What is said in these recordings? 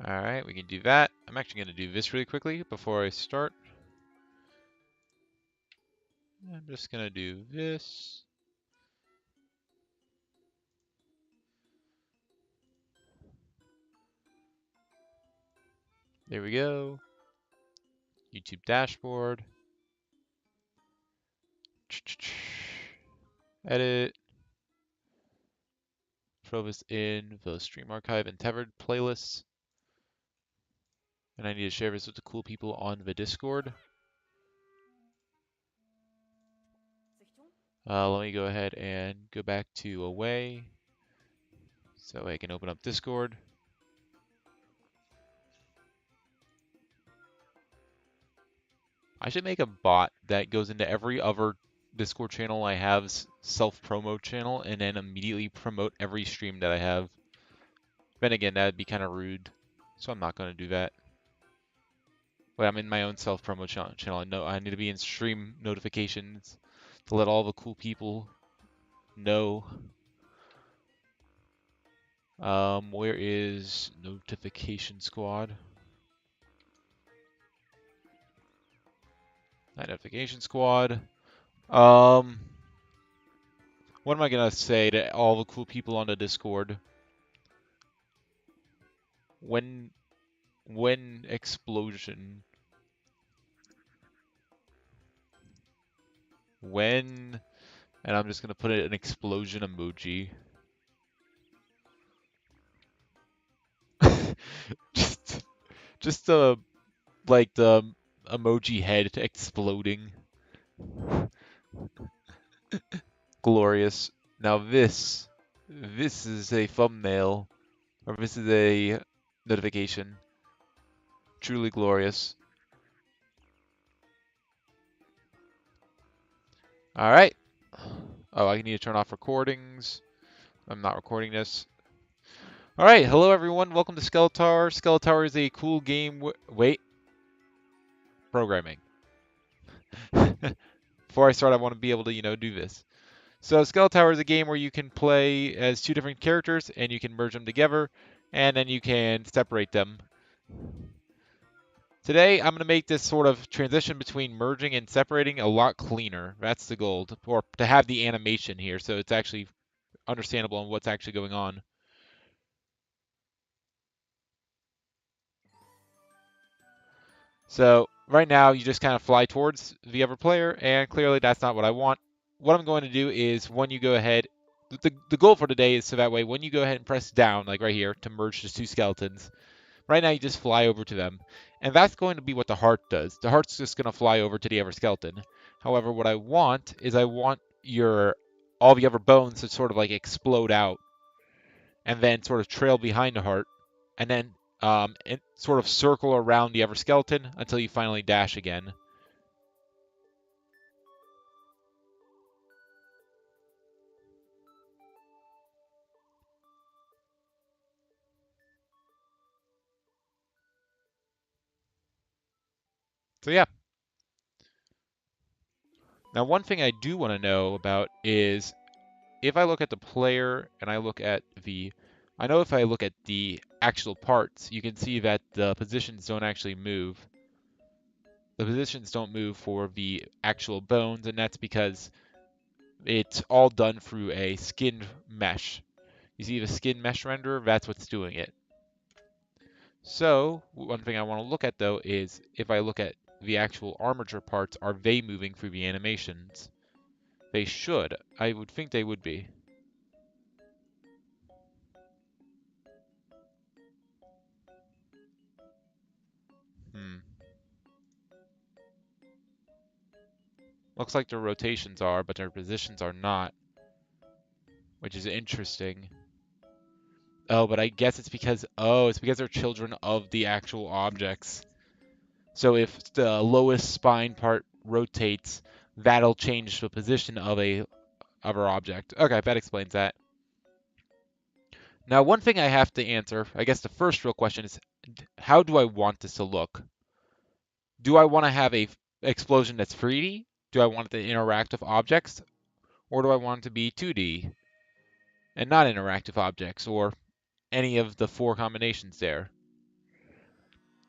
Alright, we can do that. I'm actually going to do this really quickly before I start. I'm just going to do this. There we go. YouTube dashboard. Edit. Throw this in the stream archive and tethered playlists. And I need to share this with the cool people on the Discord. Let me go ahead and go back to away so I can open up Discord. I should make a bot that goes into every other Discord channel I have's self-promo channel and then immediately promote every stream that I have. Then again, that'd be kind of rude, so I'm not going to do that. But I'm in my own self-promo channel. I know I need to be in stream notifications to let all the cool people know. Where is Notification Squad? Notification Squad. What am I gonna say to all the cool people on the Discord? When explosion? When, and I'm just gonna put it an explosion emoji. just like the emoji head exploding. Glorious. Now this is a thumbnail, or this is a notification. Truly glorious. All right. Oh, I need to turn off recordings. I'm not recording this. All right, hello everyone. Welcome to Skeletower. Skeletower is a cool game. Wait, programming. Before I start, I want to be able to, do this. So Skeletower is a game where you can play as two different characters and you can merge them together and then you can separate them. Today, I'm going to make this sort of transition between merging and separating a lot cleaner. That's the goal, to have the animation here so it's actually understandable on what's actually going on. So right now, you just kind of fly towards the other player, and clearly that's not what I want. What I'm going to do is when you go ahead, the goal for today is so that way when you go ahead and press down, like right here, to merge the two skeletons, right now you just fly over to them. And that's going to be what the heart does. The heart's just going to fly over to the other skeleton. However, what I want is I want all the other bones to sort of like explode out and then sort of trail behind the heart and then and sort of circle around the other skeleton until you finally dash again. So yeah. Now one thing I do want to know about is if I look at the player and I look at I know if I look at the actual parts, you can see that the positions don't actually move. The positions don't move for the actual bones, and that's because it's all done through a skin mesh. You see the skin mesh renderer? That's what's doing it. So, one thing I want to look at though is if I look at the actual armature parts, are they moving through the animations? They should. I would think they would be. Looks like their rotations are, but their positions are not, which is interesting. Oh, but I guess it's because they're children of the actual objects. So if the lowest spine part rotates, that'll change the position of our object. Okay, that explains that. Now, one thing I have to answer, I guess the first real question is, how do I want this to look? Do I want to have a explosion that's 3D? Do I want it to interact with objects? Or do I want it to be 2D and not interactive objects, or any of the four combinations there?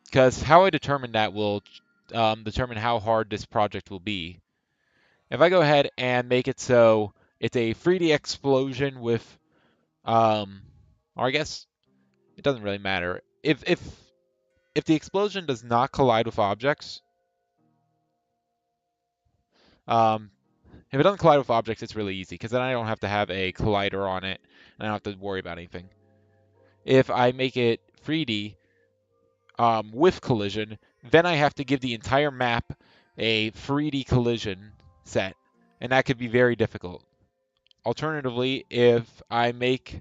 Because how I determine that will determine how hard this project will be. If I go ahead and make it so it's a 3D explosion with, or I guess it doesn't really matter. If the explosion does not collide with objects, um, if it doesn't collide with objects, it's really easy because then I don't have to have a collider on it and I don't have to worry about anything. If I make it 3D with collision, then I have to give the entire map a 3D collision set, and that could be very difficult. Alternatively, if I make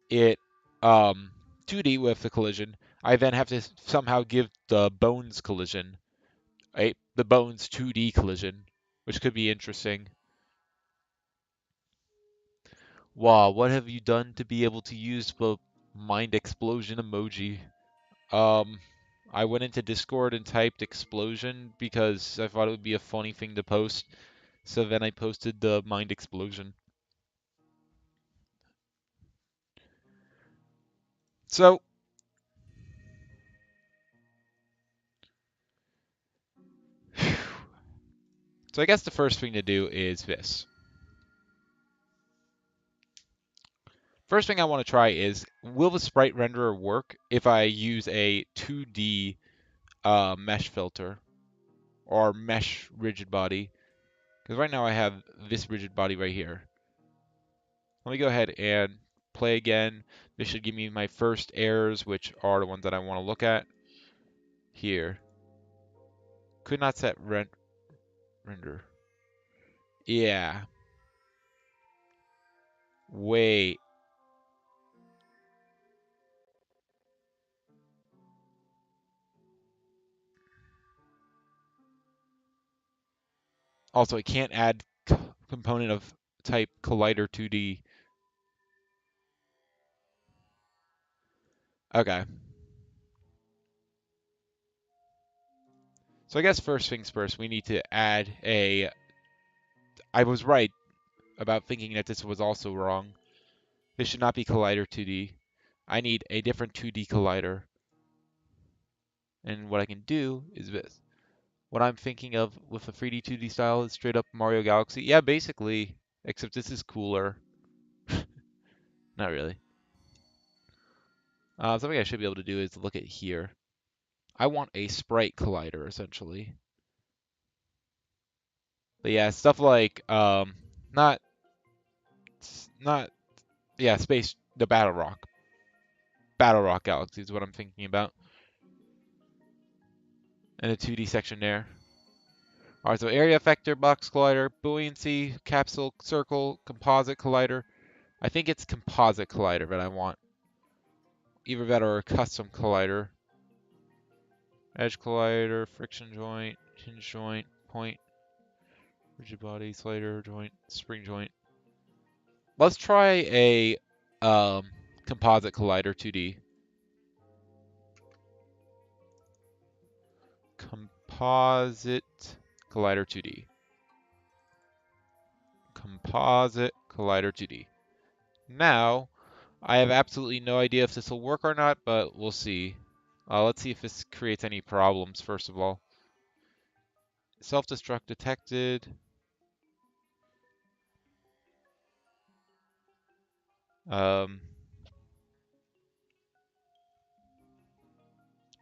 it 2D with the collision, I then have to somehow give the bones collision, right? The bones 2D collision, which could be interesting. Wow, what have you done to be able to use the mind explosion emoji? Um, I went into Discord and typed explosion because I thought it would be a funny thing to post. So then I posted the mind explosion. So, so I guess the first thing to do is this. First thing I want to try is, will the sprite renderer work if I use a 2D mesh filter or mesh rigid body? Because right now I have this rigid body right here. Let me go ahead and play again. This should give me my first errors, which are the ones that I want to look at here. Could not set render. Yeah. Wait. Also, I can't add component of type collider 2D. Okay. So I guess first things first, we need to add a... I was right about thinking that this was also wrong. This should not be collider 2D. I need a different 2D collider. And what I can do is this. What I'm thinking of with a 3D 2D style is straight up Mario Galaxy. Yeah, basically, except this is cooler. Not really. Something I should be able to do is look at here. I want a sprite collider, essentially. But yeah, stuff like, not, not, yeah, space, the Battle Rock. Battle Rock Galaxy is what I'm thinking about. And a 2D section there. Alright, so area effector, box collider, buoyancy, capsule, circle, composite collider. I think it's composite collider that I want. Either that or a custom collider. Edge collider, friction joint, hinge joint, point, rigid body, slider joint, spring joint. Let's try a composite collider 2D. Composite collider 2D. Composite collider 2D. Now, I have absolutely no idea if this will work or not, but we'll see. Let's see if this creates any problems, first of all. Self-destruct detected. Um,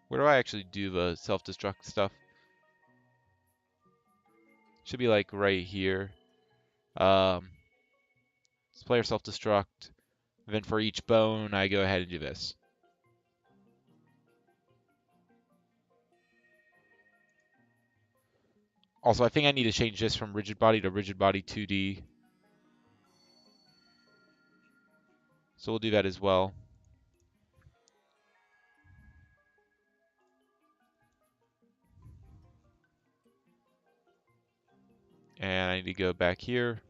where do I actually do the self-destruct stuff? Should be like right here. Um, player self-destruct. Then for each bone, I go ahead and do this. Also, I think I need to change this from rigid body to rigid body 2D. So we'll do that as well. And I need to go back here.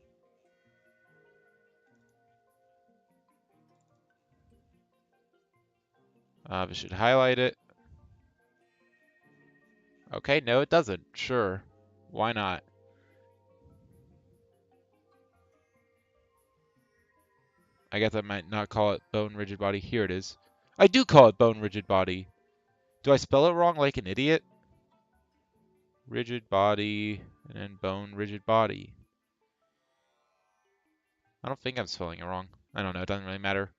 This should highlight it. Okay, no it doesn't. Sure. Why not? I guess I might not call it bone rigid body. Here it is. I do call it bone rigid body. Do I spell it wrong like an idiot? Rigid body, and then bone, rigid body. I don't think I'm spelling it wrong. I don't know, it doesn't really matter.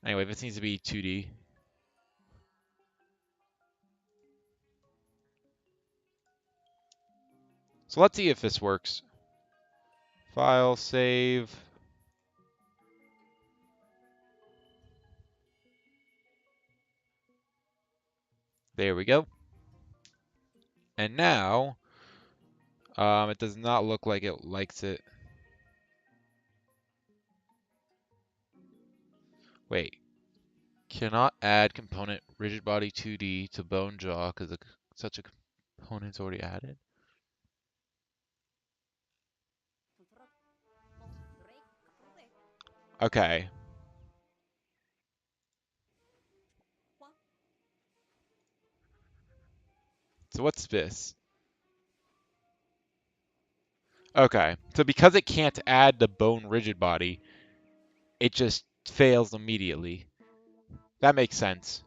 Anyway, this needs to be 2D. So let's see if this works. File, save. There we go. And now, it does not look like it likes it. Wait. Cannot add component rigid body 2D to bone jaw because such a component's already added. Okay. So what's this? Okay. So because it can't add the bone rigid body, it just fails immediately. That makes sense.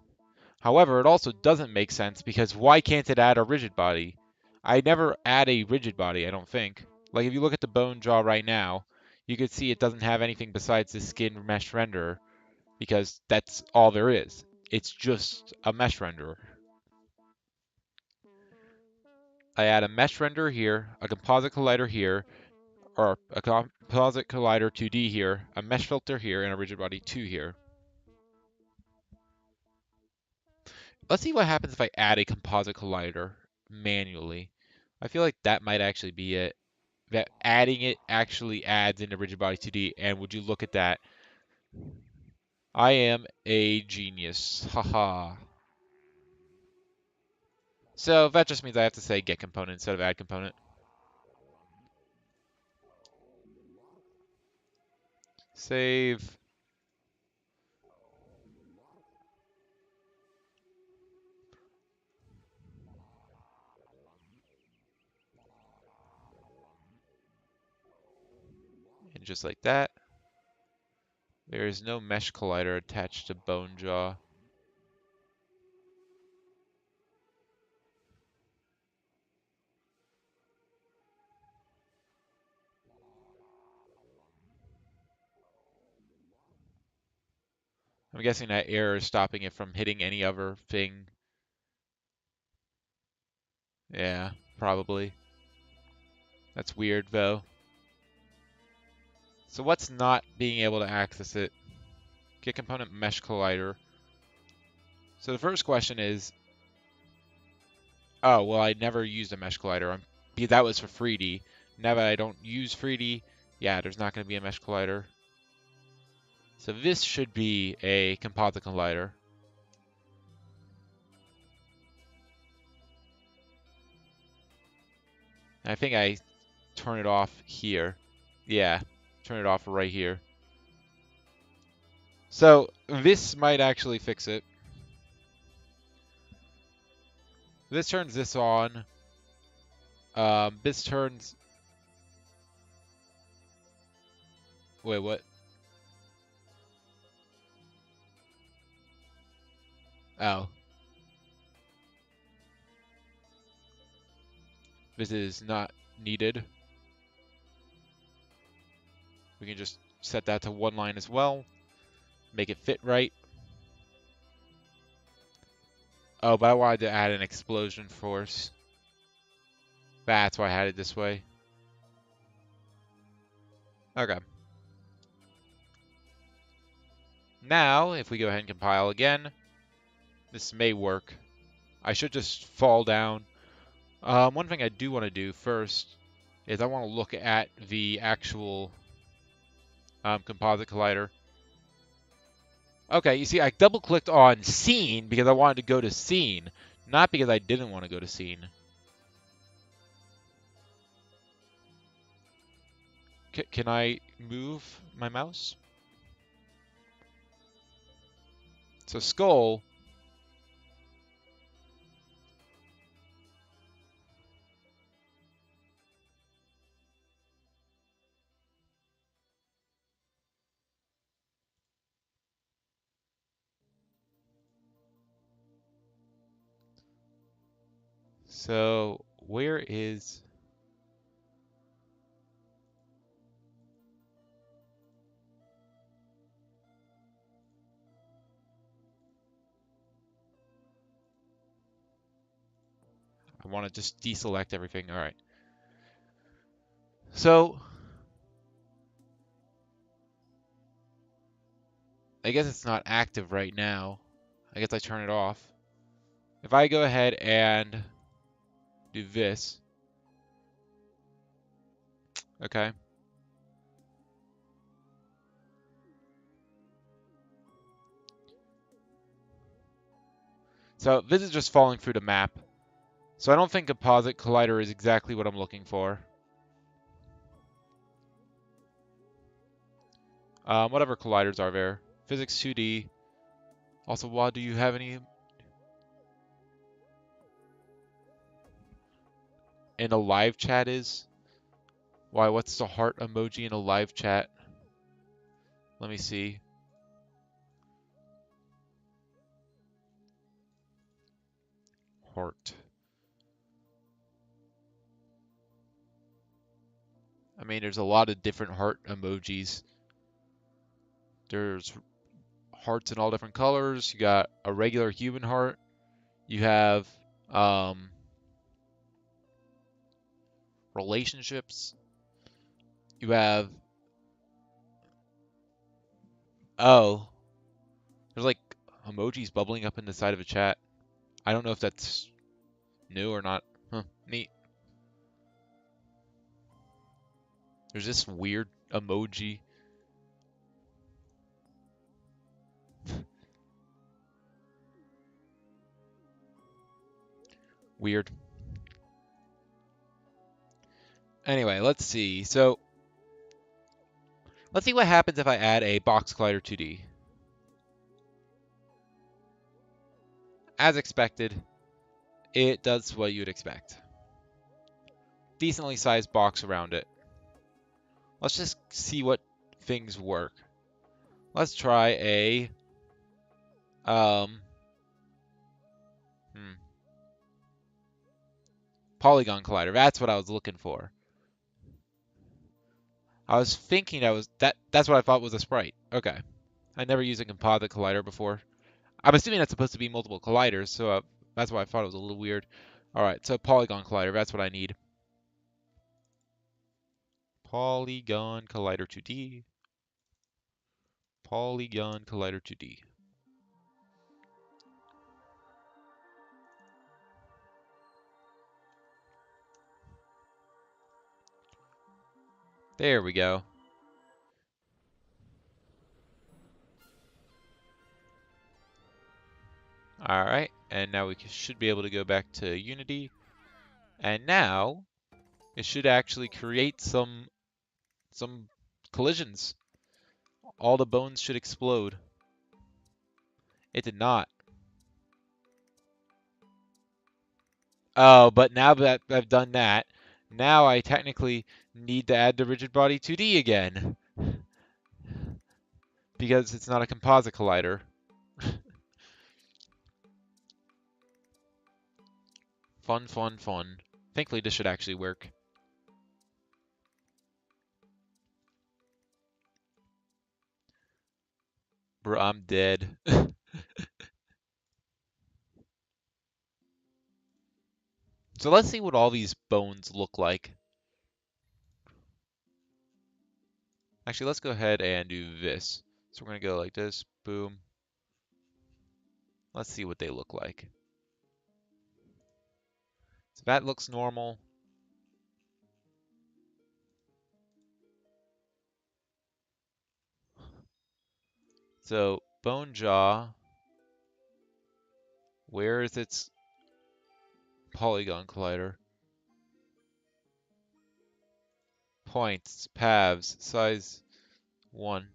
However, it also doesn't make sense because why can't it add a rigid body? I never add a rigid body, I don't think. Like if you look at the bone jaw right now, you could see it doesn't have anything besides the skin mesh renderer because that's all there is. It's just a mesh renderer. I add a mesh renderer here, a composite collider here, or a composite collider 2D here, a mesh filter here, and a rigid body 2 here. Let's see what happens if I add a composite collider manually. I feel like that might actually be it. That adding it actually adds into rigid body 2D, and would you look at that? I am a genius. Haha. So that just means I have to say get component instead of add component. Save. And just like that, there is no mesh collider attached to bone jaw. I'm guessing that error is stopping it from hitting any other thing. Yeah, probably. That's weird though. So what's not being able to access it? Get component mesh collider. So the first question is, oh, well, I never used a mesh collider. That was for 3D. Now that I don't use 3D, yeah, there's not going to be a mesh collider. So this should be a composite collider. I think I turn it off here. Yeah, turn it off right here. So this might actually fix it. This turns this on. This turns... Wait, what? Oh. This is not needed. We can just set that to one line as well. Make it fit right. Oh, but I wanted to add an explosion force. That's why I had it this way. Okay. Now, if we go ahead and compile again, this may work. I should just fall down. One thing I do want to do first is I want to look at the actual composite collider. Okay, you see, I double-clicked on scene because I wanted to go to scene, not because I didn't want to go to scene. Can I move my mouse? So skull. So where is... I want to just deselect everything. All right. So I guess it's not active right now. I guess I turn it off. If I go ahead and do this, okay. So this is just falling through the map. So I don't think composite collider is exactly what I'm looking for. Whatever colliders are there. Physics 2D. Also, Wad, do you have any in a live chat is? Why, what's the heart emoji in a live chat? Let me see. Heart. I mean, there's a lot of different heart emojis. There's hearts in all different colors. You got a regular human heart. You have relationships. You have... Oh, there's like emojis bubbling up in the side of a chat. I don't know if that's new or not. Huh, neat. There's this weird emoji. Weird. Anyway, let's see. So, let's see what happens if I add a box collider 2D. As expected, it does what you'd expect. Decently sized box around it. Let's just see what things work. Let's try a um, polygon collider. That's what I was looking for. I was thinking that's what I thought was a sprite. Okay. I never used a composite collider before. I'm assuming that's supposed to be multiple colliders, so that's why I thought it was a little weird. All right, so polygon collider, that's what I need. Polygon collider 2D. Polygon collider 2D. There we go. All right, and now we should be able to go back to Unity. And now it should actually create some collisions. All the bones should explode. It did not. Oh, but now that I've done that, now I technically need to add the rigid body 2D again. Because it's not a composite collider. Fun, fun, fun. Thankfully, this should actually work. Bro, I'm dead. So let's see what all these bones look like. Actually, let's go ahead and do this. So we're going to go like this. Boom. Let's see what they look like. So that looks normal. So bone jaw. Where is its polygon collider? Points, paths, size 1.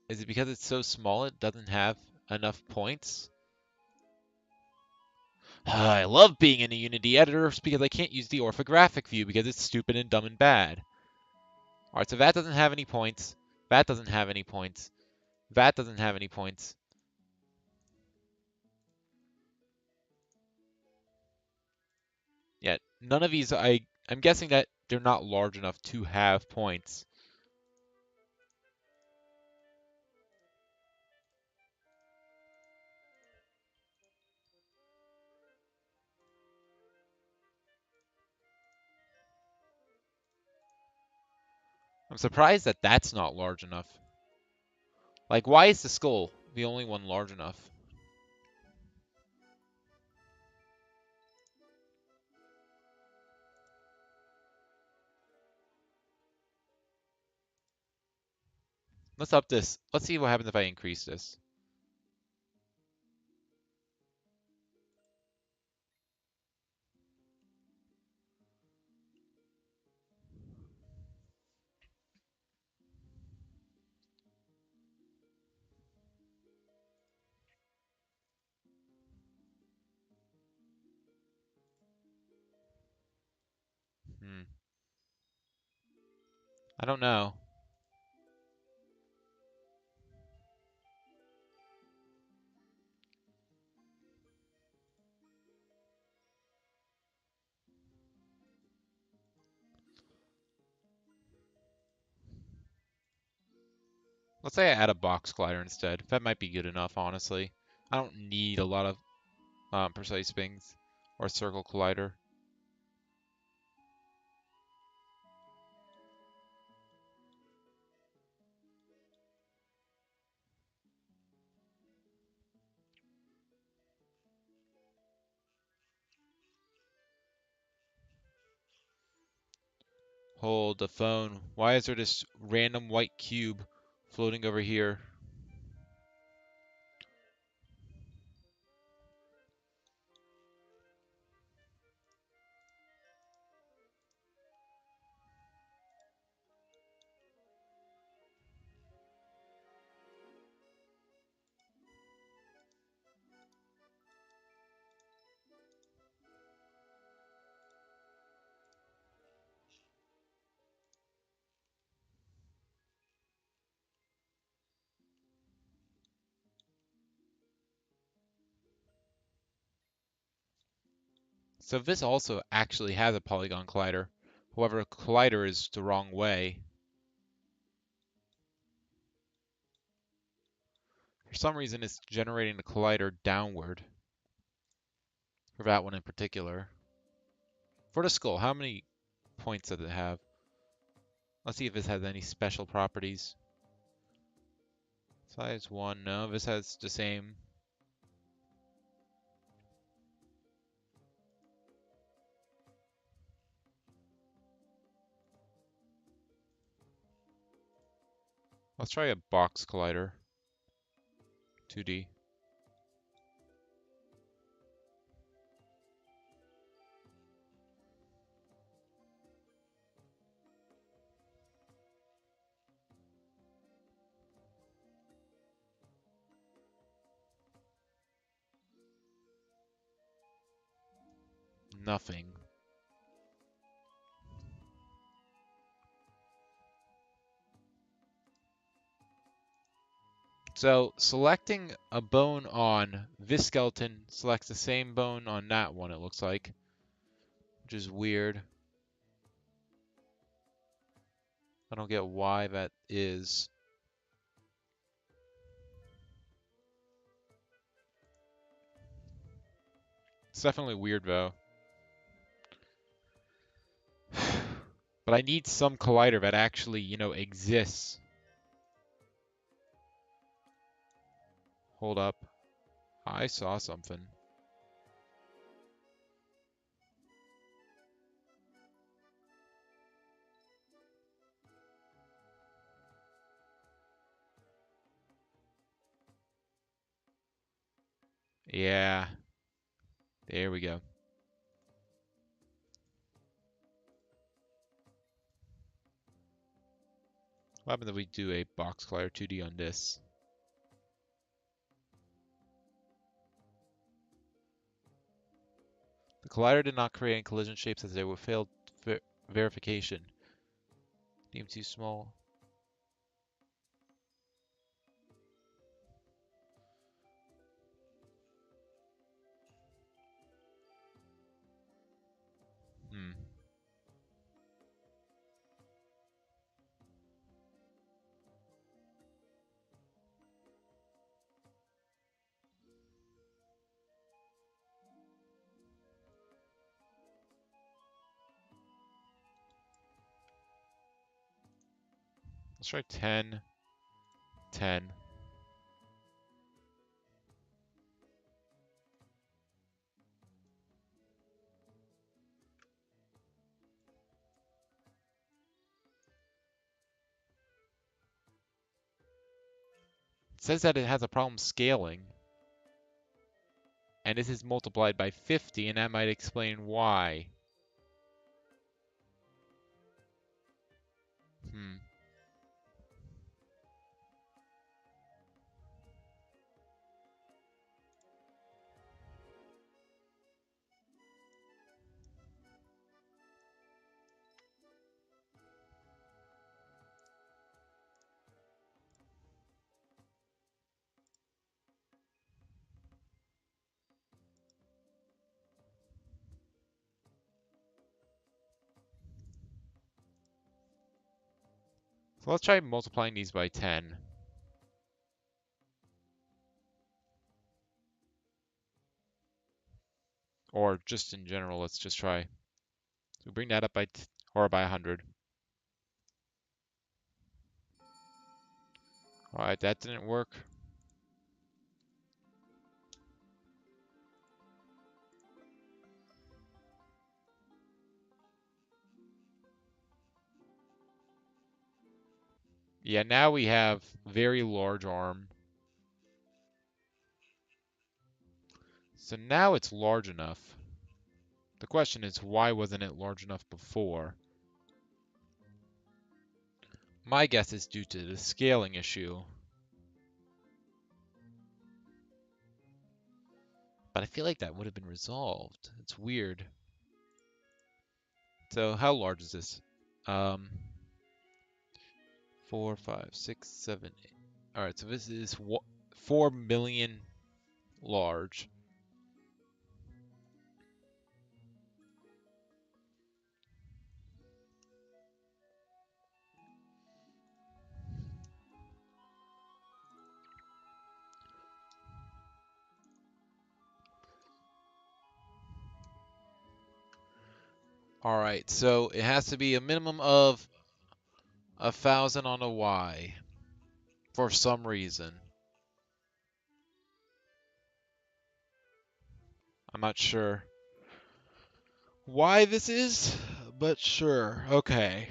Is it because it's so small it doesn't have enough points? I love being in a Unity editor because I can't use the orthographic view because it's stupid and dumb and bad. Alright, so that doesn't have any points. That doesn't have any points. That doesn't have any points. none of these, I'm guessing that they're not large enough to have points. I'm surprised that that's not large enough. Like, why is the skull the only one large enough? Let's up this. Let's see what happens if I increase this. Hmm. I don't know. Let's say I add a box glider instead. That might be good enough, honestly. I don't need a lot of precise things or circle collider. Hold the phone. Why is there this random white cube floating over here? So this also actually has a polygon collider. However, a collider is the wrong way. For some reason, it's generating the collider downward. For that one in particular. For the skull, how many points does it have? Let's see if this has any special properties. Size 1, no, this has the same. Let's try a box collider. 2D. Nothing. So selecting a bone on this skeleton selects the same bone on that one, it looks like, which is weird. I don't get why that is. It's definitely weird though. But I need some collider that actually, exists. Hold up. I saw something. Yeah, there we go. What happens if we do a box collider 2D on this? The collider did not create any collision shapes as they were failed verification. Deemed too small. Let's try 10, 10. It says that it has a problem scaling, and this is multiplied by 50, and that might explain why. Hmm. So let's try multiplying these by 10. Or just in general, let's just try. So bring that up by, or by 100. Alright, that didn't work. Yeah, now we have very large arm. So now it's large enough. The question is, why wasn't it large enough before? My guess is due to the scaling issue. But I feel like that would have been resolved. It's weird. So how large is this? Um, 4, 5, 6, 7, 8. All right, so this is 4 million large. All right, so it has to be a minimum of 1,000 on a Y for some reason. I'm not sure why this is, but sure. Okay.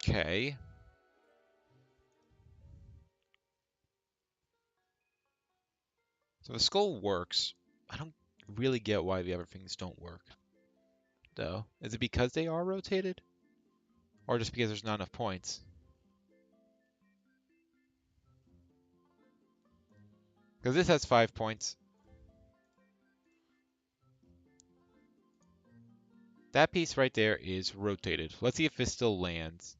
Okay. So the skull works. I don't really get why the other things don't work, though. Is it because they are rotated? Or just because there's not enough points? Because this has 5 points. That piece right there is rotated. Let's see if this still lands.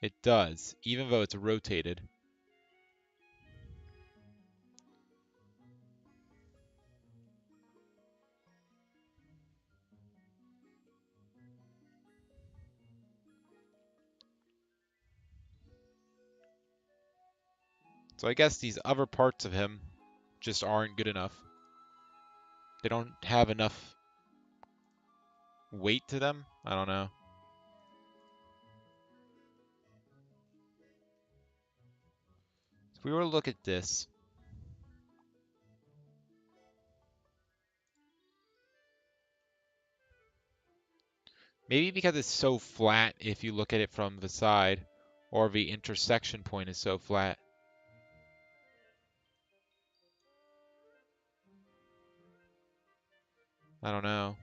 It does, even though it's rotated. So I guess these other parts of him just aren't good enough. They don't have enough weight to them? I don't know. If we were to look at this, maybe because it's so flat if you look at it from the side, or the intersection point is so flat. I don't know.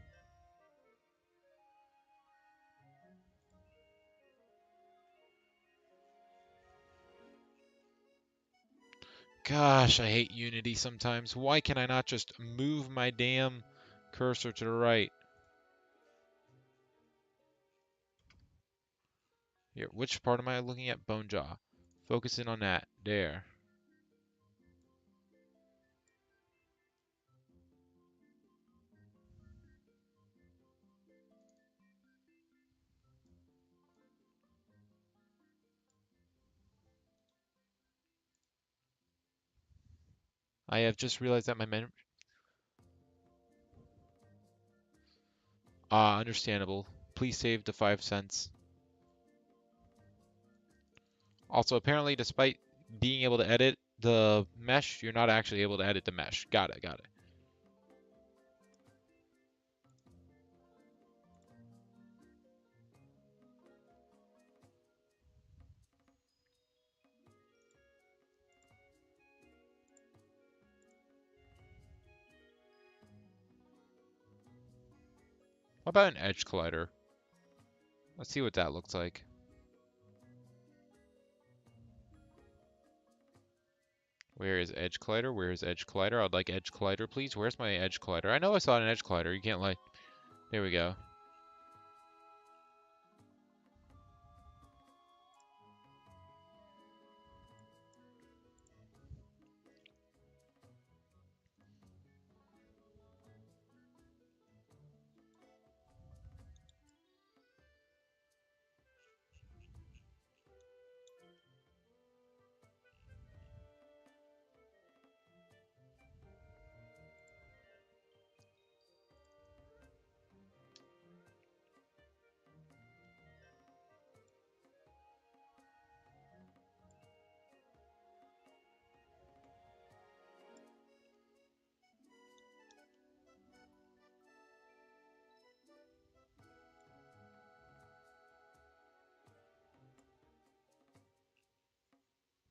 Gosh, I hate Unity sometimes. Why can I not just move my damn cursor to the right? Here, which part am I looking at? Bone jaw. Focus in on that. There. I have just realized that my men. Understandable. Please save the 5 cents. Also, apparently, despite being able to edit the mesh, you're not actually able to edit the mesh. Got it, got it. What about an edge collider? Let's see what that looks like. Where is edge collider? Where is edge collider? I'd like edge collider, please. Where's my edge collider? I know I saw an edge collider. You can't lie. There we go.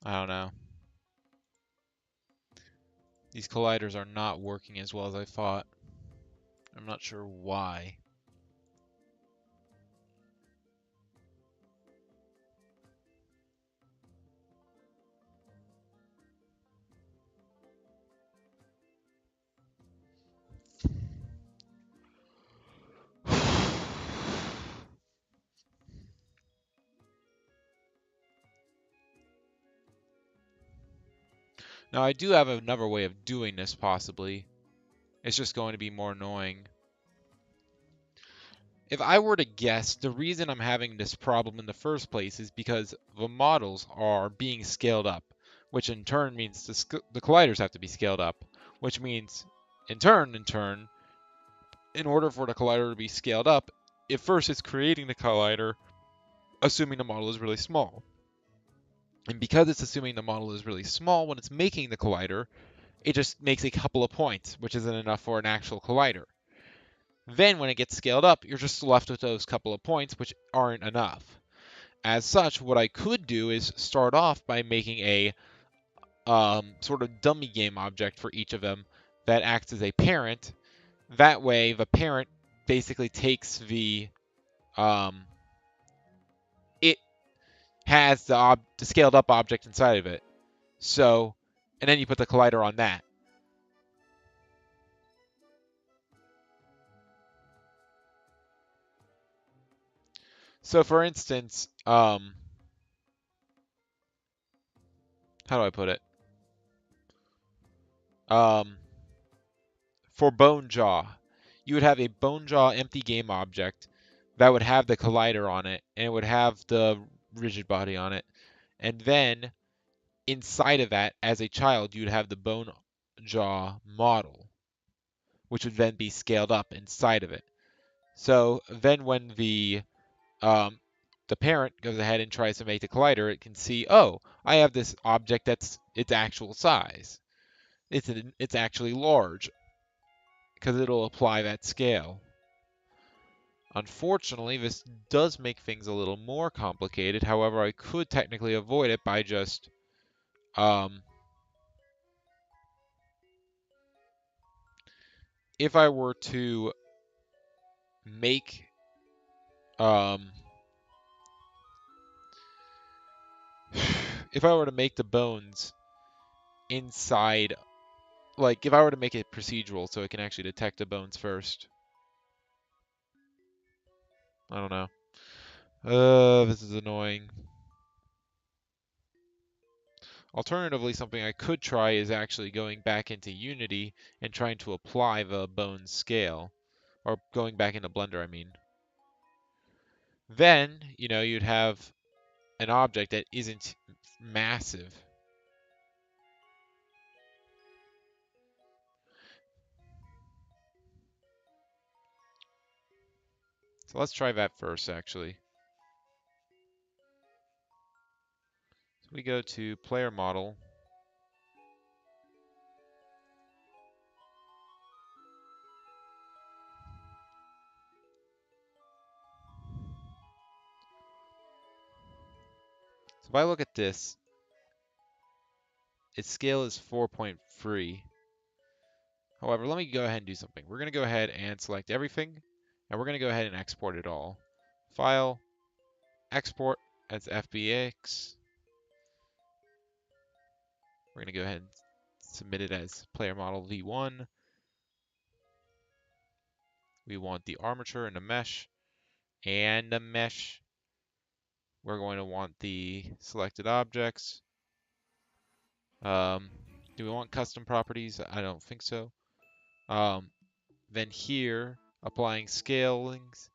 I don't know. These colliders are not working as well as I thought. I'm not sure why. Now, I do have another way of doing this, possibly. It's just going to be more annoying. If I were to guess, the reason I'm having this problem in the first place is because the models are being scaled up, which in turn means the colliders have to be scaled up, which means, in turn, in order for the collider to be scaled up, it first is creating the collider, assuming the model is really small. And because it's assuming the model is really small when it's making the collider, it just makes a couple of points, which isn't enough for an actual collider. Then when it gets scaled up, you're just left with those couple of points, which aren't enough. As such, what I could do is start off by making a sort of dummy game object for each of them that acts as a parent. That way, the parent basically takes it has the scaled up object inside of it. So, and then you put the collider on that. So, for instance, how do I put it? Um, for Bone Jaw, you would have a Bone Jaw empty game object that would have the collider on it, and it would have the rigid body on it. And then inside of that, as a child, you'd have the Bone Jaw model, which would then be scaled up inside of it. So then when um, the parent goes ahead and tries to make the collider, it can see, oh, I have this object that's its actual size. It's actually large because it'll apply that scale. Unfortunately, this does make things a little more complicated. However, I could technically avoid it by just um, if I were to make um, if I were to make the bones inside, like if I were to make it procedural so it can actually detect the bones first. I don't know. This is annoying. Alternatively, something I could try is actually going back into Unity and trying to apply the bone scale. Or going back into Blender, I mean. Then, you'd have an object that isn't massive. So let's try that first, actually. So we go to player model. So if I look at this, its scale is 4.3. However, let me go ahead and do something. We're going to go ahead and select everything, and we're going to go ahead and export it all. File, export as FBX. We're going to go ahead and submit it as player model V1. We want the armature and the mesh. And the mesh, we're going to want the selected objects. Do we want custom properties? I don't think so. Then here, applying scalings,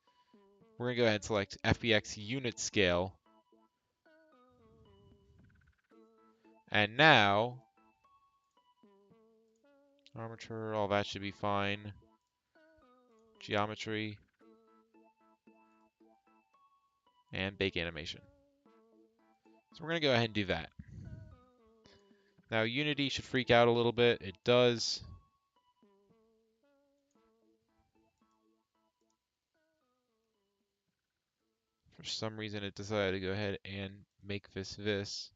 we're going to go ahead and select FBX unit scale. And now, armature, all that should be fine. Geometry, and bake animation. So we're going to go ahead and do that. Now Unity should freak out a little bit. It does. For some reason it decided to go ahead and make this.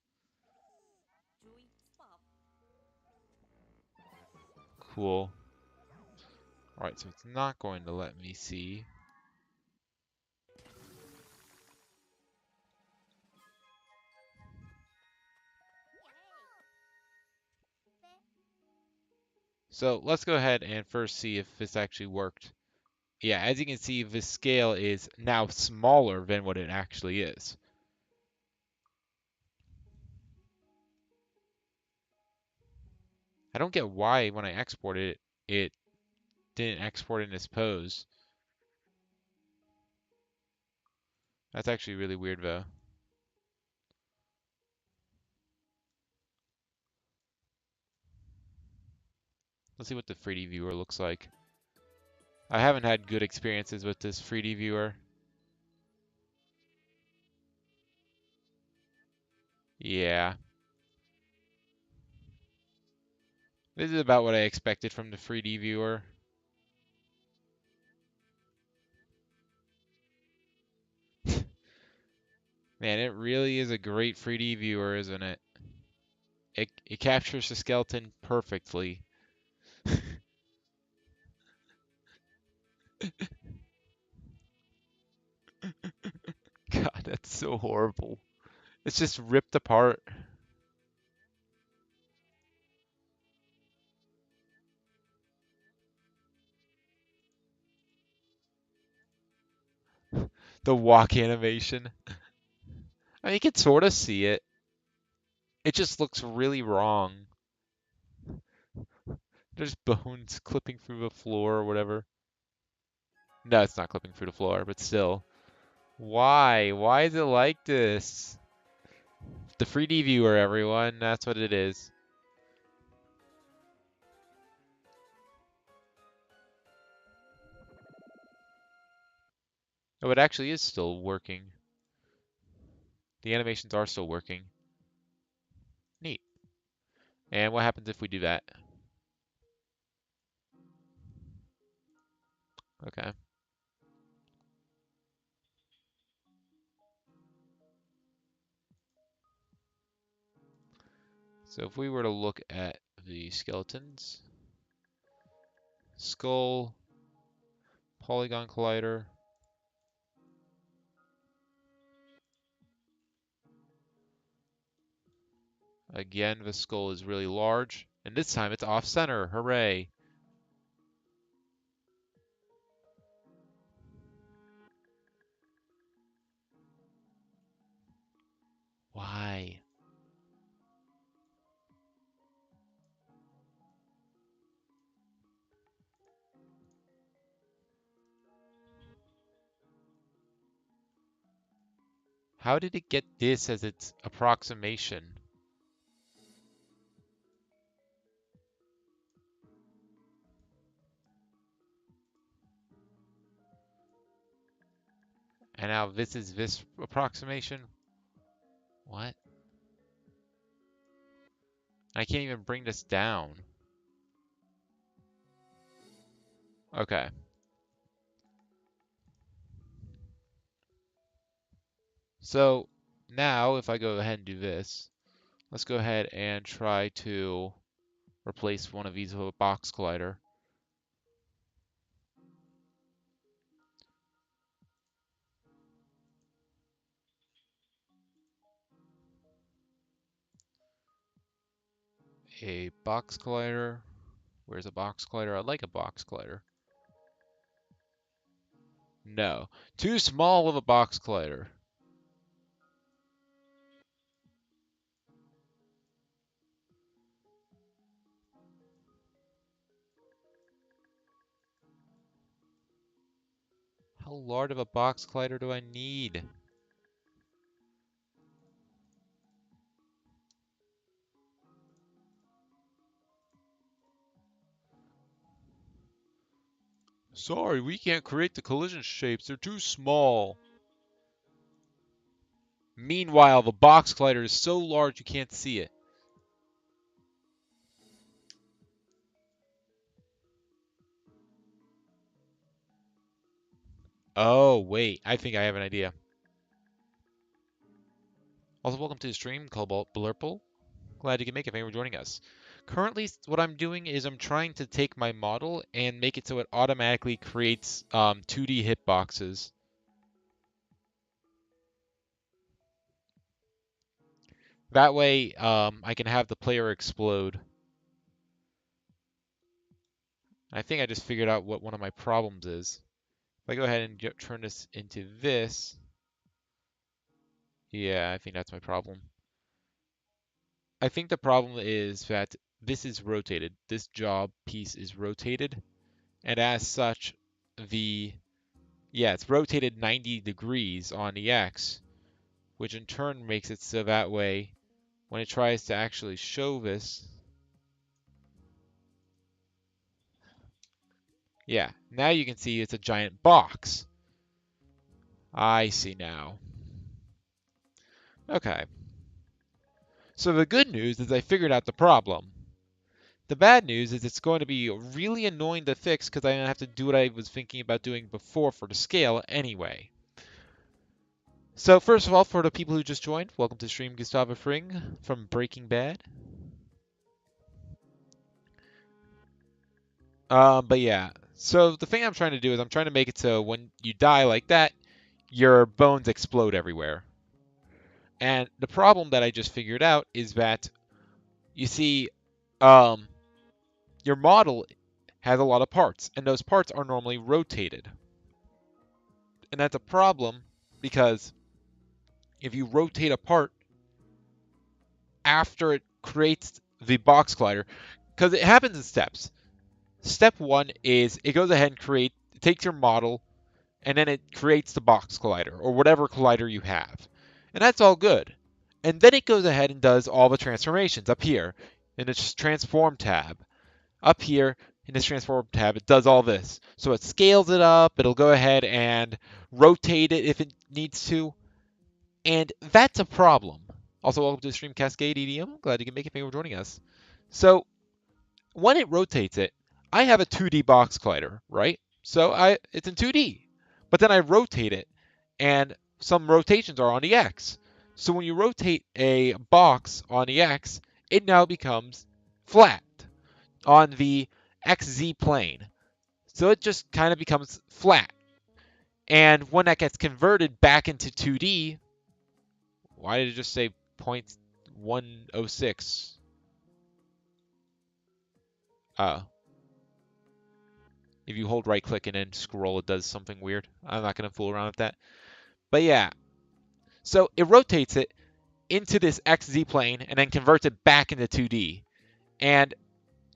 Cool. Alright, so it's not going to let me see. So let's go ahead and first see if this actually worked. Yeah, as you can see, the scale is now smaller than what it actually is. I don't get why when I exported it, it didn't export in this pose. That's actually really weird though. Let's see what the 3D viewer looks like. I haven't had good experiences with this 3D viewer. Yeah. This is about what I expected from the 3D viewer. Man, it really is a great 3D viewer, isn't it? It captures the skeleton perfectly. God, that's so horrible. It's just ripped apart. The walk animation. I mean, you can sort of see it. It just looks really wrong. There's bones clipping through the floor or whatever. No, it's not clipping through the floor, but still. Why? Why is it like this? The 3D viewer, everyone. That's what it is. Oh, it actually is still working. The animations are still working. Neat. And what happens if we do that? Okay. So if we were to look at the skeletons, skull, polygon collider, again, the skull is really large, and this time it's off center. Hooray. Why? How did it get this as its approximation? And now this is this approximation. What? I can't even bring this down. Okay. So now if I go ahead and do this, let's go ahead and try to replace one of these with a box collider. A box collider. Where's a box collider? I'd like a box collider. No. Too small of a box collider. How large of a box collider do I need? Sorry, we can't create the collision shapes. They're too small. Meanwhile, the box collider is so large you can't see it. Oh, wait. I think I have an idea. Also, welcome to the stream, Cobalt Blurple. Glad you can make it. Thank you for joining us. Currently, what I'm doing is I'm trying to take my model and make it so it automatically creates 2D hitboxes. That way, I can have the player explode. I think I just figured out what one of my problems is. If I go ahead and turn this into this, yeah, I think that's my problem. I think the problem is that this is rotated. This job piece is rotated, and as such, it's rotated 90 degrees on the X, which in turn makes it so that way when it tries to actually show this, yeah, now you can see it's a giant box. I see now. Okay. So the good news is I figured out the problem. The bad news is it's going to be really annoying to fix because I have to do what I was thinking about doing before for the scale anyway. So first of all, for the people who just joined, welcome to stream Gustavo Fring from Breaking Bad. But yeah, so the thing I'm trying to do is I'm trying to make it so when you die like that, your bones explode everywhere. And the problem that I just figured out is that you see, um, your model has a lot of parts, and those parts are normally rotated. And that's a problem because if you rotate a part after it creates the box collider, because it happens in steps. Step one is it goes ahead and it takes your model, and then it creates the box collider or whatever collider you have. And that's all good. And then it goes ahead and does all the transformations up here in its transform tab. Up here in this transform tab, it does all this. So it scales it up, it'll go ahead and rotate it if it needs to. And that's a problem. Also, welcome to the stream Cascade EDM. Glad you can make it. Thank you for joining us. So when it rotates it, I have a 2D box collider, right? So it's in 2D. But then I rotate it, and some rotations are on the X. So when you rotate a box on the X, it now becomes flat on the XZ plane. So it just kind of becomes flat. And when that gets converted back into 2D, why did it just say 0.106? If you hold right click and then scroll, it does something weird. I'm not going to fool around with that. But yeah, so it rotates it into this XZ plane and then converts it back into 2D. And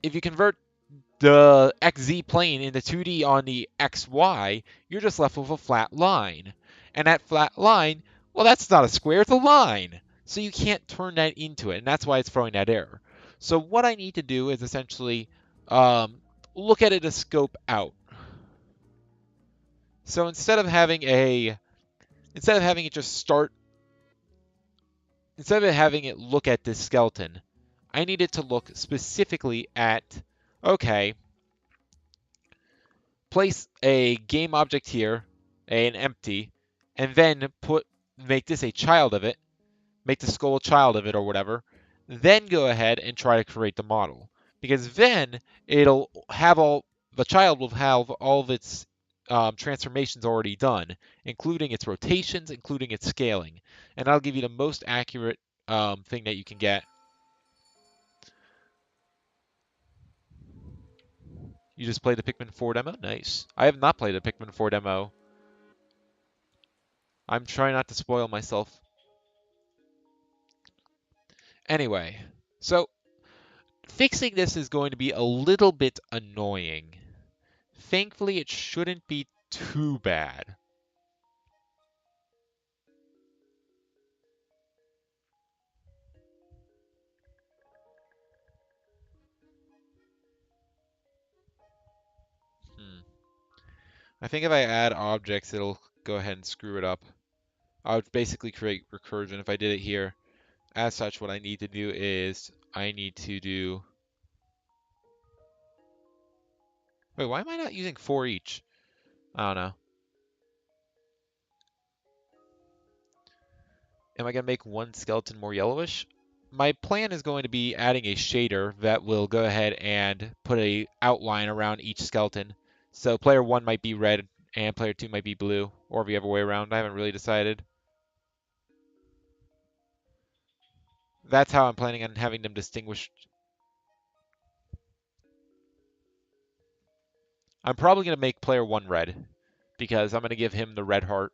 if you convert the XZ plane into 2D on the XY, you're just left with a flat line. And that flat line, well, that's not a square, it's a line. So you can't turn that into it, and that's why it's throwing that error. So what I need to do is essentially look at it as scope out. So instead of having a instead of having it just start, instead of having it look at this skeleton, I need it to look specifically at, okay, place a game object here, an empty, and then make this a child of it, make the skull a child of it or whatever, then go ahead and try to create the model. Because then the child will have all of its transformations already done, including its rotations, including its scaling. And I'll give you the most accurate thing that you can get. You just played the Pikmin 4 demo? Nice. I have not played a Pikmin 4 demo. I'm trying not to spoil myself. Anyway, so fixing this is going to be a little bit annoying. Thankfully, it shouldn't be too bad. Hmm. I think if I add objects, it'll go ahead and screw it up. I would basically create recursion if I did it here. As such, what I need to do is I need to do... Wait, why am I not using 4 each? I don't know. Am I going to make one skeleton more yellowish? My plan is going to be adding a shader that will go ahead and put a outline around each skeleton. So player 1 might be red and player 2 might be blue, or the other way around. I haven't really decided. That's how I'm planning on having them distinguished. I'm probably going to make player 1 red, because I'm going to give him the red heart,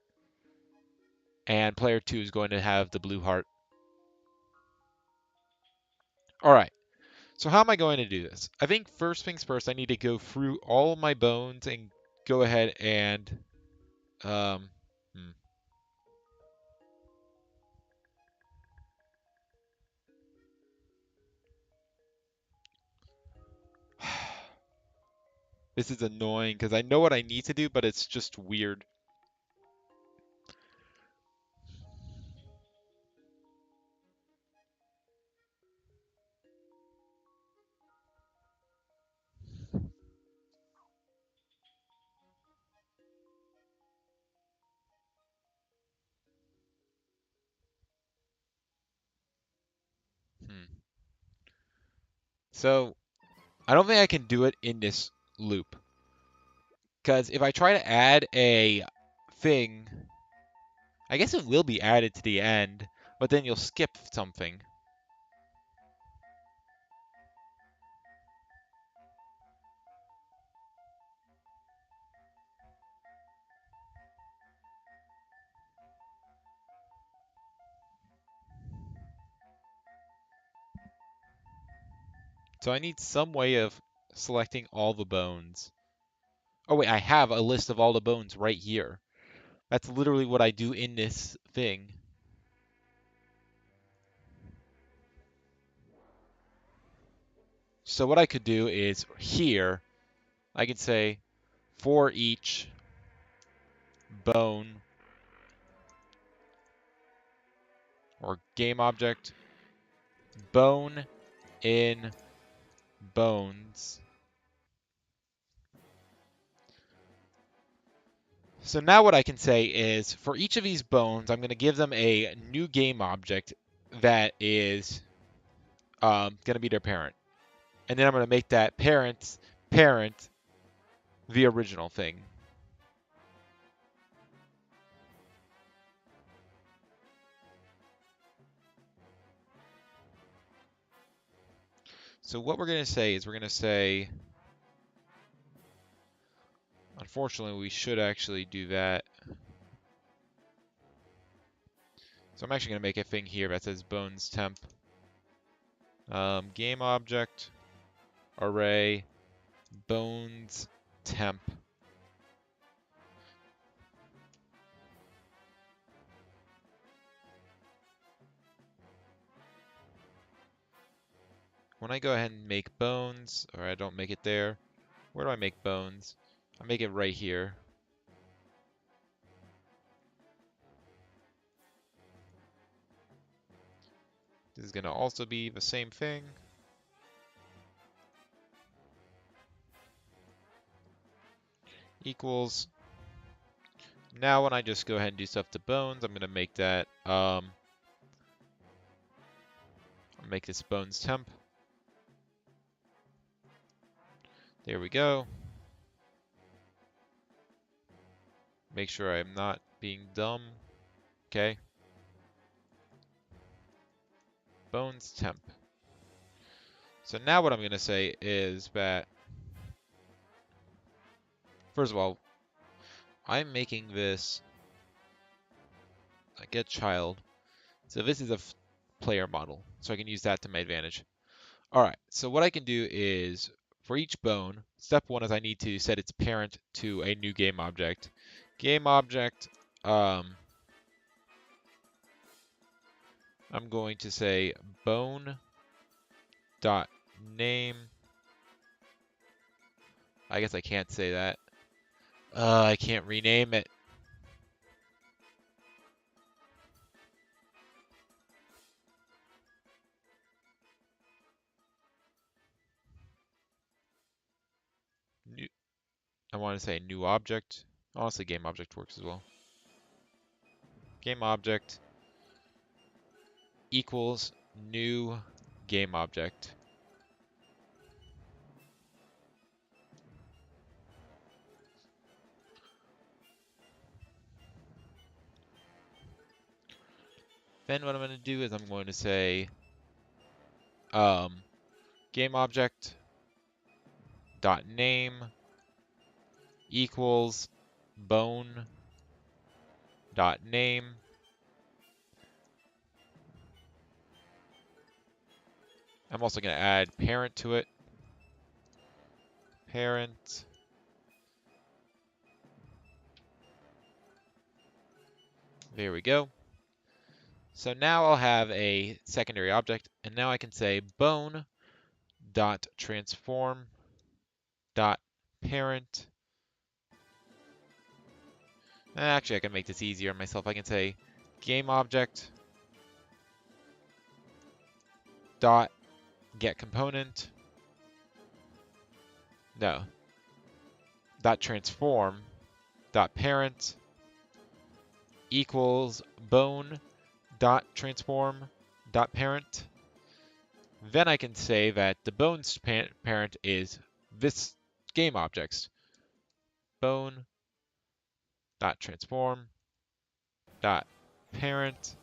and player 2 is going to have the blue heart. Alright, so how am I going to do this? I think first things first, I need to go through all of my bones and go ahead and... Um, hmm. This is annoying because I know what I need to do, but it's just weird. Hmm. So I don't think I can do it in this loop. Because if I try to add a thing, I guess it will be added to the end, but then you'll skip something. So I need some way of selecting all the bones. Oh wait, I have a list of all the bones right here. That's literally what I do in this thing. So what I could do is here, I could say for each bone or game object, bone in bones. So now what I can say is for each of these bones, I'm going to give them a new game object that is going to be their parent. And then I'm going to make that parent's parent the original thing. So what we're going to say is we're going to say, unfortunately, we should actually do that. So I'm actually going to make a thing here that says bones temp. Game object, array, bones temp. When I go ahead and make bones, or I don't make it there, where do I make bones? I make it right here. This is going to also be the same thing. Equals. Now when I just go ahead and do stuff to bones, I'm going to make that, I'll make this bones temp. There we go. Make sure I'm not being dumb. Okay. Bones temp. So now what I'm going to say is that, first of all, I'm making this a get child. So this is a player model, so I can use that to my advantage. All right, so what I can do is for each bone, step one is I need to set its parent to a new game object. Game object, I'm going to say bone dot name. I guess I can't say that. I can't rename it. New, I want to say new object. Honestly, game object works as well. Game object equals new game object. Then what I'm going to do is I'm going to say game object dot name equals bone dot name. I'm also going to add parent to it. Parent. There we go. So now I'll have a secondary object, and now I can say bone dot transform dot parent. Actually, I can make this easier on myself. I can say game object dot get component. No. Dot transform dot parent equals bone dot transform dot parent. Then I can say that the bones parent is this game object. Bone dot transform dot parent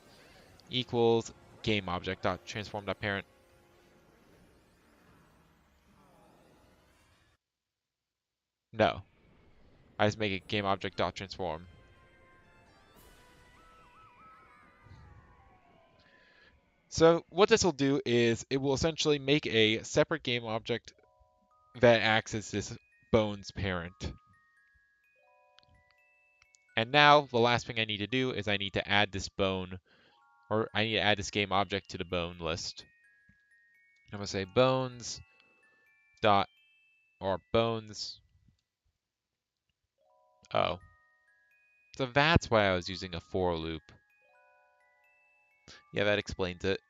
equals game object dot transform dot parent. No, I just make it game object dot transform. So what this will do is it will essentially make a separate game object that acts as this bones parent. And now the last thing I need to do is I need to add this bone, or I need to add this game object to the bone list. I'm gonna say bones dot or bones. Oh, so that's why I was using a for loop. Yeah, that explains it.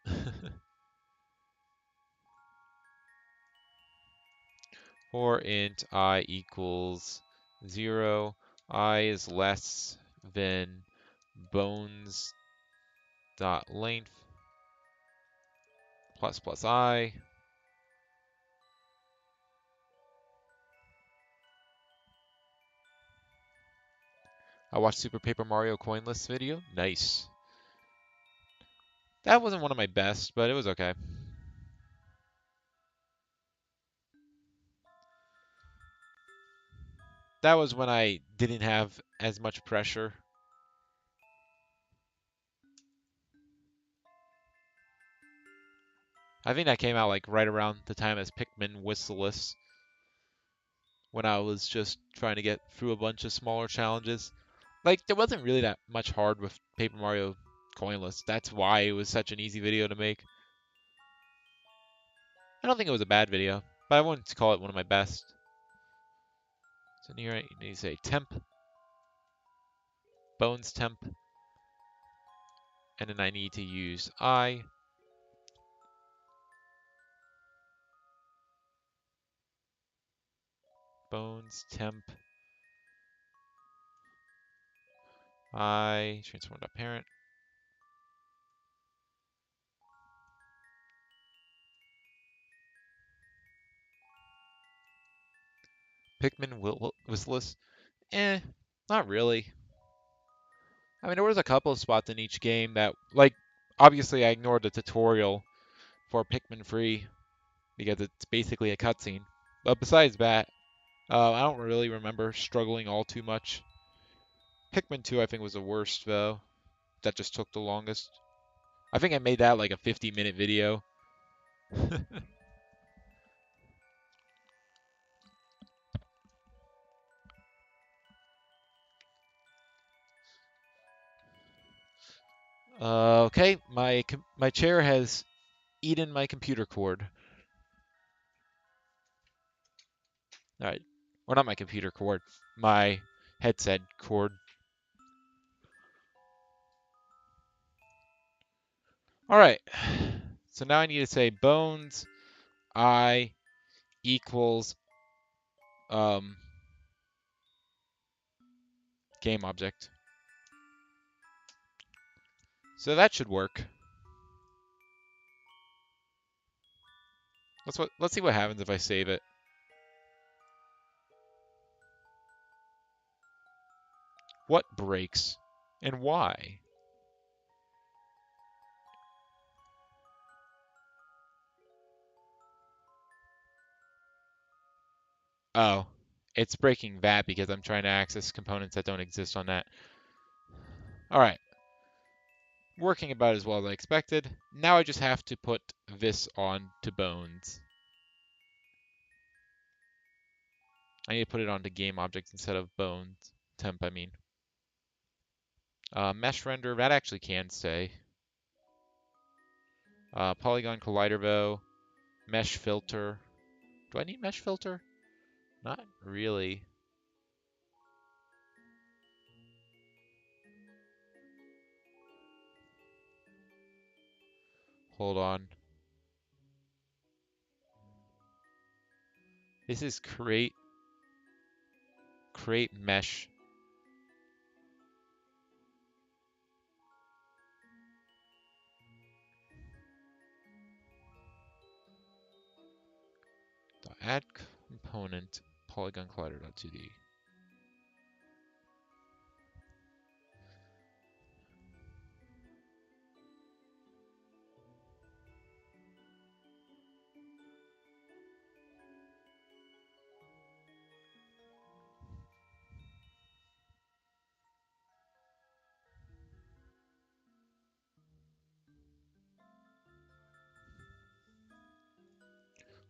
For int I equals 0, I is less than bones dot length plus plus I. I watched Super Paper Mario Coinless video. Nice. That wasn't one of my best, but it was okay. That was when I didn't have as much pressure. I think that came out like right around the time as Pikmin Whistleless, when I was just trying to get through a bunch of smaller challenges. Like, there wasn't really that much hard with Paper Mario Coinless. That's why it was such an easy video to make. I don't think it was a bad video, but I wouldn't call it one of my best. So here you need to say temp, bones temp, and then I need to use I Bones, temp. I transform to parent. Pikmin Whistleless. Not really. I mean, there was a couple of spots in each game that, like, obviously I ignored the tutorial for Pikmin Free because it's basically a cutscene. But besides that, I don't really remember struggling all too much. Pikmin 2, I think, was the worst, though. That just took the longest. I think I made that like a 50-minute video. Okay, my chair has eaten my computer cord. All right, or not my computer cord, my headset cord. All right, so now I need to say bones I equals um, game object. So that should work. Let's see what happens if I save it. What breaks and why? Oh, it's breaking that because I'm trying to access components that don't exist on that. All right, working about as well as I expected. Now I just have to put this on to bones. I need to put it onto game objects instead of bones. Temp, I mean. Mesh render, that actually can stay. Polygon collider bow, mesh filter. Do I need mesh filter? Not really. Hold on. This is create mesh. Add component polygon collider.2D.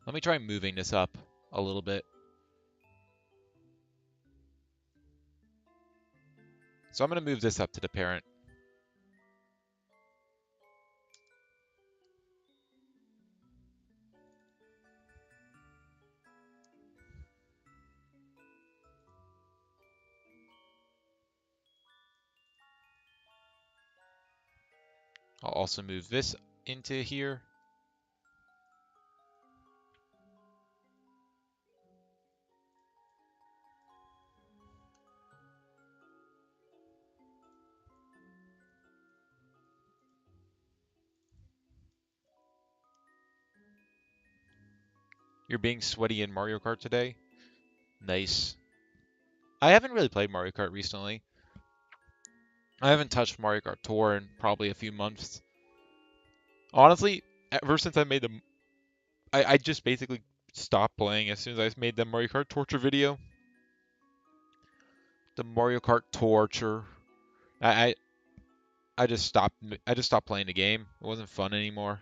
Let me try moving this up a little bit. So I'm going to move this up to the parent. I'll also move this into here. You're being sweaty in Mario Kart today? Nice. I haven't really played Mario Kart recently. I haven't touched Mario Kart Tour in probably a few months. Honestly, ever since I made the... I just basically stopped playing as soon as I made the Mario Kart Torture video. The Mario Kart Torture. I, I I just stopped playing the game. It wasn't fun anymore.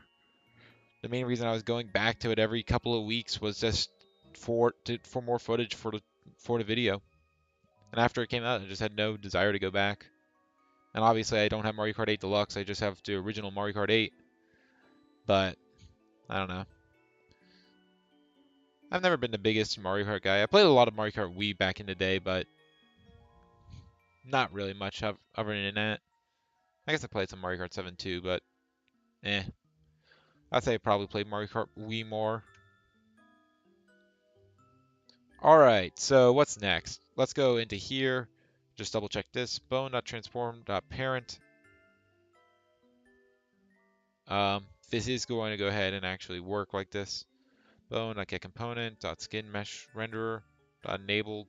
The main reason I was going back to it every couple of weeks was just for more footage for the video. And after it came out, I just had no desire to go back. And obviously, I don't have Mario Kart 8 Deluxe. I just have the original Mario Kart 8. But I don't know. I've never been the biggest Mario Kart guy. I played a lot of Mario Kart Wii back in the day, but not really much other than that. I guess I played some Mario Kart 7 too, but eh. I'd say I probably played Mario Kart Wii more. All right, so what's next? Let's go into here. Just double check this. Bone.transform.parent. This is going to go ahead and actually work like this. Bone.getComponent.skin mesh renderer.enabled.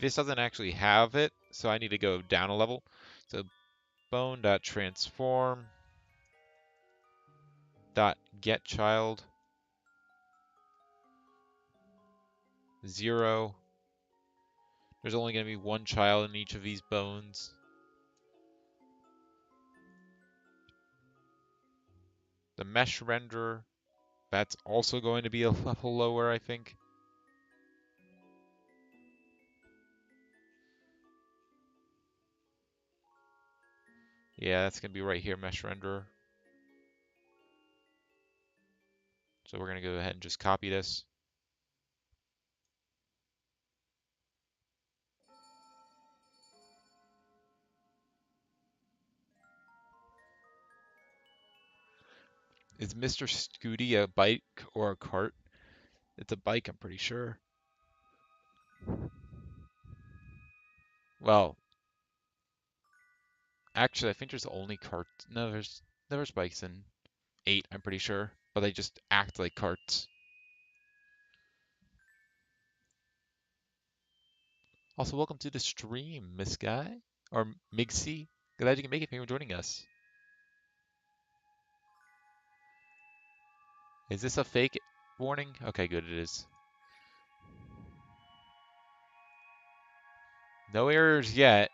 This doesn't actually have it, so I need to go down a level. So bone.transform.getChild 0. There's only going to be one child in each of these bones. The mesh renderer, that's also going to be a level lower, I think. Yeah, that's going to be right here, mesh renderer. So we're going to go ahead and just copy this. Is Mr. Scooty a bike or a cart? It's a bike, I'm pretty sure. Well, actually, I think there's only carts. No, there's bikes in 8, I'm pretty sure, but they just act like carts. Also, welcome to the stream, Miss Guy or Migsy. Glad you can make it. Thank you for joining us. Is this a fake warning? Okay, good, it is. No errors yet.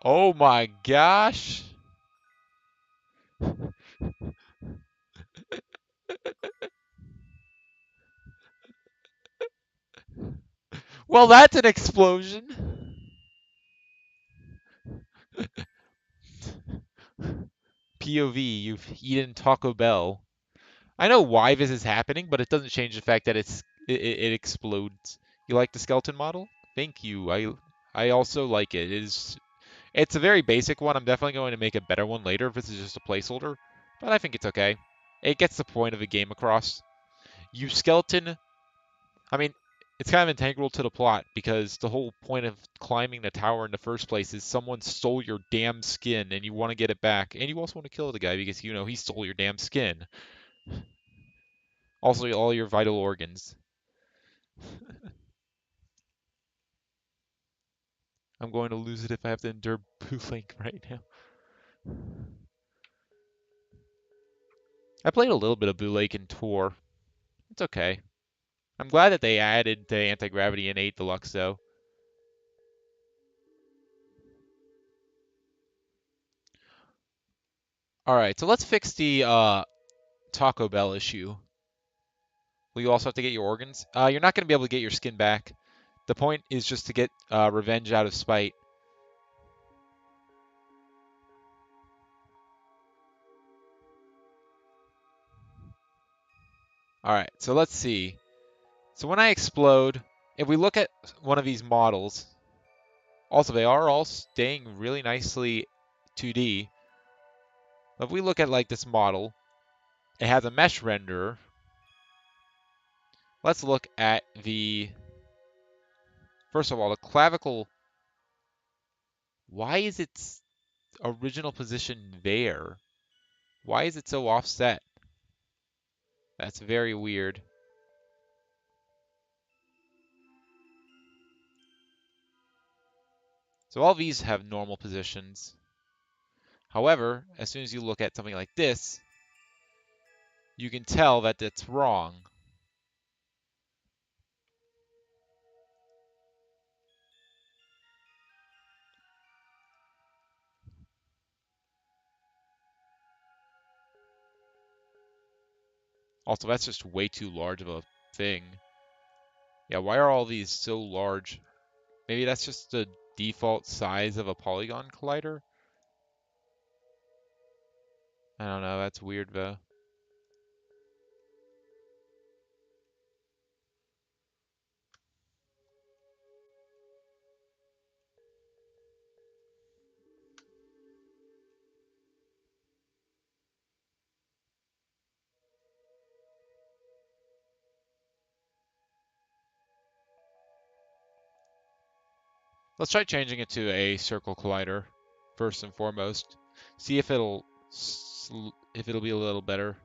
Oh my gosh. Well, that's an explosion. POV, you've eaten Taco Bell. I know why this is happening, but it doesn't change the fact that it explodes. You like the skeleton model? Thank you. I also like it. It's a very basic one. I'm definitely going to make a better one later if this is just a placeholder, but I think it's okay. It gets the point of the game across. You skeleton, I mean, it's kind of integral to the plot because the whole point of climbing the tower in the first place is someone stole your damn skin and you want to get it back. And you also want to kill the guy because you know he stole your damn skin. Also, all your vital organs. I'm going to lose it if I have to endure Bootleg right now. I played a little bit of Bootleg in Tour. It's okay. I'm glad that they added the anti-gravity in 8 Deluxe, though. Alright, so let's fix the Taco Bell issue. Will you also have to get your organs? You're not going to be able to get your skin back. The point is just to get revenge out of spite. Alright, so let's see. So when I explode, if we look at one of these models, also they are all staying really nicely 2D. If we look at like this model, it has a mesh renderer. Let's look at the, first of all, the clavicle. Why is its original position there? Why is it so offset? That's very weird. So all these have normal positions. However, as soon as you look at something like this, you can tell that it's wrong. Also, that's just way too large of a thing. Yeah, why are all these so large? Maybe that's just the default size of a polygon collider? I don't know, that's weird though. Let's try changing it to a circle collider first and foremost. See if it'll be a little better.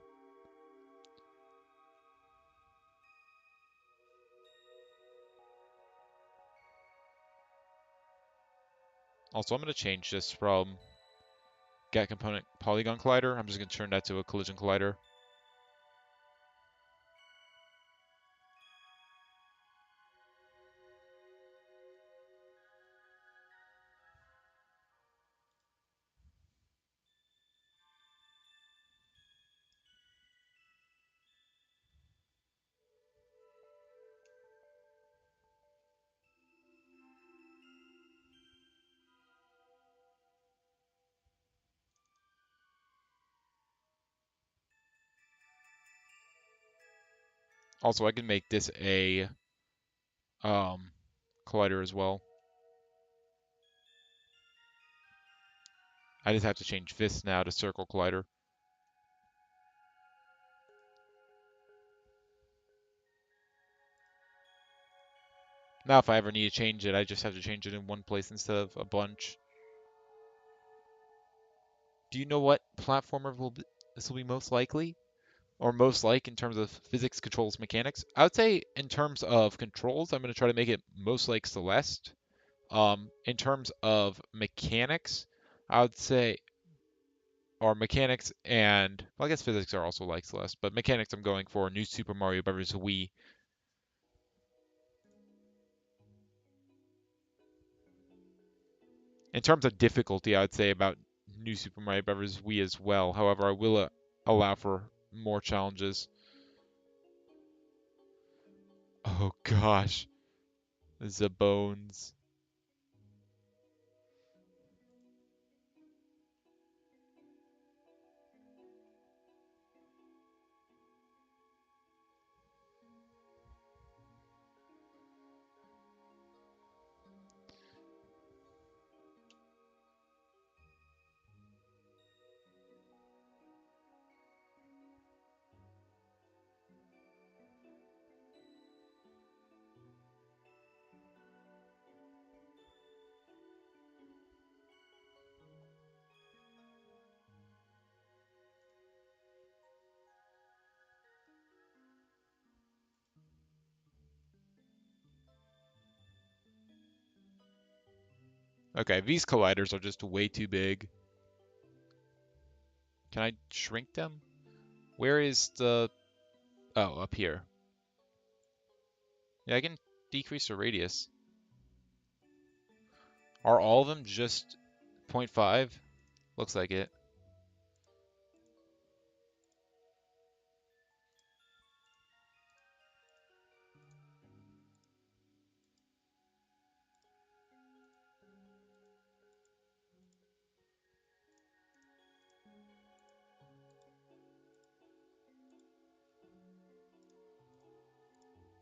Also, I'm going to change this from get component polygon collider. I'm just going to turn that to a collision collider. Also, I can make this a collider as well. I just have to change this now to circle collider. Now, if I ever need to change it, I just have to change it in one place instead of a bunch. Do you know what platformer this will be most likely? Or most like in terms of physics, controls, mechanics? I would say in terms of controls, I'm going to try to make it most like Celeste. In terms of mechanics, I would say, or mechanics and, well, I guess physics are also like Celeste, but mechanics I'm going for New Super Mario Bros. Wii. In terms of difficulty, I would say about New Super Mario Bros. Wii as well. However, I will allow for more challenges. Oh gosh, the bones. Okay, these colliders are just way too big. Can I shrink them? Where is the... Oh, up here. Yeah, I can decrease the radius. Are all of them just 0.5? Looks like it.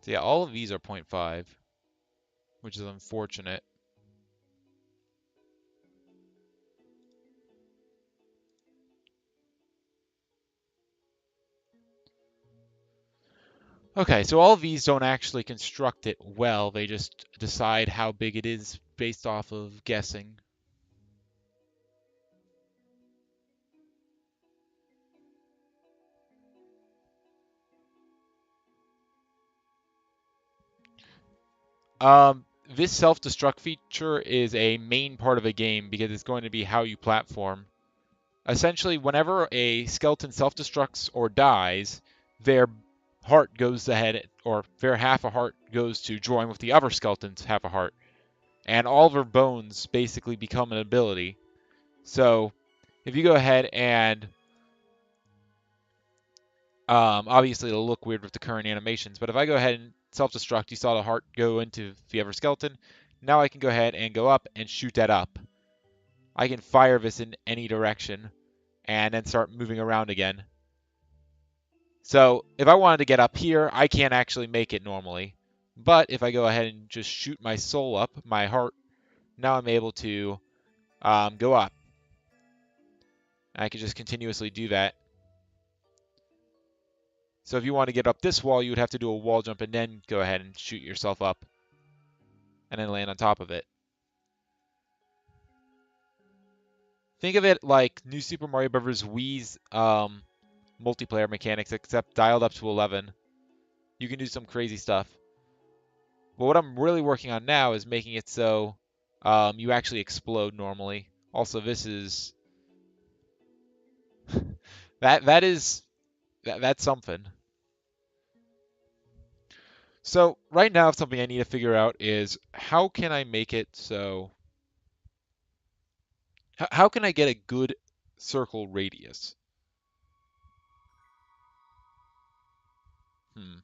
So yeah, all of these are 0.5, which is unfortunate. Okay, so all of these don't actually construct it well. They just decide how big it is based off of guessing. This self-destruct feature is a main part of a game because it's going to be how you platform. Essentially, whenever a skeleton self-destructs or dies, their heart goes ahead, or their half a heart goes to join with the other skeleton's half a heart. And all of their bones basically become an ability. So, if you go ahead and obviously, it'll look weird with the current animations, but if I go ahead and self-destruct, you saw the heart go into the other skeleton. Now I can go ahead and go up and shoot that up. I can fire this in any direction and then start moving around again. So if I wanted to get up here, I can't actually make it normally. But if I go ahead and just shoot my soul up, my heart, now I'm able to go up. I can just continuously do that. So if you want to get up this wall, you would have to do a wall jump and then go ahead and shoot yourself up and then land on top of it. Think of it like New Super Mario Bros. Wii's multiplayer mechanics, except dialed up to 11. You can do some crazy stuff. But what I'm really working on now is making it so you actually explode normally. Also, this is that's something. So right now, something I need to figure out is how can I make it so how can I get a good circle radius? Hmm.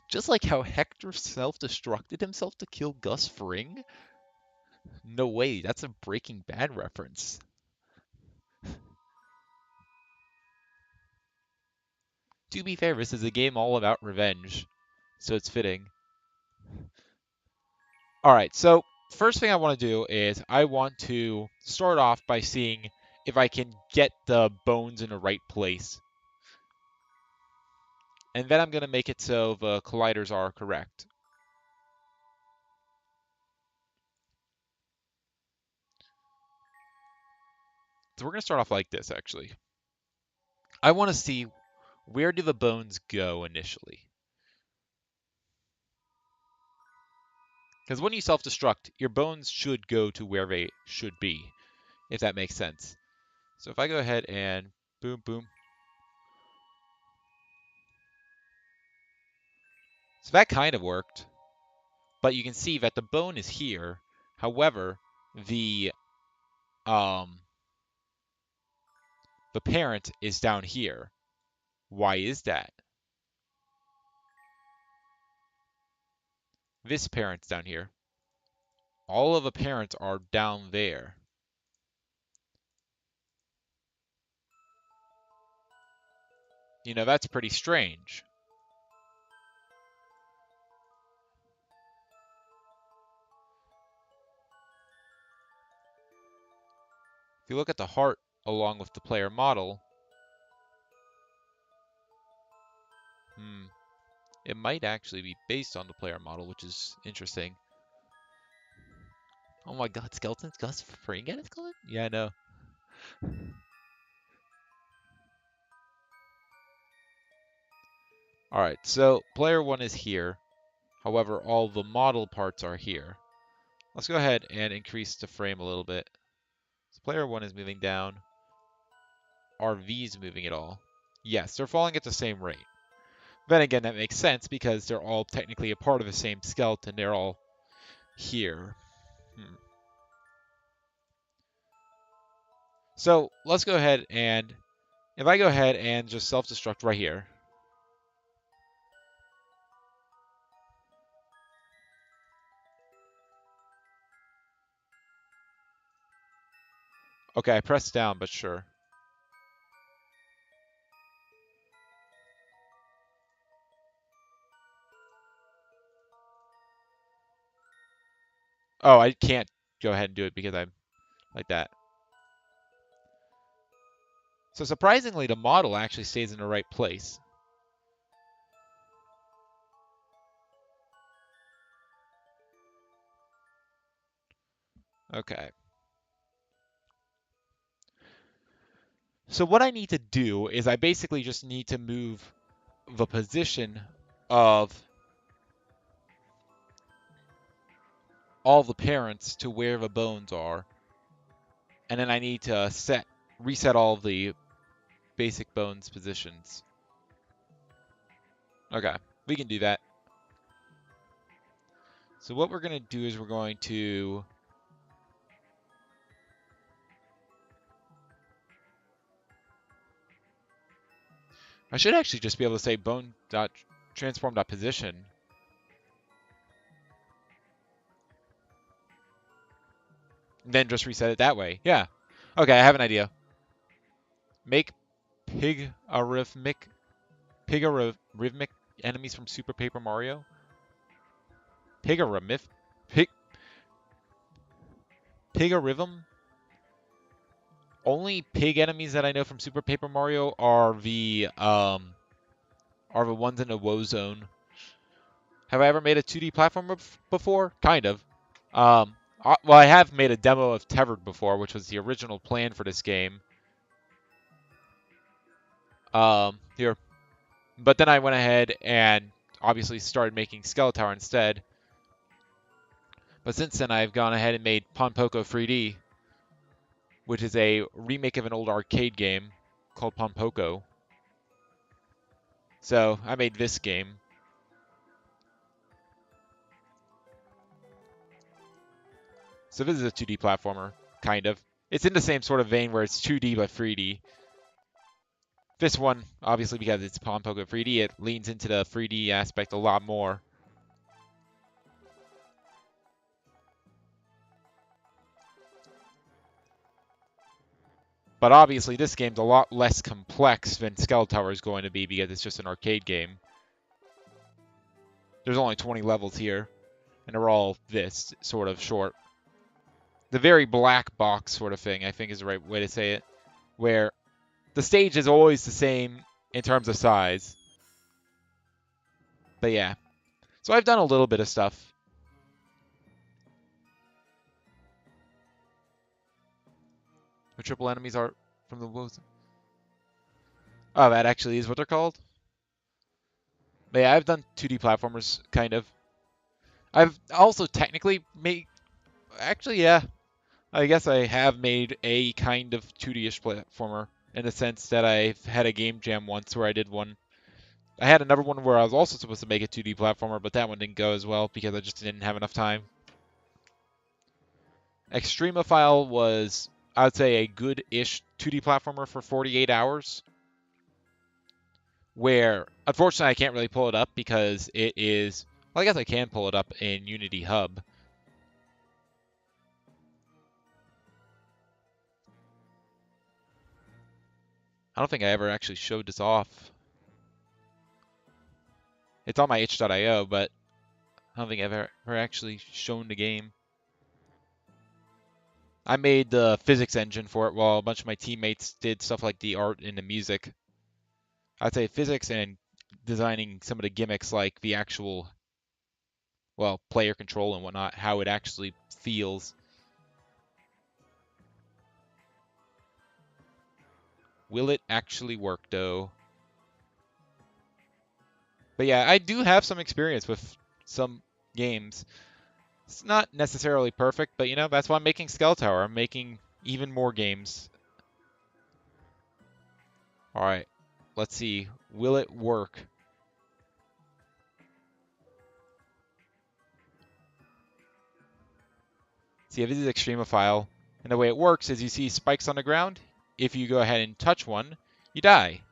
Just like how Hector self-destructed himself to kill Gus Fring? No way, that's a Breaking Bad reference. To be fair, this is a game all about revenge, so it's fitting. All right, so first thing I want to do is I want to start off by seeing if I can get the bones in the right place. And then I'm going to make it so the colliders are correct. So we're going to start off like this, actually. I want to see where do the bones go initially. Because when you self-destruct, your bones should go to where they should be, if that makes sense. So if I go ahead and boom, boom. So that kind of worked. But you can see that the bone is here. However, the um, the parent is down here. Why is that? This parent's down here. All of the parents are down there. You know, that's pretty strange. If you look at the heart along with the player model, it might actually be based on the player model, which is interesting. Oh my god, skeletons? Gus Fring at his skeleton? Yeah, I know. Alright, so player 1 is here. However, all the model parts are here. Let's go ahead and increase the frame a little bit. So player 1 is moving down. RV's moving at all. Yes, they're falling at the same rate. Then again, that makes sense because they're all technically a part of the same skeleton. They're all here. So let's go ahead and if I go ahead and just self-destruct right here. Okay, I pressed down, but sure. Oh, I can't go ahead and do it because I'm like that. So surprisingly, the model actually stays in the right place. Okay. So what I need to do is I basically just need to move the position of all the parents to where the bones are. And then I need to reset all the basic bones positions. Okay, we can do that. So what we're going to do is we're going to I should actually just be able to say bone.transform.position. Then just reset it that way. Yeah. Okay, I have an idea. Make pigarithmic enemies from Super Paper Mario. Pigarithmic pig pigarhythm. Only pig enemies that I know from Super Paper Mario are the ones in the Woe Zone. Have I ever made a 2D platformer before? Kind of. Well, I have made a demo of Tethered before, which was the original plan for this game. Here. But then I went ahead and obviously started making Skeletower instead. But since then, I've gone ahead and made Ponpoko 3D, which is a remake of an old arcade game called Ponpoko. So I made this game. So this is a 2D platformer, kind of. It's in the same sort of vein where it's 2D but 3D. This one, obviously because it's Ponpoko 3D, it leans into the 3D aspect a lot more. But obviously this game's a lot less complex than Skeletower is going to be because it's just an arcade game. There's only 20 levels here, and they're all this sort of short. The very black box sort of thing, I think is the right way to say it, where the stage is always the same in terms of size. But yeah, so I've done a little bit of stuff. The triple enemies are from the wolves. Oh, that actually is what they're called? But yeah, I've done 2D platformers, kind of. I've also technically made... Actually, yeah. I guess I have made a kind of 2D-ish platformer in the sense that I've had a game jam once where I did one. I had another one where I was also supposed to make a 2D platformer, but that one didn't go as well because I just didn't have enough time. Extremophile was, I would say, a good-ish 2D platformer for 48 hours. Where, unfortunately, I can't really pull it up because it is... Well, I guess I can pull it up in Unity Hub. I don't think I ever actually showed this off. It's on my itch.io, but I don't think I've ever actually shown the game. I made the physics engine for it while a bunch of my teammates did stuff like the art and the music. I'd say physics and designing some of the gimmicks like the actual, well, player control and whatnot, how it actually feels. Will it actually work, though? But yeah, I do have some experience with some games. It's not necessarily perfect, but you know, that's why I'm making Skeletower. I'm making even more games. Alright, let's see. Will it work? See, this is Extremophile. And the way it works is you see spikes on the ground. If you go ahead and touch one, you die.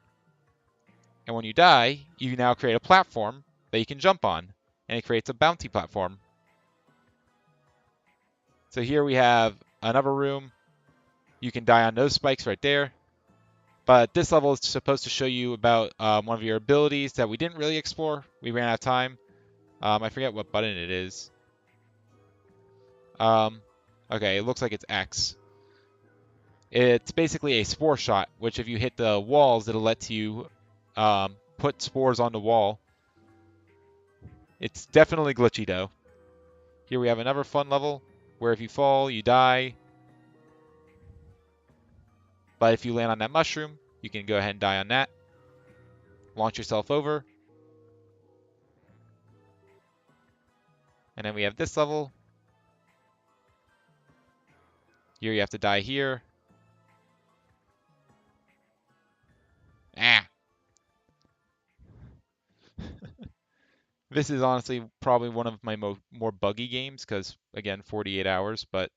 And when you die, you now create a platform that you can jump on. And it creates a bounty platform. So here we have another room. You can die on those spikes right there. But this level is supposed to show you about one of your abilities that we didn't really explore. We ran out of time. I forget what button it is. Okay, it looks like it's X. It's basically a spore shot, which if you hit the walls, it'll let you put spores on the wall. It's definitely glitchy, though. Here we have another fun level, where if you fall, you die. But if you land on that mushroom, you can go ahead and die on that. Launch yourself over. And then we have this level. Here you have to die here. Ah! This is honestly probably one of my more buggy games, because, again, 48 hours, but...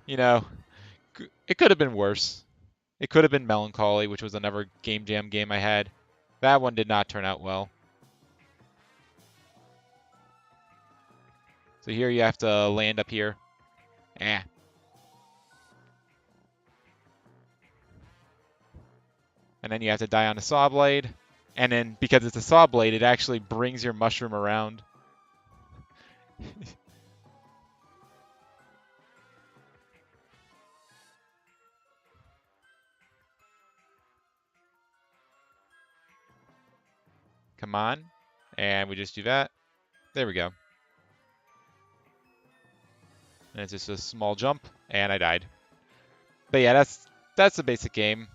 You know, it could have been worse. It could have been Melancholy, which was another Game Jam game I had. That one did not turn out well. So here you have to land up here. Eh. And then you have to die on a saw blade. And then, because it's a saw blade, it actually brings your mushroom around. Come on. And we just do that. There we go. And it's just a small jump, and I died. But yeah, that's the basic game.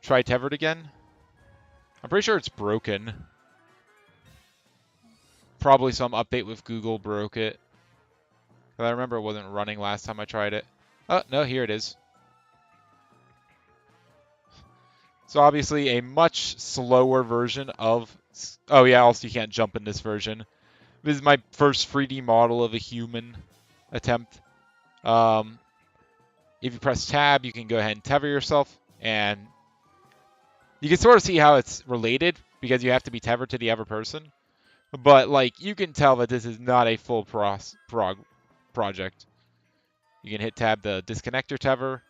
Try Tevered again. I'm pretty sure it's broken. Probably some update with Google broke it. I remember it wasn't running last time I tried it. Oh, no, here it is. So obviously a much slower version of... Oh yeah, also you can't jump in this version. This is my first 3D model of a human attempt. If you press tab, you can go ahead and tether yourself, and you can sort of see how it's related because you have to be tethered to the other person. But like you can tell that this is not a full project. You can hit tab to disconnect your tether.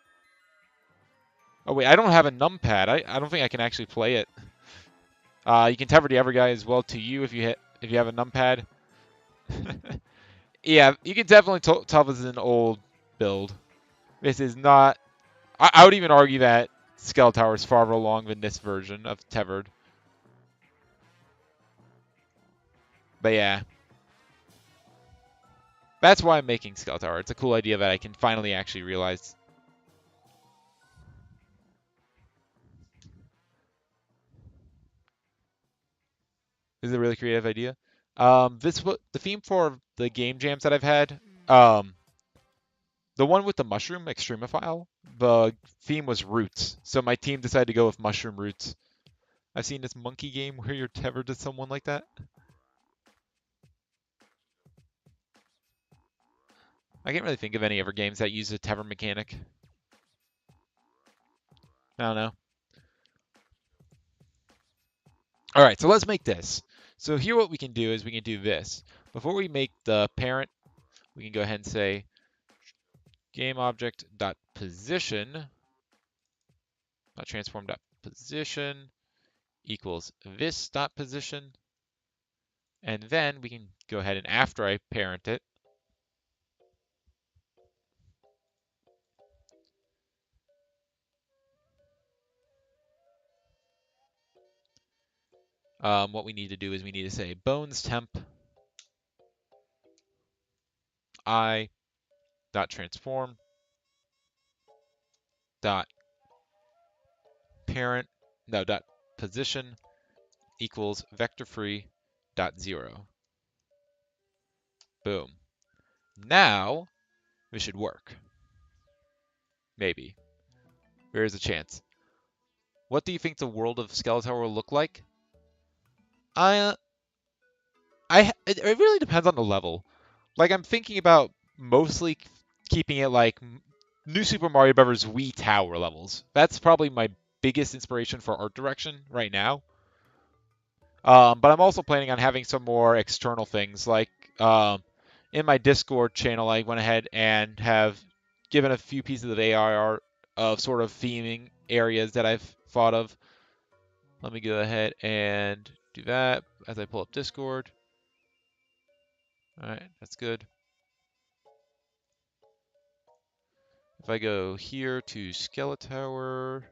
Oh wait, I don't have a numpad. I don't think I can actually play it. You can tether the other guy as well to you if you have a numpad. Yeah, you can definitely tell this is an old build. This is not. I would even argue that Skeletower is farther along than this version of tethered. But yeah, that's why I'm making Skeletower. It's a cool idea that I can finally actually realize. This is a really creative idea. The theme for the game jams that I've had. The one with the mushroom, Extremophile, the theme was roots. So my team decided to go with mushroom roots. I've seen this monkey game where you're tethered to someone like that. I can't really think of any other games that use a tether mechanic. I don't know. All right, so let's make this. So here what we can do is we can do this. Before we make the parent, we can go ahead and say GameObject.position, not transform.position equals this.position. And then we can go ahead and after I parent it, what we need to do is we need to say bones temp I dot transform dot parent no dot position equals vector free dot 0. Boom. Now this should work. Maybe. There is a chance. What do you think the world of Skeletower will look like? I it really depends on the level. Like I'm thinking about mostly keeping it like New Super Mario Bros. Wii Tower levels. That's probably my biggest inspiration for art direction right now. But I'm also planning on having some more external things. Like in my Discord channel, I went ahead and have given a few pieces of AI art of sort of theming areas that I've thought of. Let me go ahead and do that as I pull up Discord. All right, that's good. If I go here to Skeletower,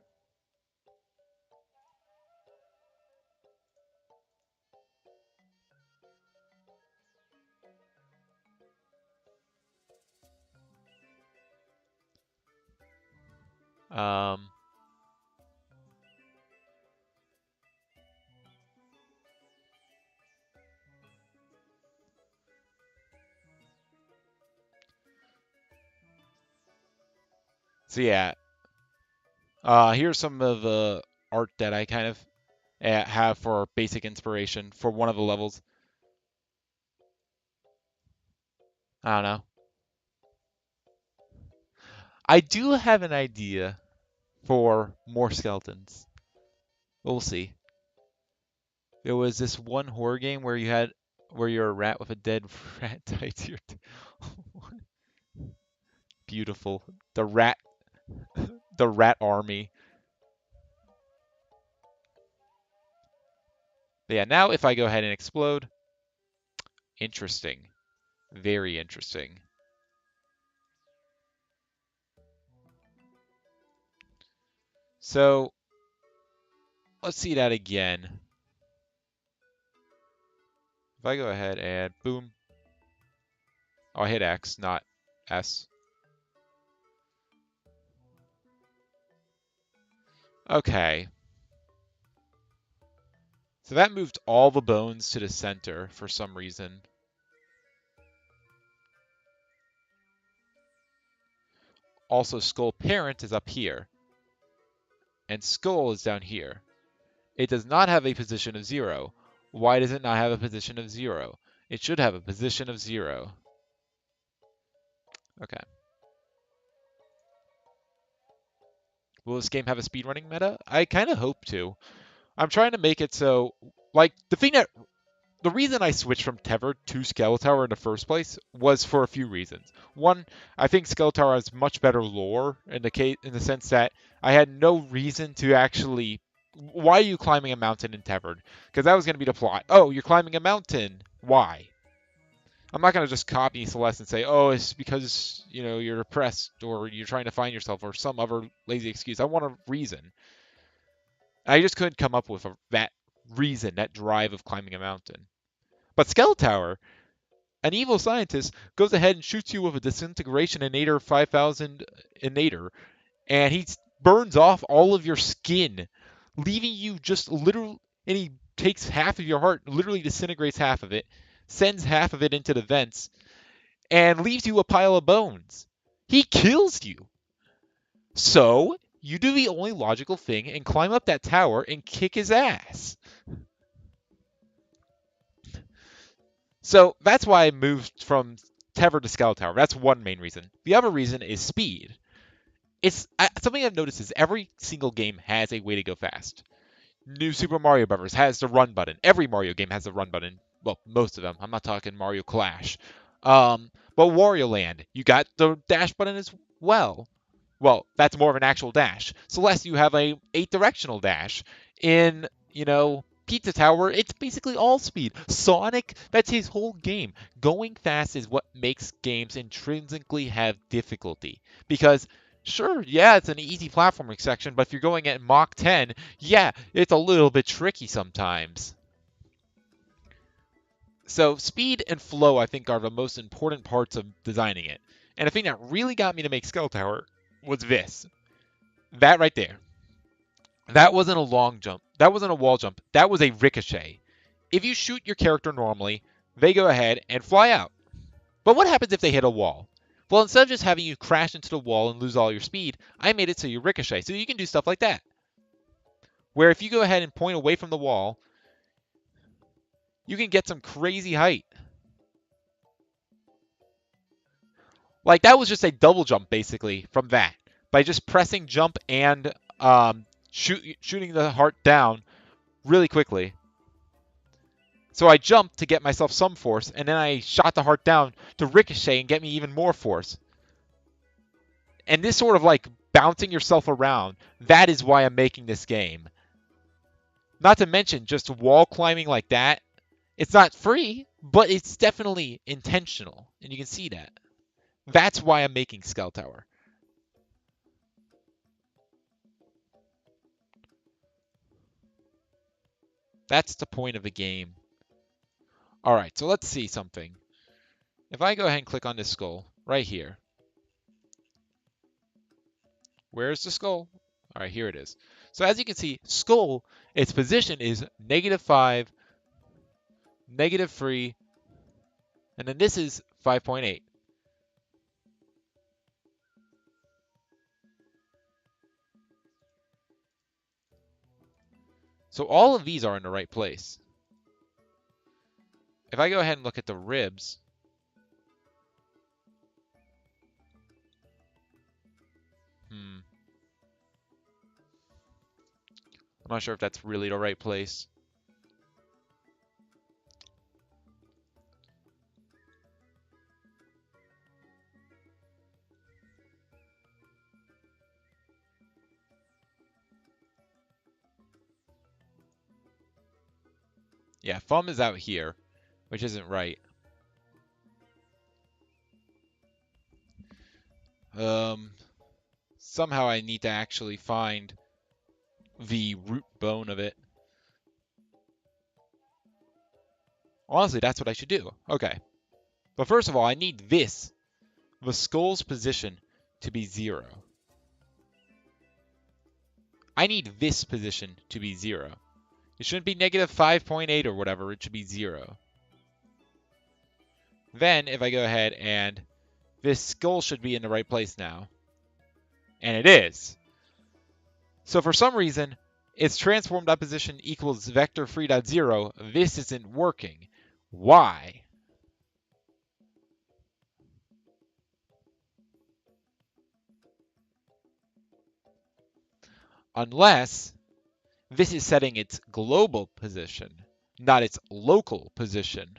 um, so yeah, here's some of the art that I kind of have for basic inspiration for one of the levels. I don't know. I do have an idea for more skeletons. We'll see. There was this one horror game where you're a rat with a dead rat tied to your beautiful. The rat army. But yeah, now if I go ahead and explode, interesting. Very interesting. So let's see that again. If I go ahead and boom. Oh, I hit X, not S. Okay. So that moved all the bones to the center for some reason. Also, skull parent is up here, and skull is down here. It does not have a position of 0. Why does it not have a position of 0? It should have a position of 0. Okay. Will this game have a speedrunning meta? I kind of hope to. I'm trying to make it so, like, the reason I switched from Tever to Skeletower in the first place was for a few reasons. One, I think Skeletower has much better lore in the sense that I had no reason to actually. Why are you climbing a mountain in Tevered? Because that was going to be the plot. Oh, you're climbing a mountain. Why? I'm not going to just copy Celeste and say, oh, it's because you're depressed or you're trying to find yourself or some other lazy excuse. I want a reason. I just couldn't come up with that reason, that drive of climbing a mountain. But Skeletower, an evil scientist, goes ahead and shoots you with a disintegration innator 5000 innator, and he burns off all of your skin, leaving you just literally. And he takes half of your heart, literally disintegrates half of it, sends half of it into the vents, and leaves you a pile of bones. He kills you. So you do the only logical thing and climb up that tower and kick his ass. So that's why I moved from Tever to Skeletower. That's one main reason. The other reason is speed. It's something I've noticed is every single game has a way to go fast. New Super Mario Bros. Has the run button. Every Mario game has the run button. Well, most of them. I'm not talking Mario Clash. But Wario Land, you got the dash button as well. Well, that's more of an actual dash. Celeste, you have a 8-directional dash. In, Pizza Tower, it's basically all speed. Sonic, that's his whole game. Going fast is what makes games intrinsically have difficulty. Because, sure, yeah, it's an easy platforming section, but if you're going at Mach 10, yeah, it's a little bit tricky sometimes. So speed and flow, I think, are the most important parts of designing it. And the thing that really got me to make Skeletower was this. That right there. That wasn't a long jump. That wasn't a wall jump. That was a ricochet. If you shoot your character normally, they go ahead and fly out. But what happens if they hit a wall? Well, instead of just having you crash into the wall and lose all your speed, I made it so you ricochet. So you can do stuff like that. Where if you go ahead and point away from the wall, you can get some crazy height. Like that was just a double jump basically from that. By just pressing jump and shooting the heart down really quickly. So I jumped to get myself some force, and then I shot the heart down to ricochet and get me even more force. And this sort of like bouncing yourself around, that is why I'm making this game. Not to mention just wall climbing like that. It's not free, but it's definitely intentional, and you can see that. That's why I'm making Skeletower. That's the point of the game. All right, so let's see something. If I go ahead and click on this skull right here, where's the skull? All right, here it is. So as you can see, skull, its position is -5, -3, and then this is 5.8. So all of these are in the right place. If I go ahead and look at the ribs, I'm not sure if that's really the right place. Yeah, thumb is out here, which isn't right. Somehow I need to actually find the root bone of it. Honestly, that's what I should do. Okay. But first of all, I need this, the skull's position, to be 0. I need this position to be 0. It shouldn't be negative 5.8 or whatever. It should be 0. Then, if I go ahead and this skull should be in the right place now. And it is. So for some reason, its transformed opposition equals vector free.0. This isn't working. Why? Unless this is setting its global position, not its local position.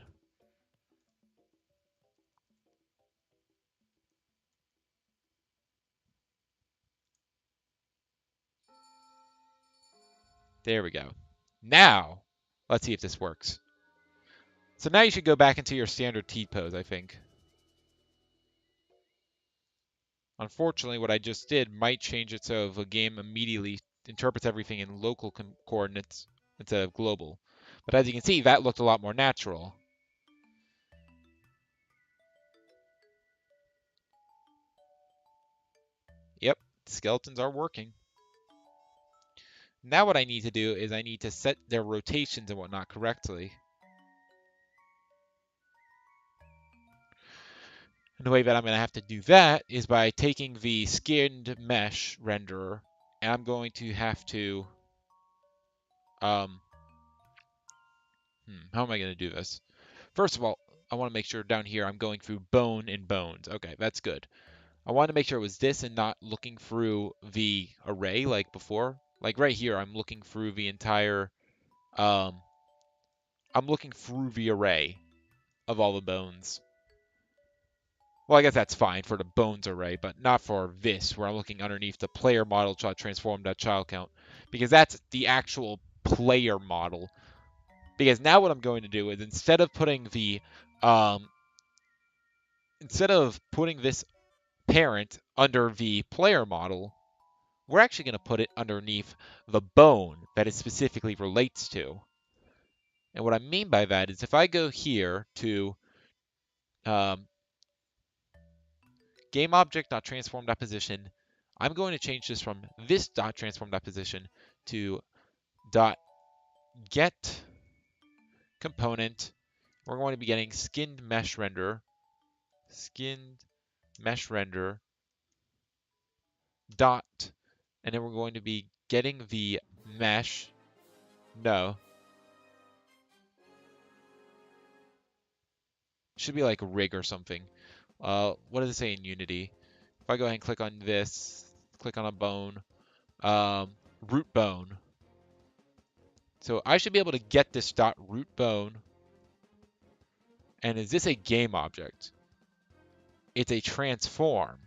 There we go. Now, let's see if this works. So now you should go back into your standard T-pose, I think. Unfortunately, what I just did might change it so the game immediately interprets everything in local coordinates instead of global. But as you can see, that looked a lot more natural. Yep, skeletons are working. Now what I need to do is I need to set their rotations and whatnot correctly. And the way that I'm going to have to do that is by taking the skinned mesh renderer, and I'm going to have to, how am I going to do this? First of all, I want to make sure down here I'm going through bone and bones. Okay, that's good. I want to make sure it was this and not looking through the array like before. Like right here, I'm looking through the entire, I'm looking through the array of all the bones. Well, I guess that's fine for the bones array, but not for this, where I'm looking underneath the player model transform.child count, because that's the actual player model. Because now what I'm going to do is instead of putting this parent under the player model, we're actually going to put it underneath the bone that it specifically relates to. And what I mean by that is if I go here to game object.transform.position, I'm going to change this from this .transform.position to .get component. We're going to be getting skinned mesh render dot, and then we're going to be getting the mesh. No, should be like a rig or something. What does it say in Unity? If I go ahead and click on this, click on a bone, root bone. So I should be able to get this dot root bone. And is this a game object? It's a transform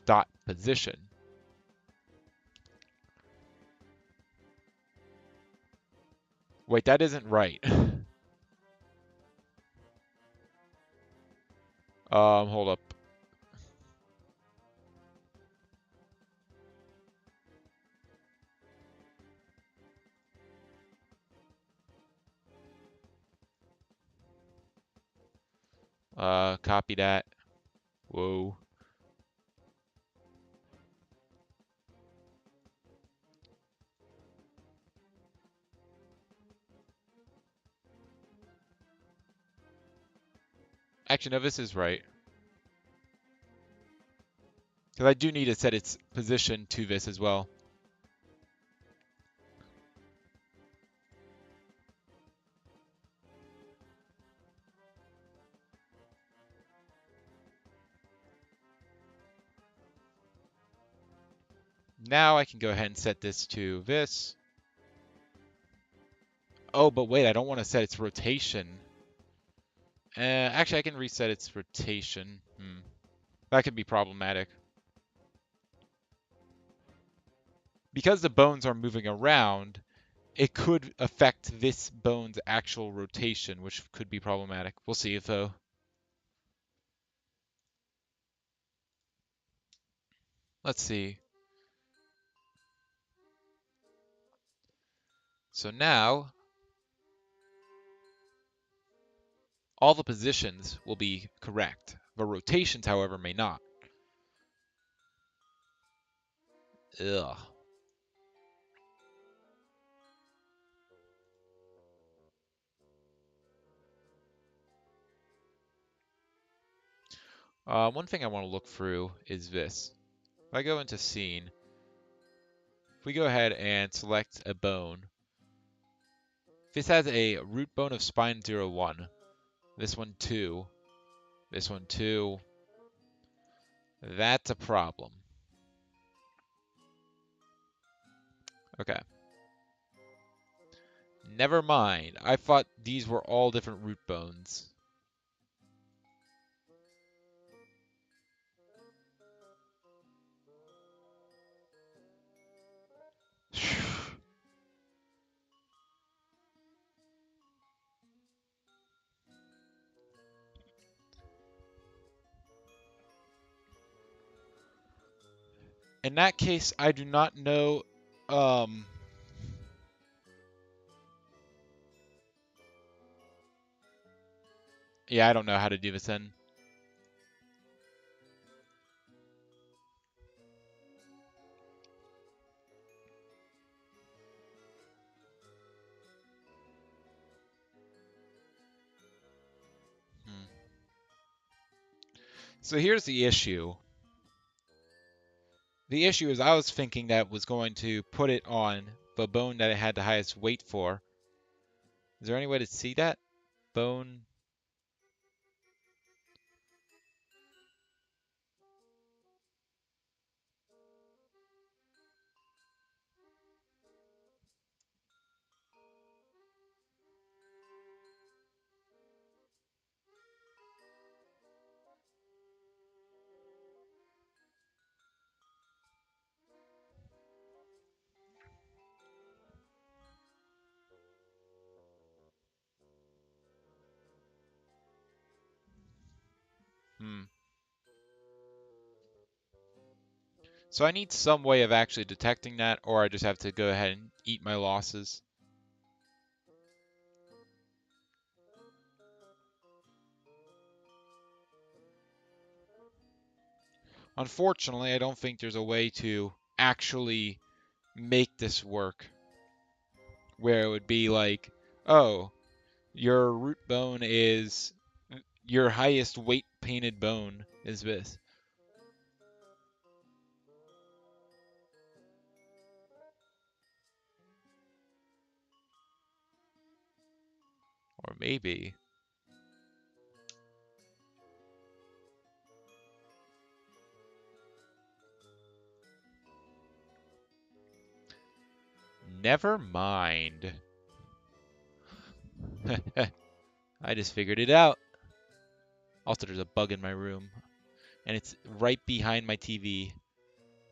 dot position. Wait, that isn't right. Hold up. Copy that. Whoa. Actually, no, this is right. Because I do need to set its position to this as well. Now I can go ahead and set this to this. Oh, but wait, I don't want to set its rotation. Actually, I can reset its rotation. That could be problematic. Because the bones are moving around, it could affect this bone's actual rotation, which could be problematic. We'll see though. Let's see. So now all the positions will be correct. The rotations, however, may not. Ugh. One thing I want to look through is this. If I go into scene, if we go ahead and select a bone, this has a root bone of spine 01. This one 2. This one 2. That's a problem. Okay. Never mind. I thought these were all different root bones. In that case, I do not know. Um, yeah, I don't know how to do this then. Hmm. So here's the issue. The issue is I was thinking that was going to put it on the bone that it had the highest weight for. Is there any way to see that? Bone. Hmm. So I need some way of actually detecting that, or I just have to go ahead and eat my losses. Unfortunately, I don't think there's a way to actually make this work where it would be like, oh, your root bone is your highest weight painted bone is this. Or maybe. Never mind. I just figured it out. Also, there's a bug in my room, and it's right behind my TV.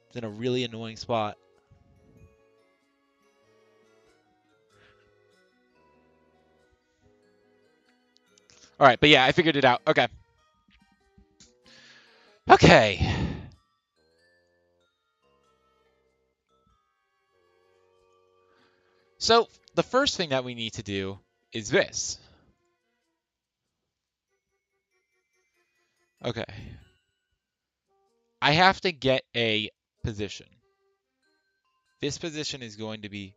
It's in a really annoying spot. All right, but yeah, I figured it out. Okay. Okay. So, the first thing that we need to do is this. Okay. I have to get a position. This position is going to be,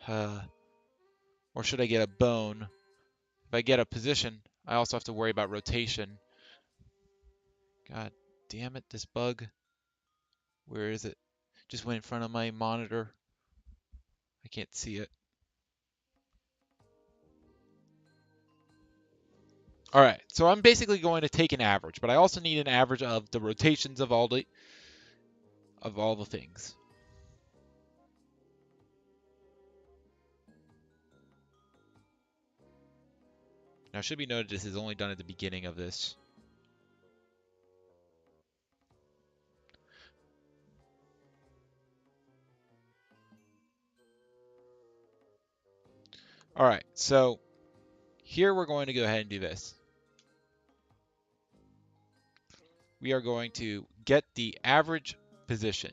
or should I get a bone? If I get a position, I also have to worry about rotation. God damn it, this bug. Where is it? Just went in front of my monitor. I can't see it. All right, so I'm basically going to take an average, but I also need an average of the rotations of all the things. Now, it should be noted this is only done at the beginning of this. All right, so here we're going to go ahead and do this. we are going to get the average position.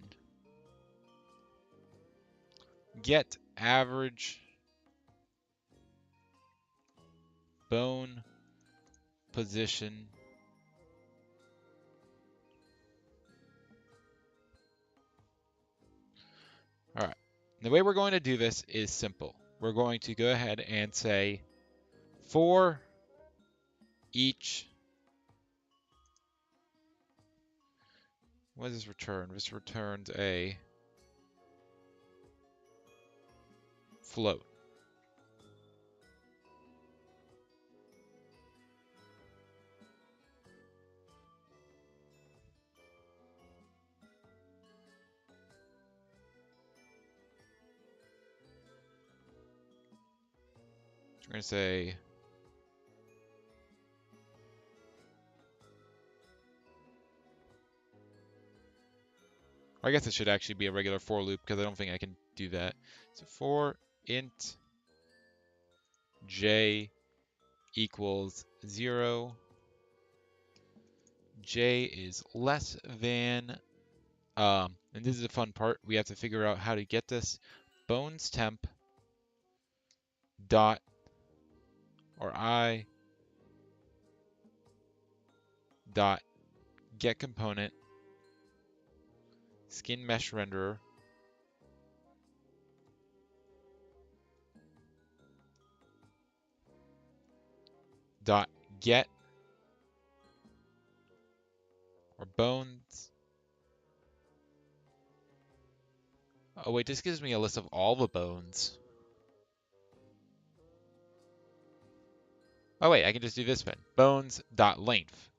Get average bone position All right. The way we're going to do this is simple. We're going to go ahead and say for each, what does this return? This returns a float. We're going to say or I guess it should actually be a regular for loop because I don't think I can do that. So for int j equals 0, j is less than, and this is the fun part, we have to figure out how to get this, bones temp dot, or I dot get component skin mesh renderer dot get or bones. Oh wait, this gives me a list of all the bones. Oh wait, I can just do this then. Bones dot length,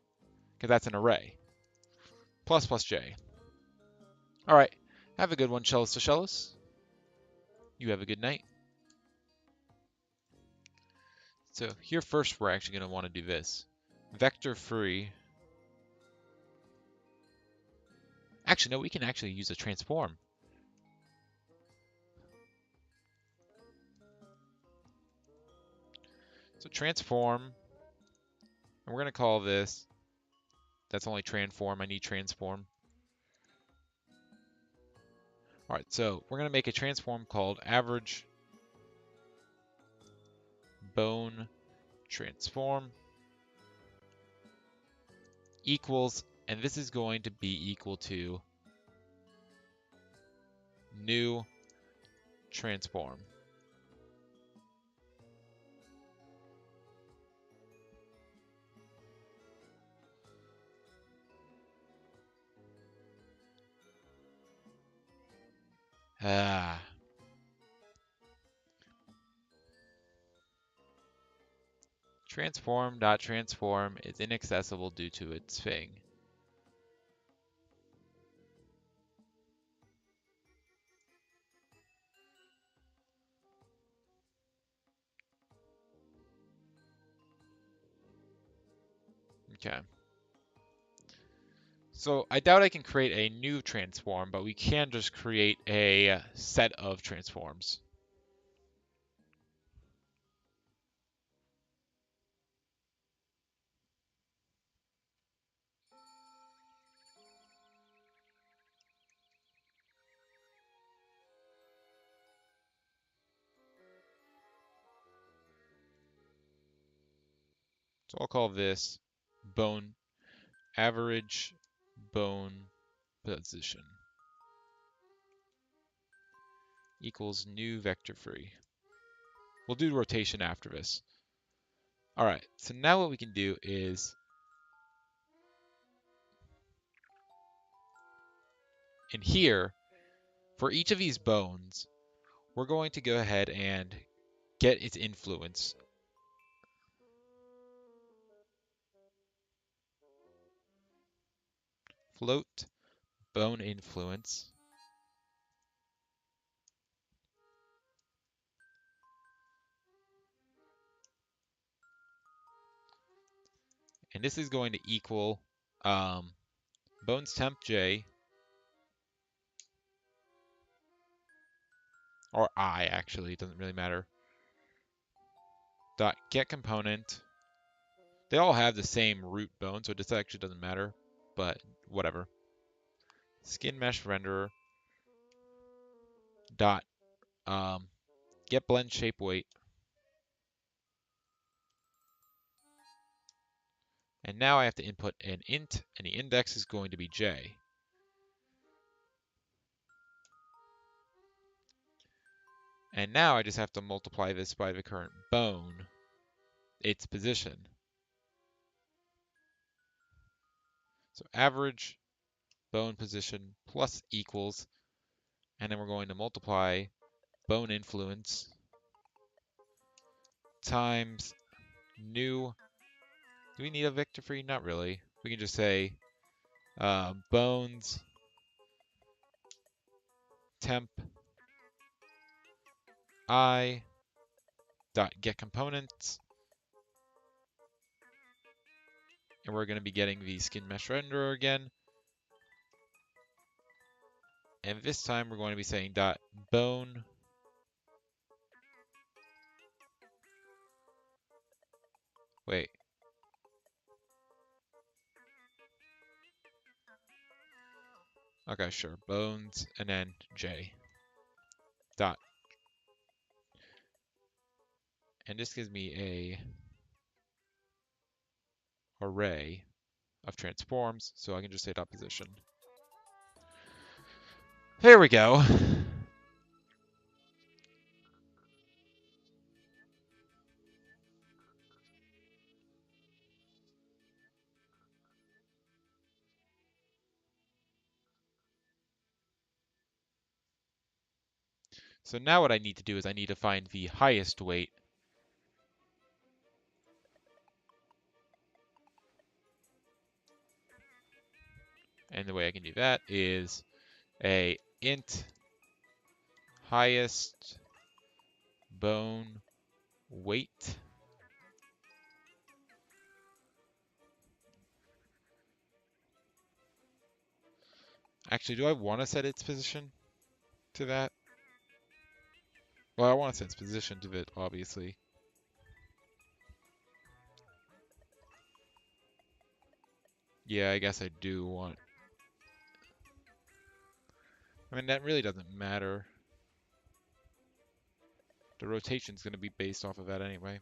because that's an array. Plus plus j. All right, have a good one, Shellis to Shellis. You have a good night. So here first, we're actually going to want to do this. Vector free. Actually, no, we can actually use a transform. So transform, and we're going to call this, that's only transform, I need transform. All right, so we're going to make a transform called average bone transform equals, and this is going to be equal to new transform. Transform.transform is inaccessible due to its thing. Okay. So I doubt I can create a new transform, but we can just create a set of transforms. So I'll call this bone average bone position equals new vector free. We'll do rotation after this. All right, so now what we can do is in here, for each of these bones, we're going to go ahead and get its influence. Float bone influence. And this is going to equal bones temp j, or I actually, it doesn't really matter, dot get component. They all have the same root bone, so this actually doesn't matter. but whatever. Skin mesh renderer dot get blend shape weight. And now I have to input an int, and the index is going to be j. And now I just have to multiply this by the current bone, its position. So average bone position plus equals, and then we're going to multiply bone influence times new. Do we need a vector free? Not really. We can just say bones temp I dot get components, and we're going to be getting the skin mesh renderer again. And this time we're going to be saying dot bone wait. Okay, sure. Bones and then j dot. And this gives me a array of transforms, so I can just say dot position. There we go. So now what I need to do is I need to find the highest weight. And the way I can do that is a int highest bone weight. Actually, do I want to set its position to that? Well, I want to set its position to it, obviously. Yeah, I guess I do want. I mean, that really doesn't matter. The rotation's going to be based off of that anyway.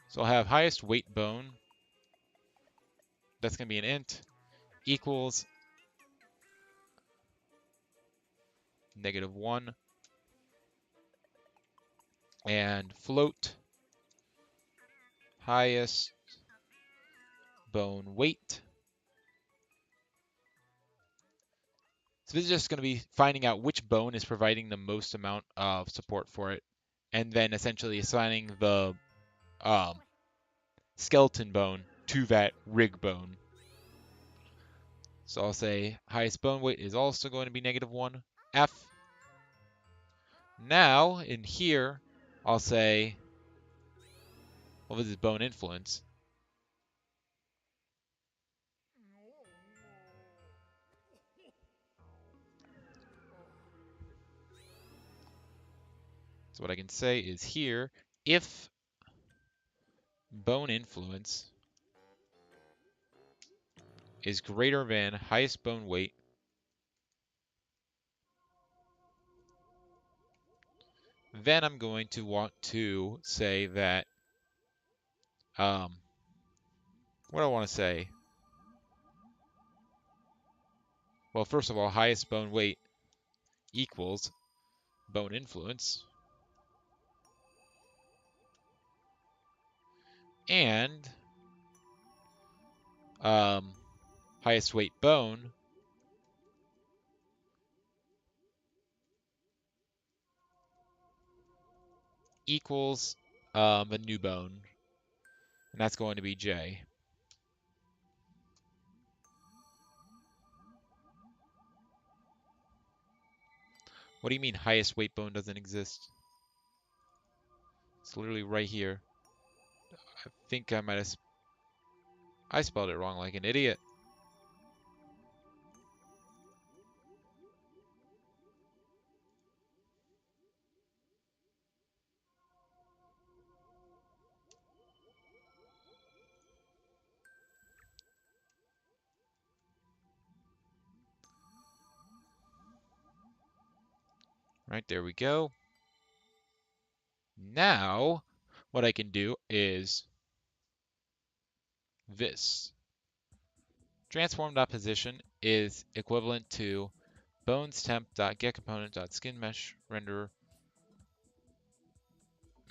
So I'll have highest weight bone. That's going to be an int equals -1 and float highest bone weight. So this is just going to be finding out which bone is providing the most amount of support for it, and then essentially assigning the skeleton bone to that rig bone. So I'll say highest bone weight is also going to be -1 F. Now in here, I'll say, well, this is bone influence. So what I can say is here, if bone influence is greater than highest bone weight, then I'm going to want to say that, what do I want to say? Well, first of all, highest bone weight equals bone influence. And highest weight bone equals a new bone. And that's going to be J. What do you mean highest weight bone doesn't exist? It's literally right here. I think I might have... I spelled it wrong like an idiot. Right, there we go. Now, what I can do is this. Transform.position is equivalent to bones temp.getComponent.skin mesh render,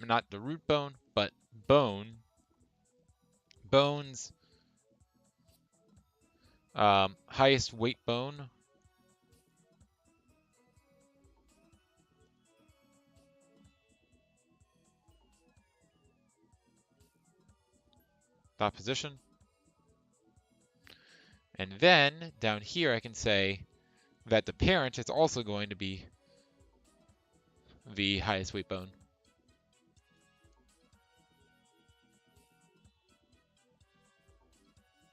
not the root bone, but bones highest weight bone dot position. And then down here I can say that the parent is also going to be the highest weight bone.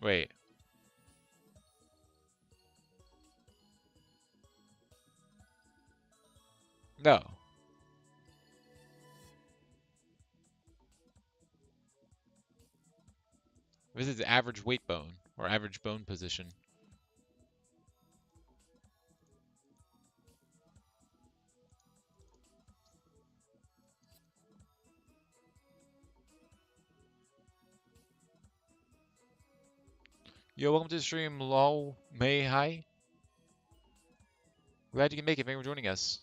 Wait. No. This is average weight bone or average bone position. Yo, welcome to the stream, Lol May Hi. Glad you can make it. Thank you for joining us.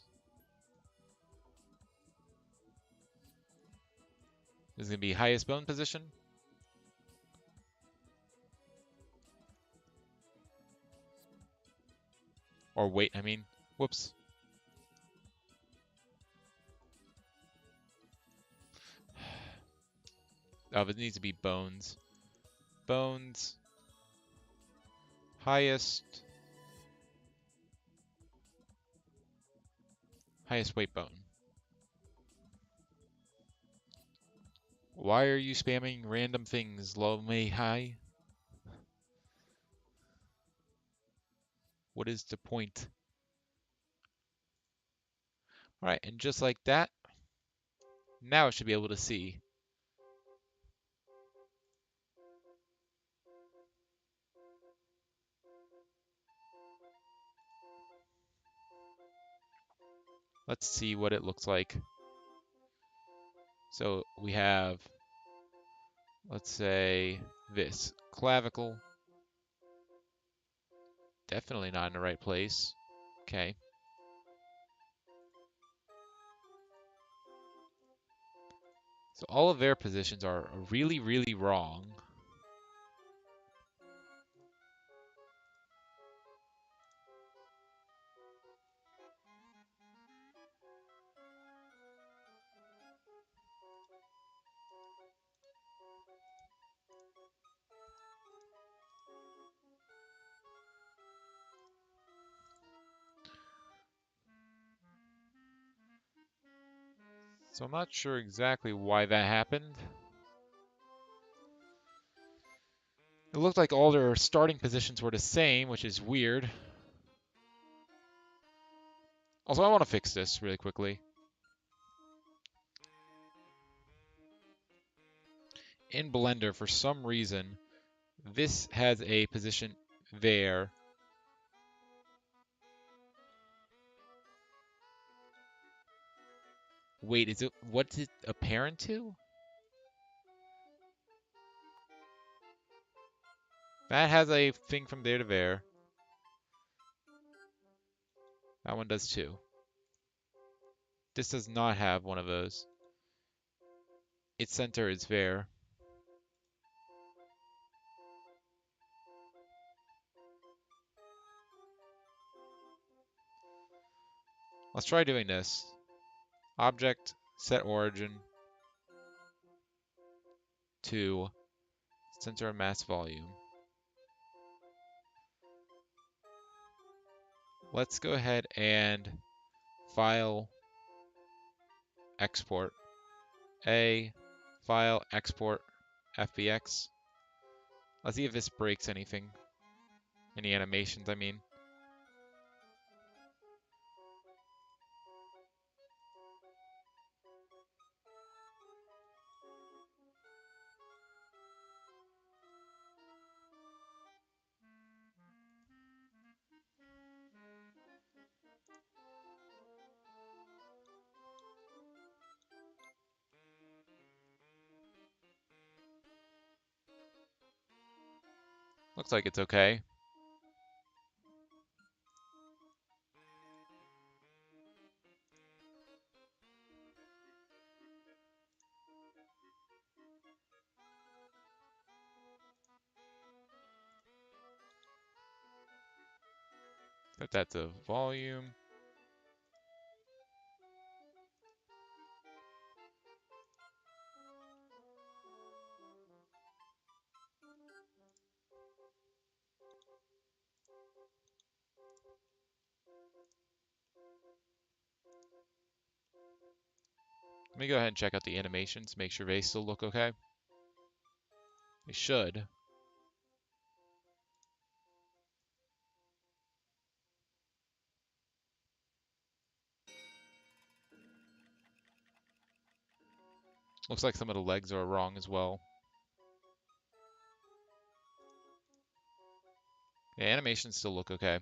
This is going to be highest bone position. Or weight, I mean. Whoops. Oh, it needs to be bones. Bones. Highest weight bone. Why are you spamming random things, Lol May Hi? What is the point? Alright, and just like that, now I should be able to see. Let's see what it looks like. So we have, let's say, this. Clavicle. Definitely not in the right place. Okay. So all of their positions are really, really wrong. So I'm not sure exactly why that happened. It looked like all their starting positions were the same, which is weird. Also, I want to fix this really quickly. In Blender, for some reason, this has a position there. Wait, is it, what's it apparent to? That has a thing from there to there. That one does too. This does not have one of those. Its center is there. Let's try doing this. Object, set origin to center of mass volume. Let's go ahead and file, export. File, export, FBX. Let's see if this breaks anything. Any animations, I mean. Looks like it's okay. Set that to volume. Let me go ahead and check out the animations, make sure they still look okay. They should. Looks like some of the legs are wrong as well. Yeah, animations still look okay.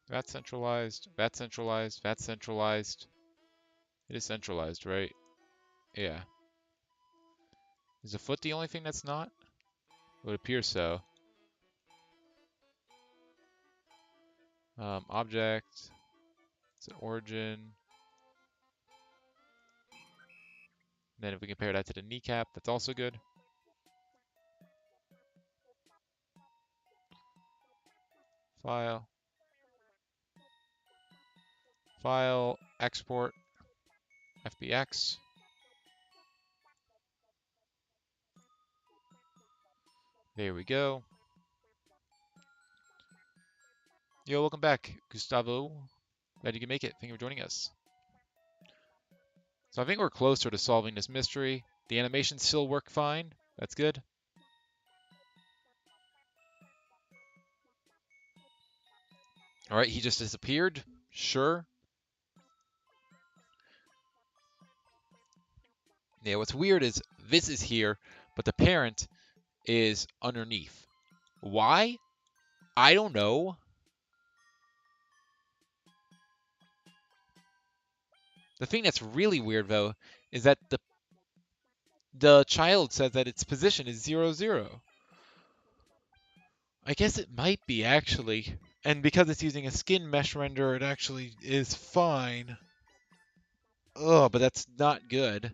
That's centralized, that's centralized, that's centralized. It is centralized, right? Yeah. Is the foot the only thing that's not? It would appear so. Object, it's an origin. Then if we compare that to the kneecap, that's also good. File, file, export, FBX. There we go. Yo, welcome back, Gustavo. Glad you can make it. Thank you for joining us. So I think we're closer to solving this mystery. The animations still work fine. That's good. All right, he just disappeared. Sure. Yeah, what's weird is this is here, but the parent is underneath. Why? I don't know. The thing that's really weird though is that the child says that its position is 0, 0. I guess it might be actually. And because it's using a skin mesh render, it actually is fine. Ugh, but that's not good.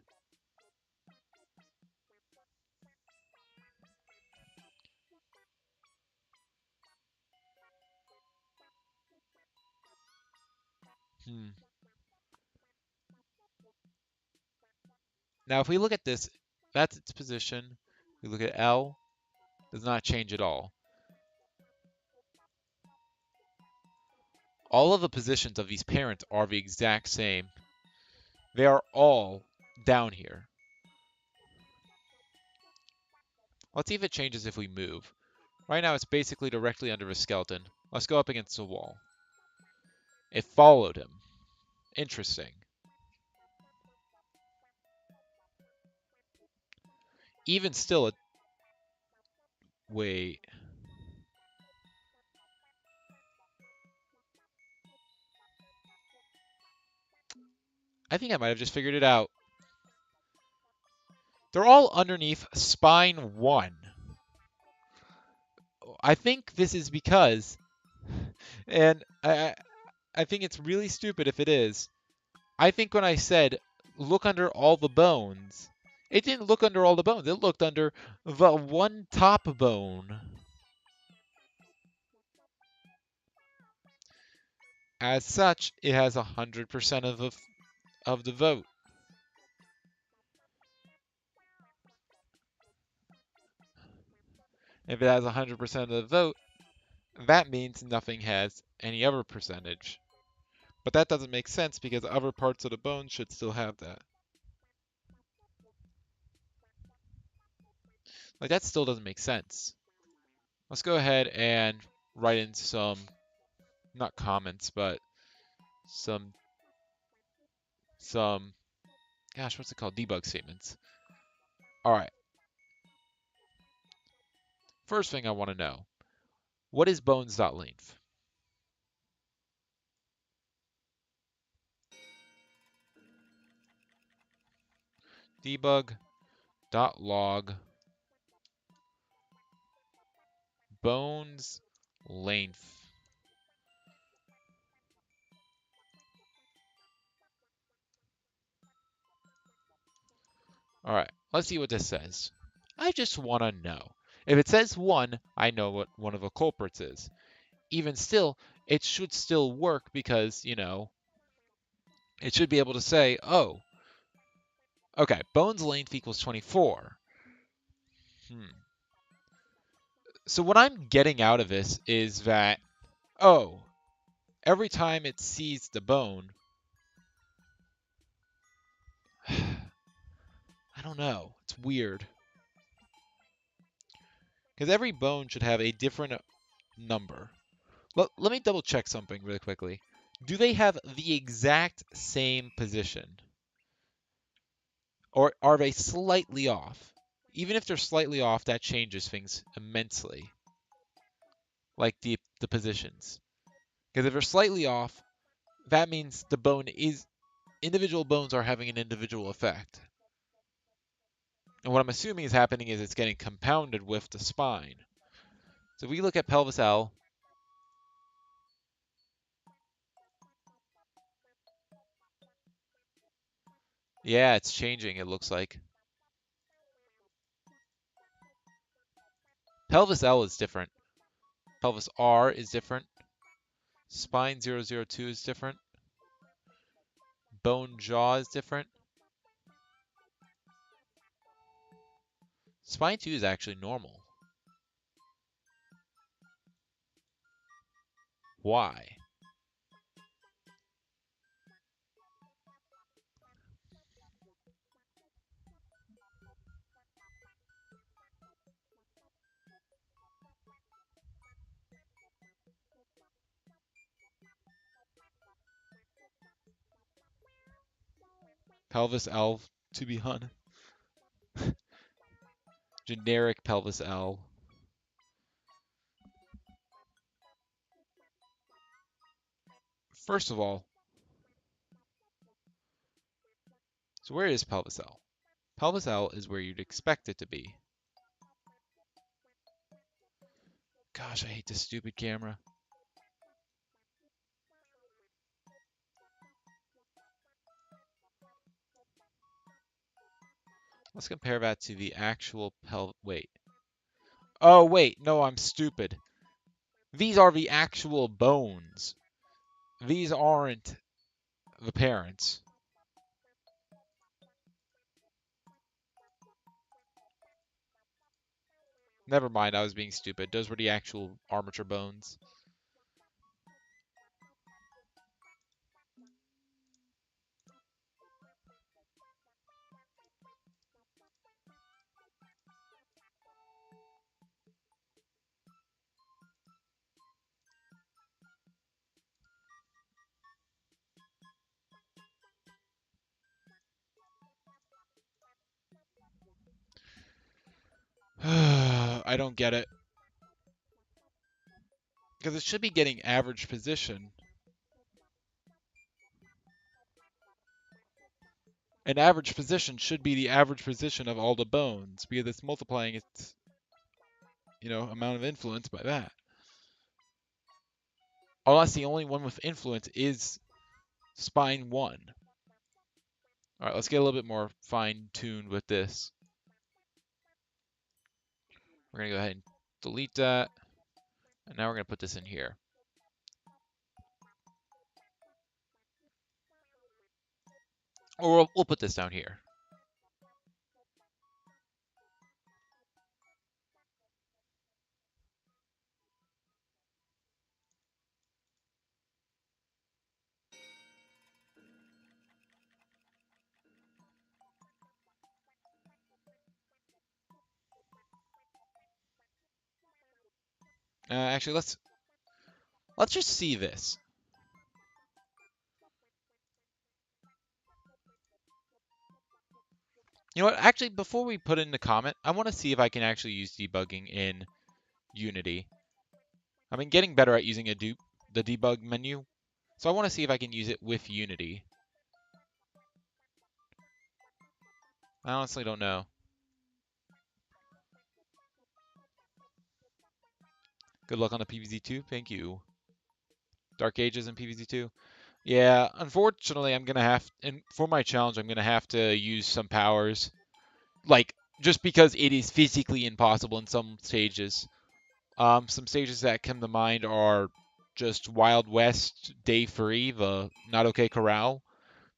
Hmm. Now, if we look at this, that's its position. We look at L, does not change at all. All of the positions of these parents are the exact same. They are all down here. Let's see if it changes if we move. Right now, it's basically directly under the skeleton. Let's go up against the wall. It followed him. Interesting. Even still, it... Wait. I think I might have just figured it out. They're all underneath spine 1. I think this is because, and I think it's really stupid if it is. I think when I said look under all the bones, it didn't look under all the bones. It looked under the one top bone. As such, it has 100% of the vote. If it has 100% of the vote, that means nothing has any other percentage. But that doesn't make sense because other parts of the bone should still have that. Like, that still doesn't make sense. Let's go ahead and write in some not comments, but some some gosh, what's it called? Debug statements. All right. First thing I want to know, what is bones.length? Debug.log bones length. All right, let's see what this says. I just want to know. If it says 1, I know what one of the culprits is. Even still, it should still work because, it should be able to say, oh, okay, bones length equals 24. Hmm. So what I'm getting out of this is that, oh, every time it sees the bone, I don't know, it's weird. Because every bone should have a different number. Let me double check something really quickly. Do they have the exact same position? Or are they slightly off? Even if they're slightly off, that changes things immensely. Like the positions. Because if they're slightly off, that means the bone is individual bones are having an individual effect. And what I'm assuming is happening is it's getting compounded with the spine. So if we look at pelvis L, yeah, it's changing, it looks like. Pelvis L is different. Pelvis R is different. Spine 002 is different. Bone jaw is different. Spine 2 is actually normal. Why? Pelvis L, to be honest. Generic pelvis L. First of all, so where is pelvis L? Pelvis L is where you'd expect it to be. Gosh, I hate this stupid camera. Let's compare that to the actual wait. Oh, wait, no, I'm stupid. These are the actual bones. These aren't the parents. Never mind, I was being stupid. Those were the actual armature bones. I don't get it. Because it should be getting average position. An average position should be the average position of all the bones because it's multiplying its, amount of influence by that. Unless the only one with influence is spine 1. All right, let's get a little bit more fine-tuned with this. We're going to go ahead and delete that. And now we're going to put this in here. Or we'll put this down here. Actually, Let's just see this. You know what? Actually, before we put in the comment, I want to see if I can actually use debugging in Unity. I've been getting better at using the debug menu, so I want to see if I can use it with Unity. I honestly don't know. Good luck on the PvZ2. Thank you. Dark Ages and PvZ2. Yeah, unfortunately, I'm gonna have, and for my challenge, I'm gonna have to use some powers, like just because it is physically impossible in some stages. Some stages that come to mind are just Wild West Day 3, the Not Okay Corral,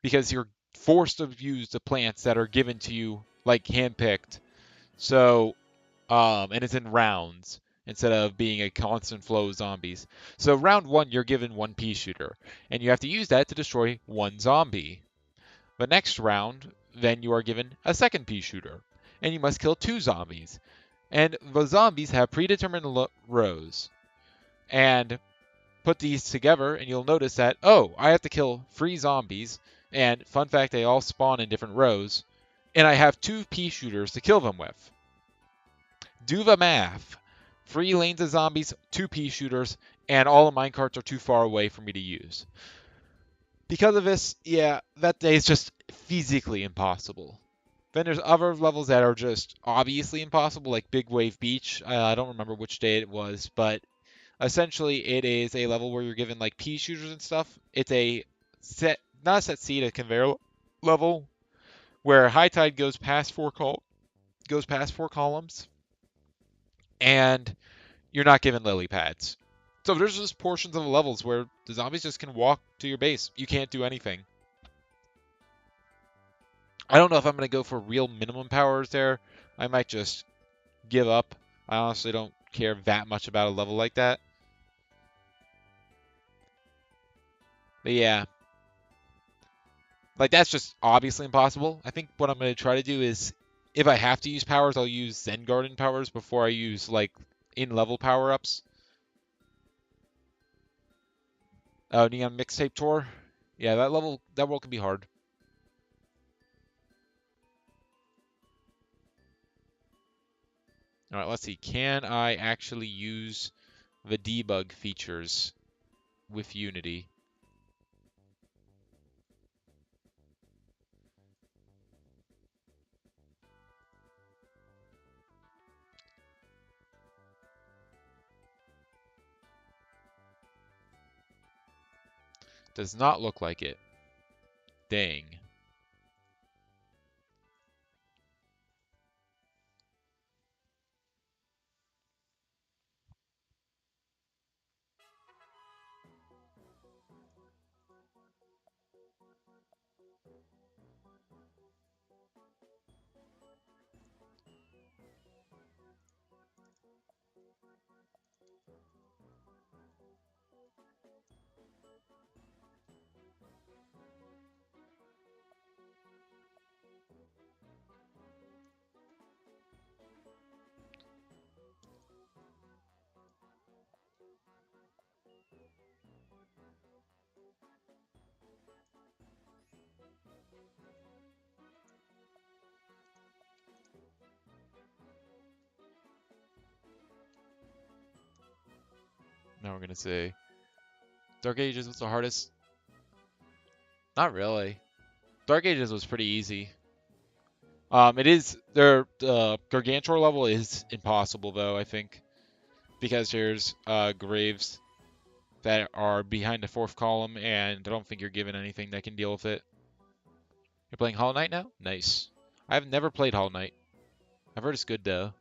because you're forced to use the plants that are given to you, like handpicked. So, and it's in rounds instead of being a constant flow of zombies. So round one, you're given one pea shooter, and you have to use that to destroy one zombie. The next round, then you are given a second pea shooter, and you must kill two zombies. And the zombies have predetermined rows. And put these together, and you'll notice that, oh, I have to kill 3 zombies, and fun fact, they all spawn in different rows, and I have 2 pea shooters to kill them with. Do the math. 3 lanes of zombies, 2 pea shooters, and all the minecarts are too far away for me to use. Because of this, yeah, that day is just physically impossible. Then there's other levels that are just obviously impossible, like Big Wave Beach. I don't remember which day it was, but essentially it is a level where you're given like pea shooters and stuff. It's a set, not a set seed, a conveyor level where high tide goes past 4 columns, and you're not given lily pads. So there's just portions of the levels where the zombies just can walk to your base. You can't do anything. I don't know if I'm going to go for real minimum powers there. I might just give up. I honestly don't care that much about a level like that. But yeah, like that's just obviously impossible. I think what I'm going to try to do is, if I have to use powers, I'll use Zen Garden powers before I use like in-level power-ups. Oh, Neon Mixtape Tour. Yeah, that world can be hard. All right, let's see. Can I actually use the debug features with Unity? Does not look like it. Dang. Now we're gonna say Dark Ages was the hardest. Not really. Dark Ages was pretty easy. It is their Gargantor level is impossible though, I think, because there's graves that are behind the 4th column, and I don't think you're given anything that can deal with it. You're playing Hollow Knight now? Nice. I've never played Hollow Knight. I've heard it's good though.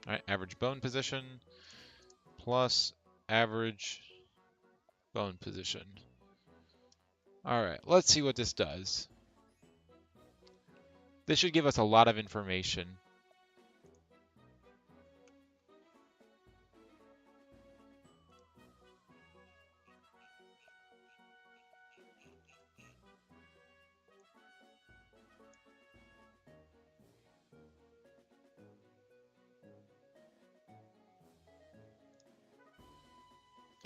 All right, average bone position plus average bone position. All right, let's see what this does. This should give us a lot of information.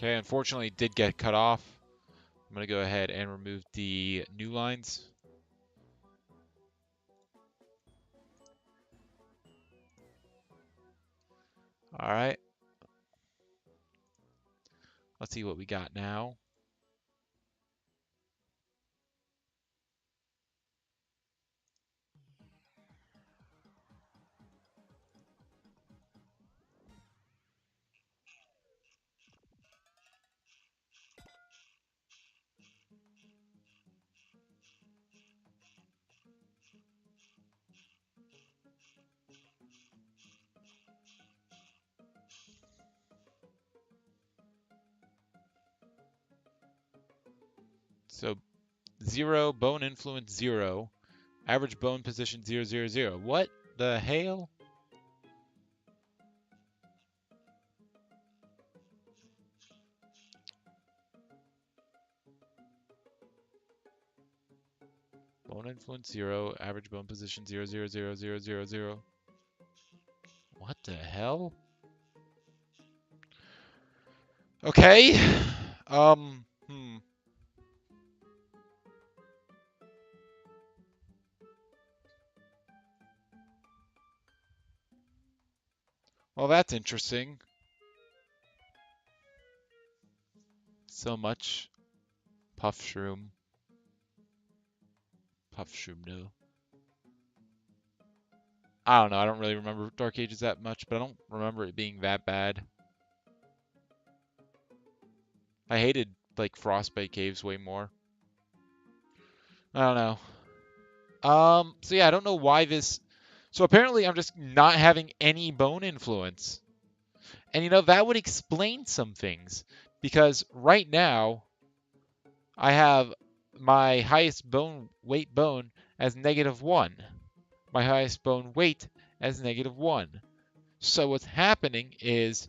Okay, unfortunately it did get cut off. I'm going to go ahead and remove the new lines. All right. Let's see what we got now. So 0, bone influence 0, average bone position 0, 0, 0. What the hell? Bone influence 0, average bone position 0, 0, 0, 0, 0, 0. What the hell? Okay. Um, hmm. Well, that's interesting. So much. Puff shroom. Puff shroom, no. I don't know. I don't really remember Dark Ages that much, but I don't remember it being that bad. I hated, like, Frostbite Caves way more. I don't know. So yeah, I don't know why this... So apparently I'm just not having any bone influence. And that would explain some things. Because right now, I have my highest bone weight bone as -1. My highest bone weight as -1. So what's happening is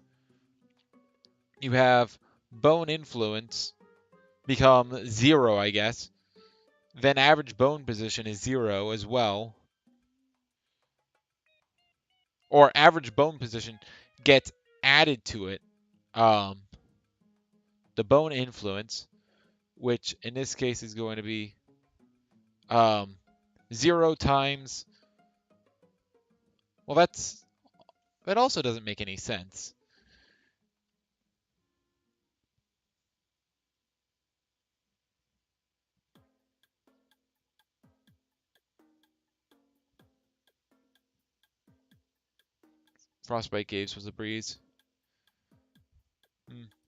you have bone influence become 0, I guess. Then average bone position is 0 as well. Or average bone position gets added to it. Um, the bone influence, which in this case is going to be 0 times. Well, that also doesn't make any sense. Frostbite Caves was a breeze.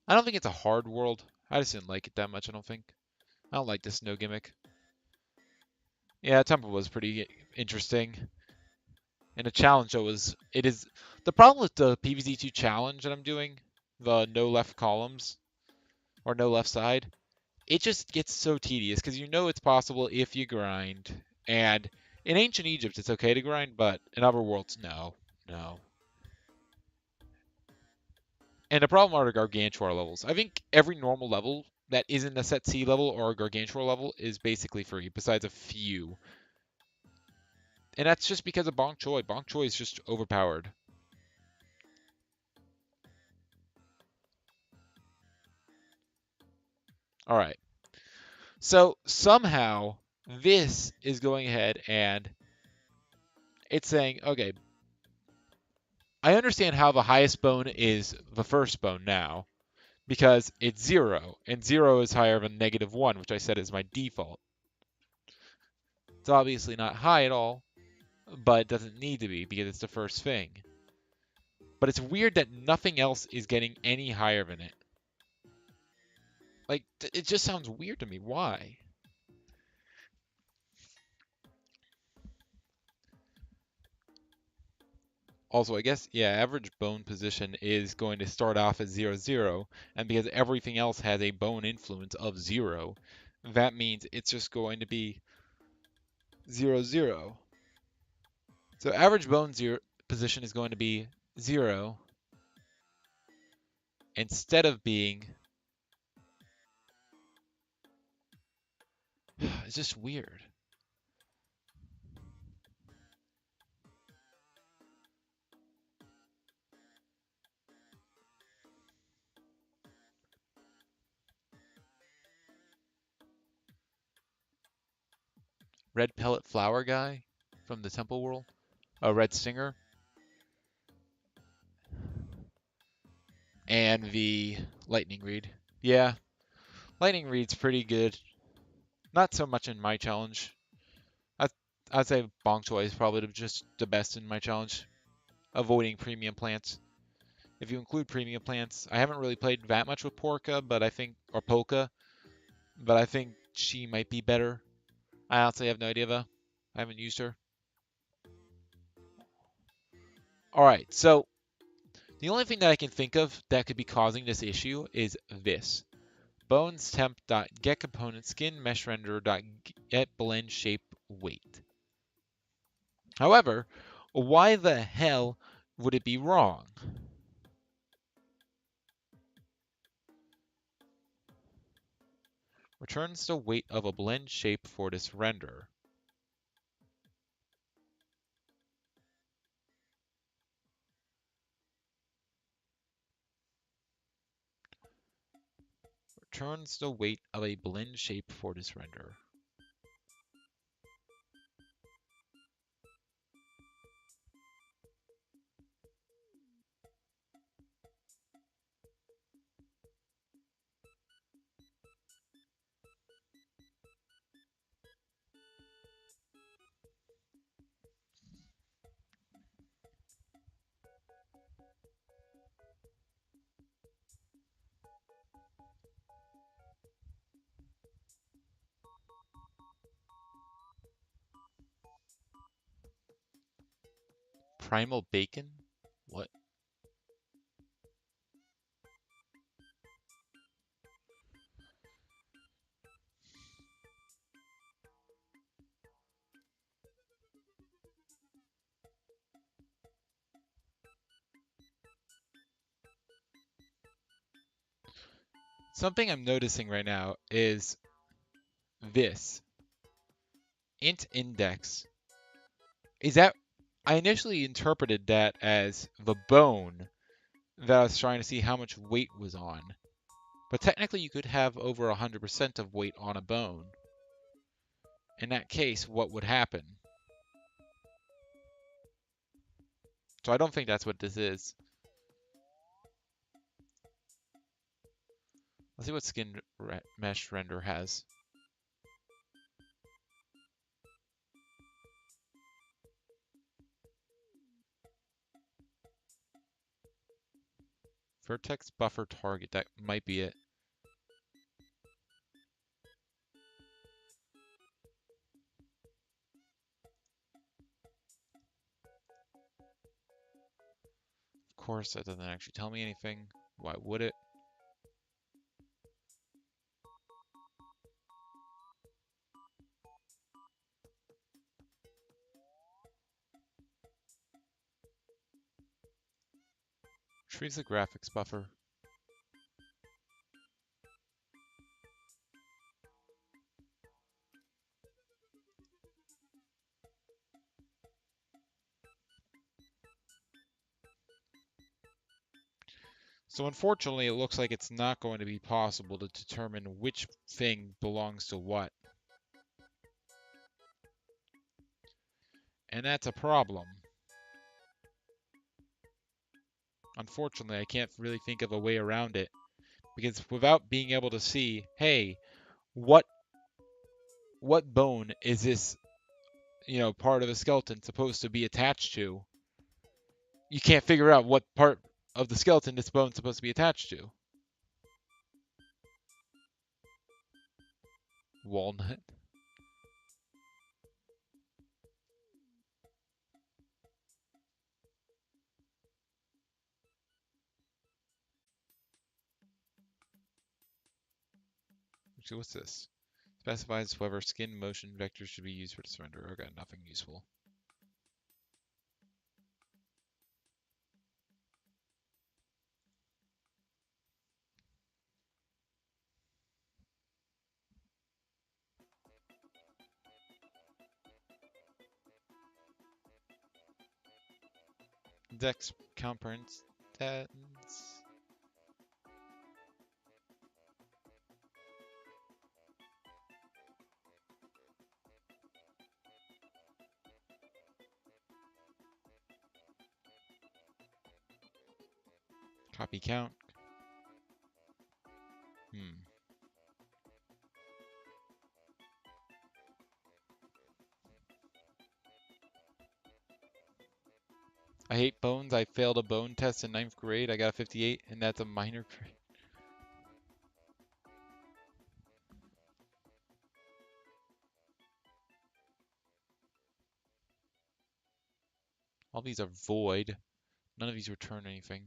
I don't think it's a hard world. I just didn't like it that much, I don't think. I don't like the snow gimmick. Yeah, Temple was pretty interesting. And the challenge though is the problem with the PvZ2 challenge that I'm doing, the no left columns or no left side, it just gets so tedious because it's possible if you grind. And in ancient Egypt it's okay to grind, but in other worlds, no. No. And the problem are the Gargantuar levels. I think every normal level that isn't a set C level or a Gargantuar level is basically free, besides a few. And that's just because of Bonk Choi. Bonk Choi is just overpowered. Alright. So somehow this is going ahead and it's saying, okay, I understand how the highest bone is the first bone now because it's 0, and 0 is higher than -1, which I said is my default. It's obviously not high at all, but it doesn't need to be because it's the first thing. But it's weird that nothing else is getting any higher than it. Like, it just sounds weird to me. Why? Also, I guess, yeah, average bone position is going to start off as 0, 0, and because everything else has a bone influence of 0, that means it's just going to be 0, 0. So average bone position is going to be 0 instead of being... It's just weird. red pellet flower guy from the Temple World. A red stinger. And the lightning reed. Yeah, lightning reed's pretty good. Not so much in my challenge. I, I'd say Bong Choy is probably just the best in my challenge. Avoiding premium plants. If you include premium plants, I haven't really played that much with Porka, but I think, or Polka, but I think she might be better. I honestly have no idea though. I haven't used her. Alright, so the only thing that I can think of that could be causing this issue is this. Bones temp dot get component skin mesh render dot get blend shape weight. However, why the hell would it be wrong? Returns the weight of a blend shape for this render. Returns the weight of a blend shape for this render. Primal bacon? What? Something I'm noticing right now is this. Int index. Is that I initially interpreted that as the bone that I was trying to see how much weight was on. But technically you could have over 100% of weight on a bone. In that case, what would happen? So I don't think that's what this is. Let's see what skin mesh render has. Vertex buffer target, that might be it. Of course, that doesn't actually tell me anything. Why would it? Retrieves the graphics buffer. So unfortunately, it looks like it's not going to be possible to determine which thing belongs to what. And that's a problem. Unfortunately, I can't really think of a way around it. Because without being able to see, hey, what bone is this, part of the skeleton supposed to be attached to? You can't figure out what part of the skeleton this bone's supposed to be attached to. Walnut. Actually, what's this? Specifies whether skin motion vectors should be used for this render. Okay, nothing useful. Dex components. Copy count. I hate bones. I failed a bone test in 9th grade. I got a 58, and that's a minor grade. All these are void. None of these return anything.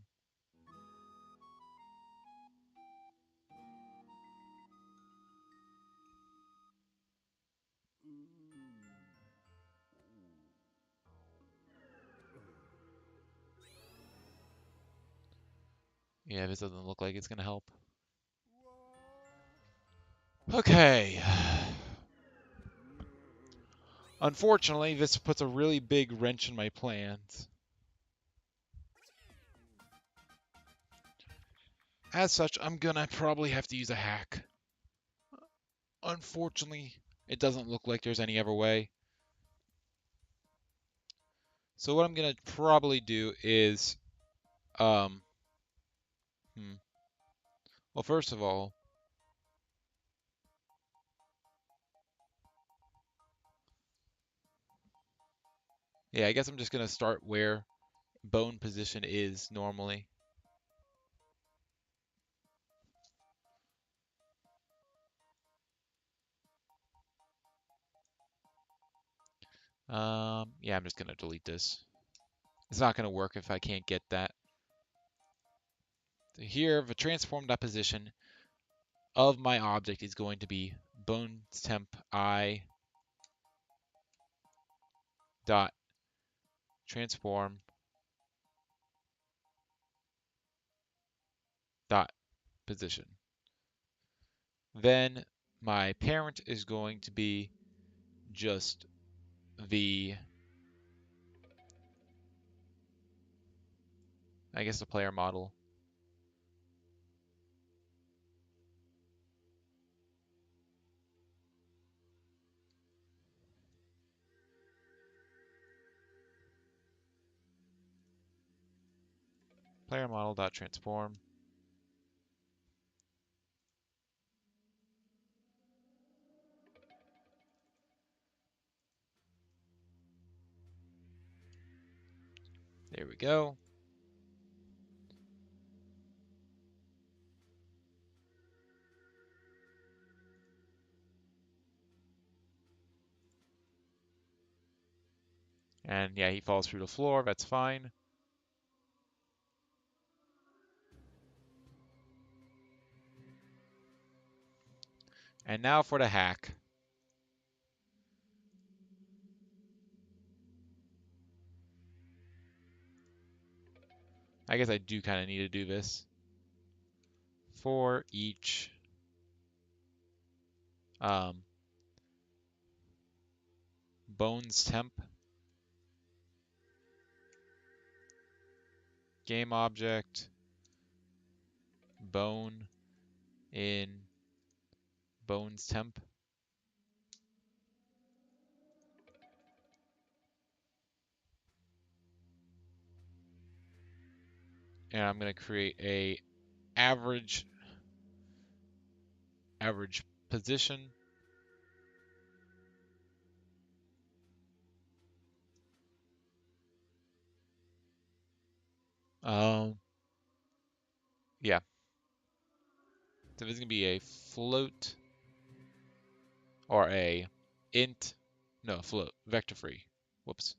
Yeah, this doesn't look like it's gonna help. Okay. Unfortunately, this puts a really big wrench in my plans. As such, I'm gonna probably have to use a hack. Unfortunately, it doesn't look like there's any other way. So what I'm gonna probably do is, um, well, first of all, yeah, I guess I'm just gonna start where bone position is normally. Yeah, I'm just gonna delete this. It's not gonna work if I can't get that. So here, the transformed position of my object is going to be bones temp I dot transform dot position. Then my parent is going to be just the, I guess, the player model. Player model dot transform. There we go. And yeah, he falls through the floor. That's fine. And now for the hack. I guess I do kind of need to do this. For each bones temp game object bone in bones temp. And I'm going to create a average position. Yeah. So this is going to be a float or a int, no, float, vector free. Whoops.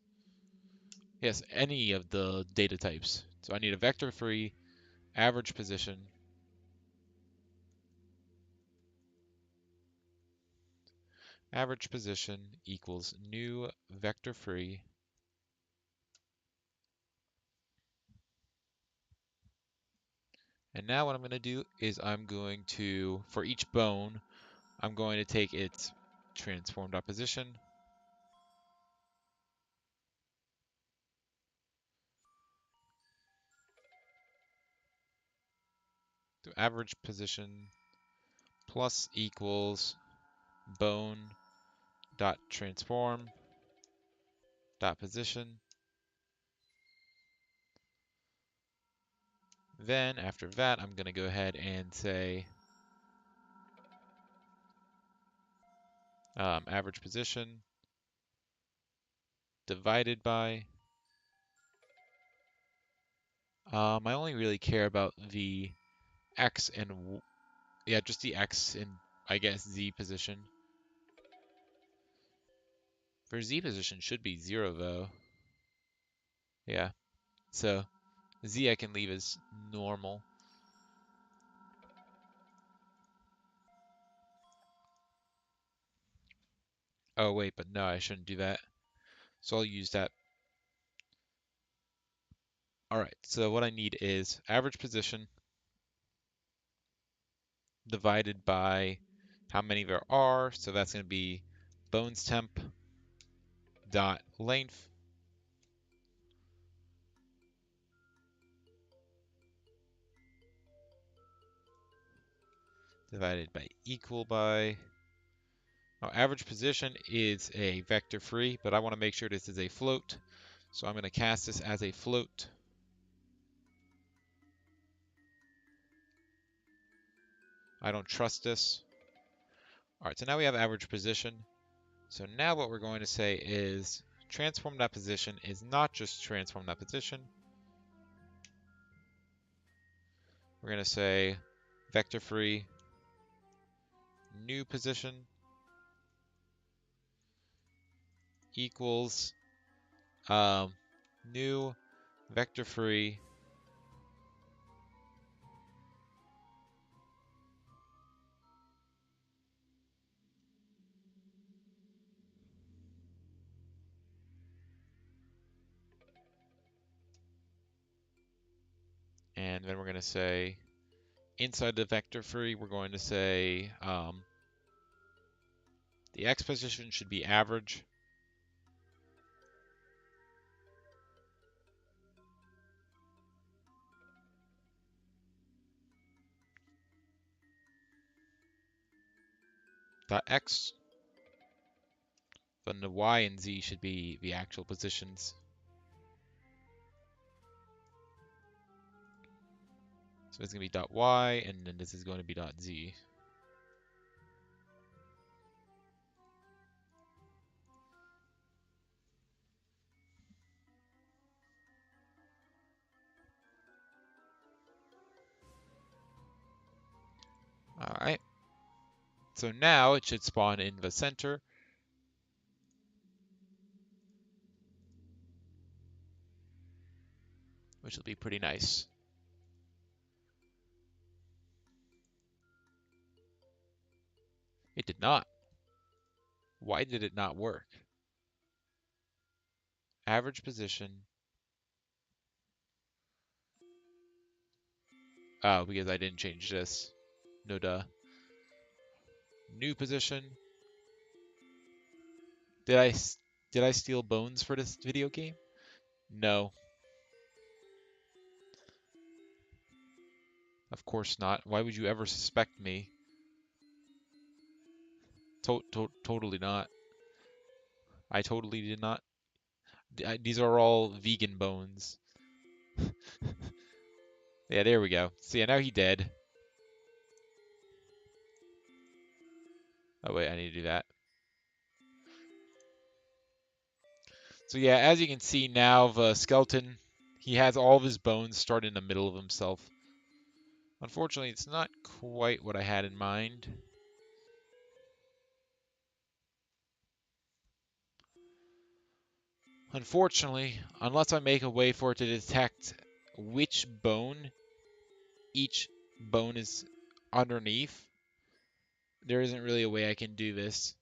Yes, any of the data types. So I need a vector free average position. Average position equals new vector free. And now what I'm going to do is I'm going to, for each bone, I'm going to take its transformed position. To average position plus equals bone dot transform dot position. Then after that, I'm going to go ahead and say average position divided by. I only really care about the x and yeah, just the x and I guess z position. For z position should be 0 though. Yeah, so z I can leave as normal. Oh wait, but no, I shouldn't do that. So I'll use that. All right, so what I need is average position divided by how many there are. So that's going to be bones temp dot length divided by equal by. Now, average position is a vector free, but I want to make sure this is a float. So I'm going to cast this as a float. I don't trust this. All right, so now we have average position. So now what we're going to say is transform that position is not just transform that position. We're going to say vector free new position equals new vector free and then we're going to say inside the vector free we're going to say the x position should be average. Dot x. Then the y and z should be the actual positions. So it's going to be dot y, and then this is going to be dot z. All right. So now it should spawn in the center. Which will be pretty nice. It did not. Why did it not work? Average position. Oh, because I didn't change this. No duh. New position. Did I steal bones for this video game? No. Of course not. Why would you ever suspect me? Totally not. I totally did not. These are all vegan bones. Yeah, there we go. So yeah, now he dead. Oh wait, I need to do that. So yeah, as you can see now, the skeleton, he has all of his bones start in the middle of himself. Unfortunately, it's not quite what I had in mind. Unfortunately, unless I make a way for it to detect which bone each bone is underneath, there isn't really a way I can do this.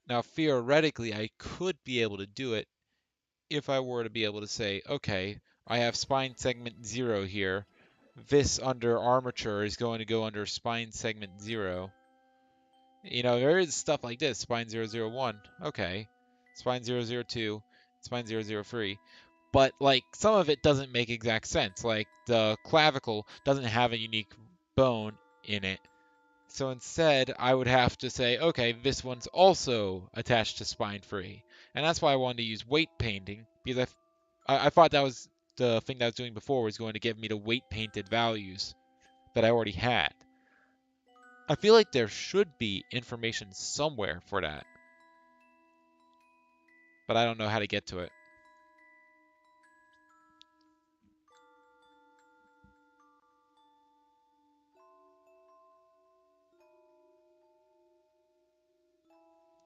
Now, theoretically, I could be able to do it if I were to be able to say, okay, I have spine segment 0 here. This under armature is going to go under spine segment 0. You know, there is stuff like this, spine 001. Okay. Spine 002, spine 003. But, like, some of it doesn't make exact sense. Like, the clavicle doesn't have a unique bone in it. So instead, I would have to say, okay, this one's also attached to spine free. And that's why I wanted to use weight painting, because I thought that was the thing that I was doing before was going to give me the weight painted values that I already had. I feel like there should be information somewhere for that, but I don't know how to get to it.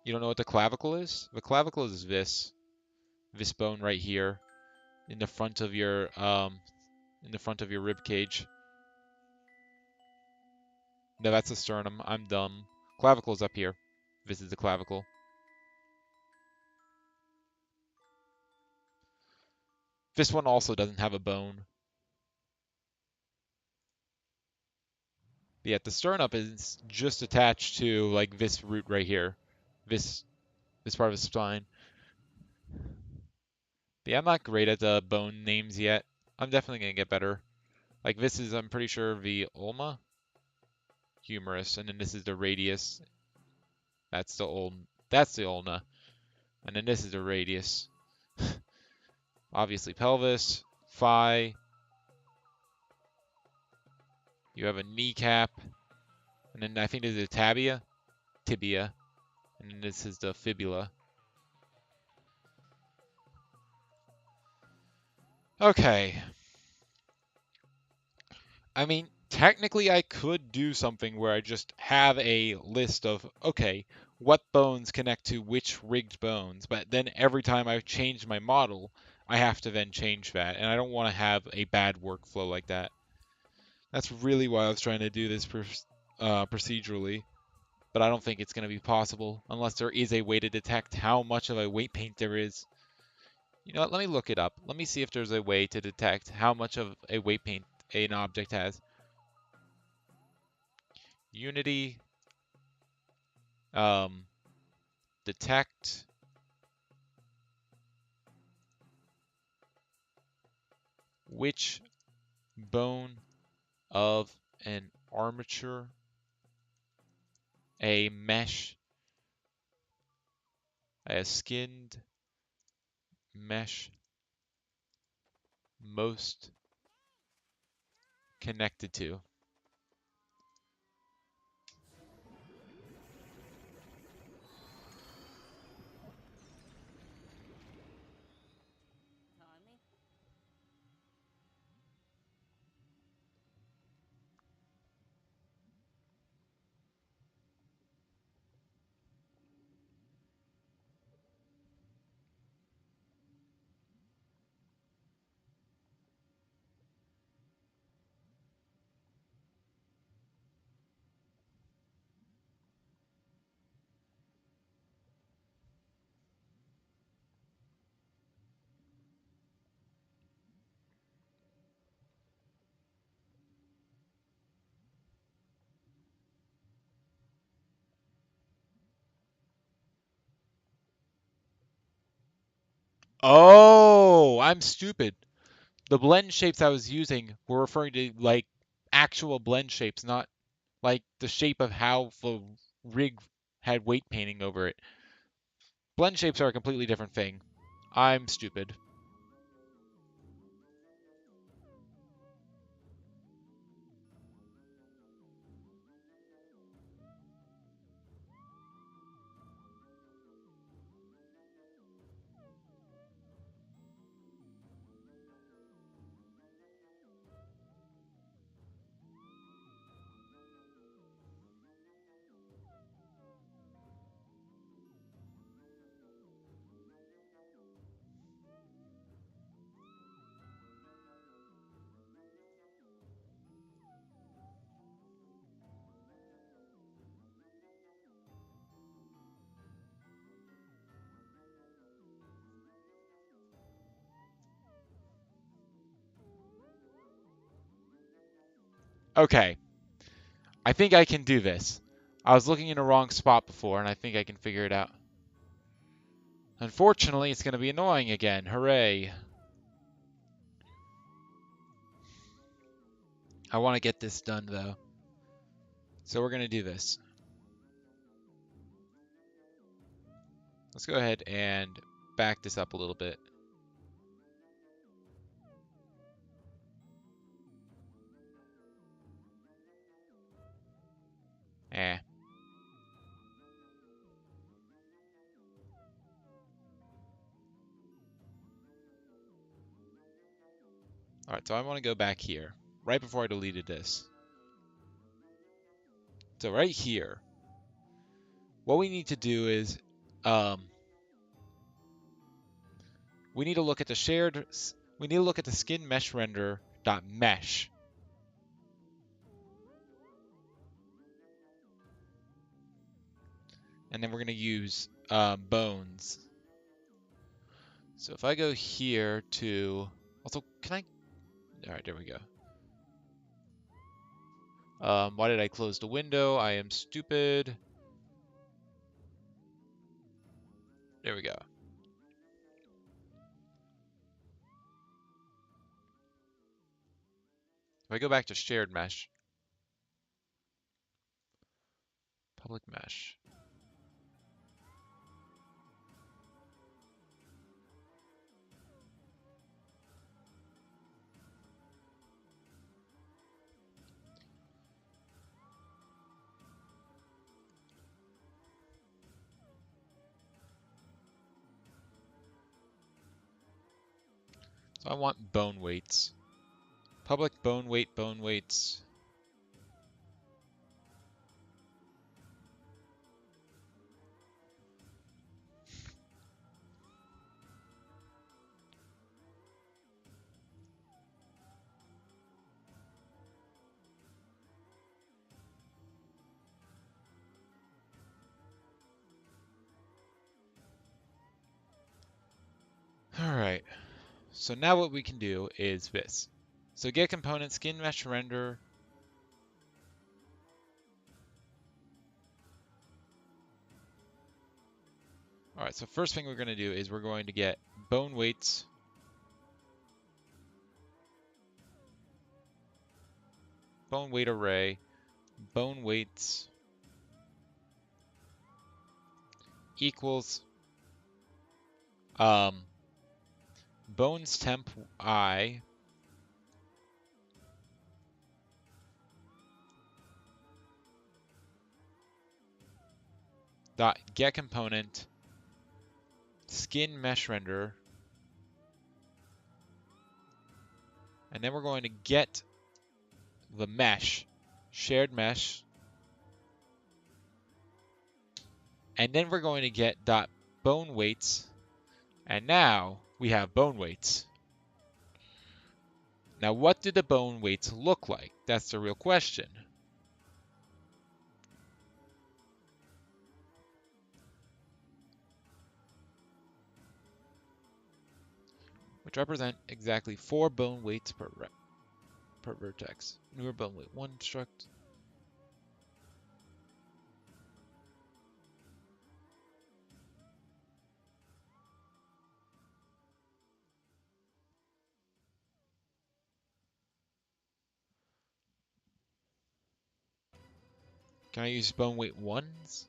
You don't know what the clavicle is? The clavicle is this bone right here in the front of your rib cage. No, that's the sternum. I'm dumb. Clavicle's up here. This is the clavicle. This one also doesn't have a bone. But yet the sternum is just attached to like this root right here. This part of the spine. But yeah, I'm not great at the bone names yet. I'm definitely gonna get better. Like this is, I'm pretty sure, the ulna, humerus, and then this is the radius. That's the ulna, and then this is the radius. Obviously pelvis, thigh. You have a kneecap, and then I think this is a tibia, and then this is the fibula. Okay. I mean, technically I could do something where I just have a list of, okay, what bones connect to which rigged bones, but then every time I change my model, I have to then change that, and I don't want to have a bad workflow like that. That's really why I was trying to do this procedurally, but I don't think it's going to be possible unless there is a way to detect how much of a weight paint there is. You know what, let me look it up. Let me see if there's a way to detect how much of a weight paint an object has. Unity, detect which bone of an armature, a mesh, a skinned mesh most connected to. Oh, I'm stupid. The blend shapes I was using were referring to like actual blend shapes, not like the shape of how the rig had weight painting over it. Blend shapes are a completely different thing. I'm stupid. Okay, I think I can do this. I was looking in the wrong spot before, and I think I can figure it out. Unfortunately, it's going to be annoying again. Hooray. I want to get this done, though. So we're going to do this. Let's go ahead and back this up a little bit. All right, so I want to go back here, right before I deleted this. So right here, what we need to do is, we need to look at the skin mesh render dot mesh. And then we're going to use bones. So if I go here to, also, can I, all right, there we go. Why did I close the window? I am stupid. There we go. If I go back to shared mesh, public mesh. So I want bone weights. Public bone weights. All right. So now what we can do is this. So get component skin mesh render. All right, so first thing we're going to do is we're going to get bone weights. Bone weight array. Bone weights equals bones temp I dot get component skin mesh render, and then we're going to get the mesh, shared mesh, and then we're going to get dot bone weights, and now we have bone weights. Now what do the bone weights look like? That's the real question. Which represent exactly 4 bone weights per vertex. Newer bone weight 1 struct. Can I use bone weight 1s?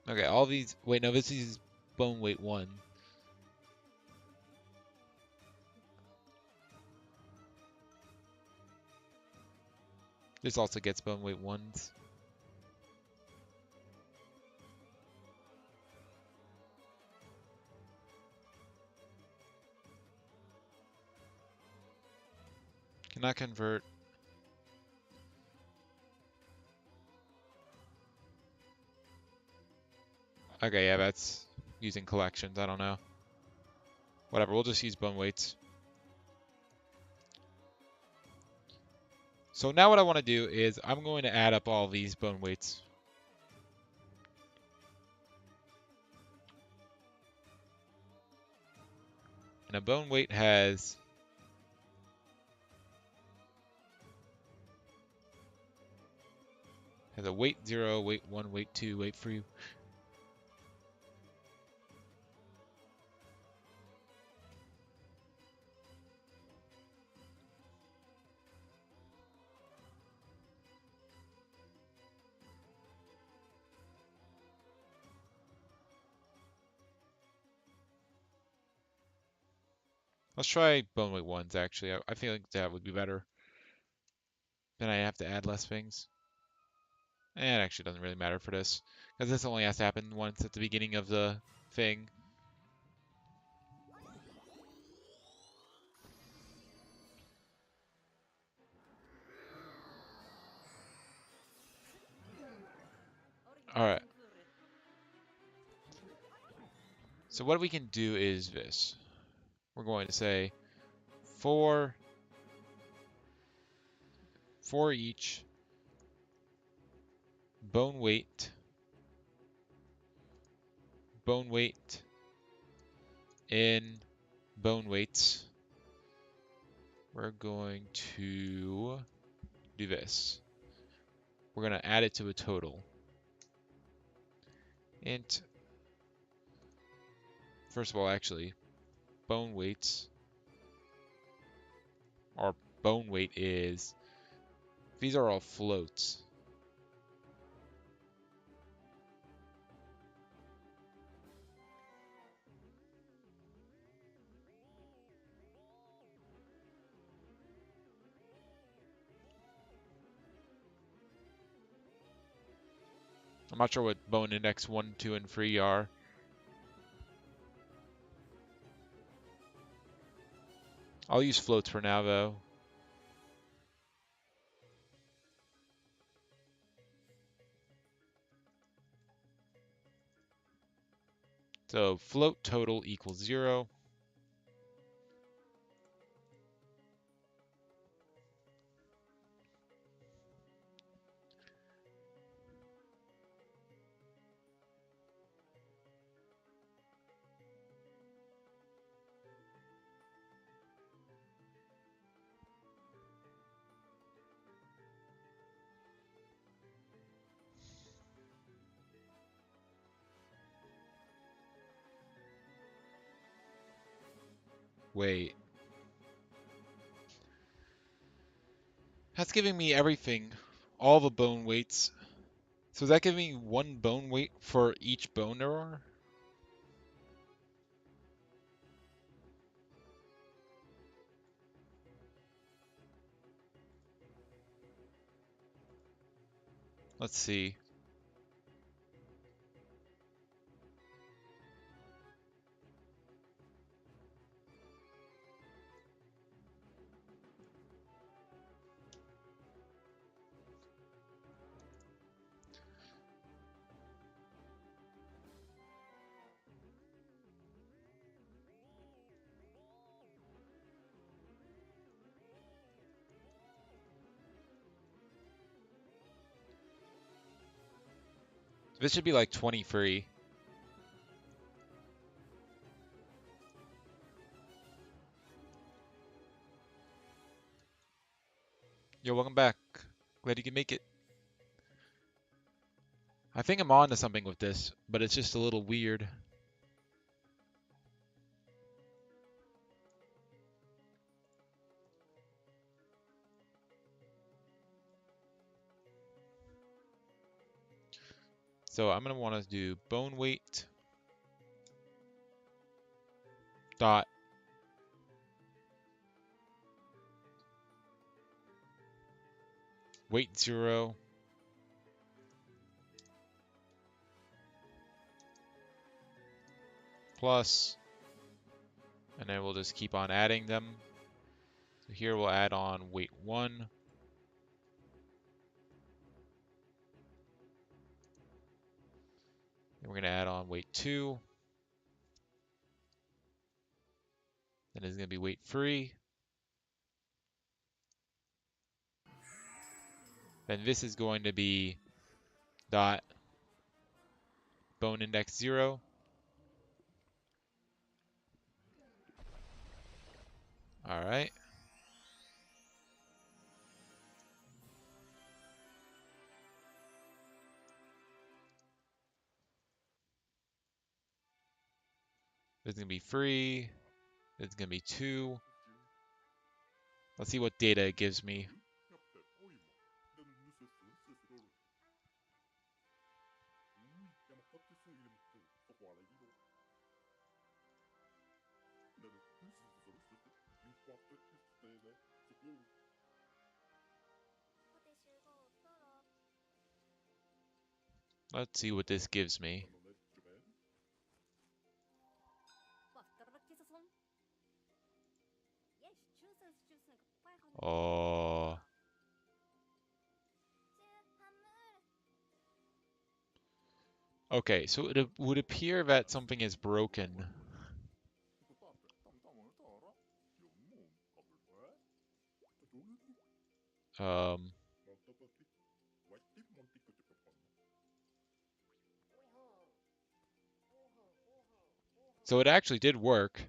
Okay, all these. Wait, no, this is bone weight 1. This also gets bone weight 1s. Cannot convert. Okay, yeah, that's using collections. I don't know. Whatever, we'll just use bone weights. So now what I want to do is I'm going to add up all these bone weights. And a bone weight has a weight 0, weight 1, weight 2, weight 3. Let's try bone weight ones, actually. I feel like that would be better. Then I have to add less things. And it actually doesn't really matter for this, because this only has to happen once at the beginning of the thing. Alright. So what we can do is this. We're going to say for each bone weight in bone weights, we're going to do this. We're going to add it to a total. Int, first of all, actually, bone weights, our bone weight is, these are all floats. I'm not sure what bone index 1, 2, and 3 are. I'll use floats for now, though. So float total equals 0. Wait. That's giving me everything. All the bone weights. So is that giving me 1 bone weight for each bone there are? Let's see. This should be like 23. Yo, welcome back. Glad you can make it. I think I'm on to something with this, but it's just a little weird. So I'm going to want to do bone weight dot weight 0 plus, and then we'll just keep on adding them. So here we'll add on weight 1. And we're going to add on weight 2. Then it's going to be weight 3. Then this is going to be dot bone index 0. All right. This is going to be 3. This is going to be 2. Let's see what data it gives me. Let's see what this gives me. Oh. Okay, so it would appear that something is broken. Um, so it actually did work,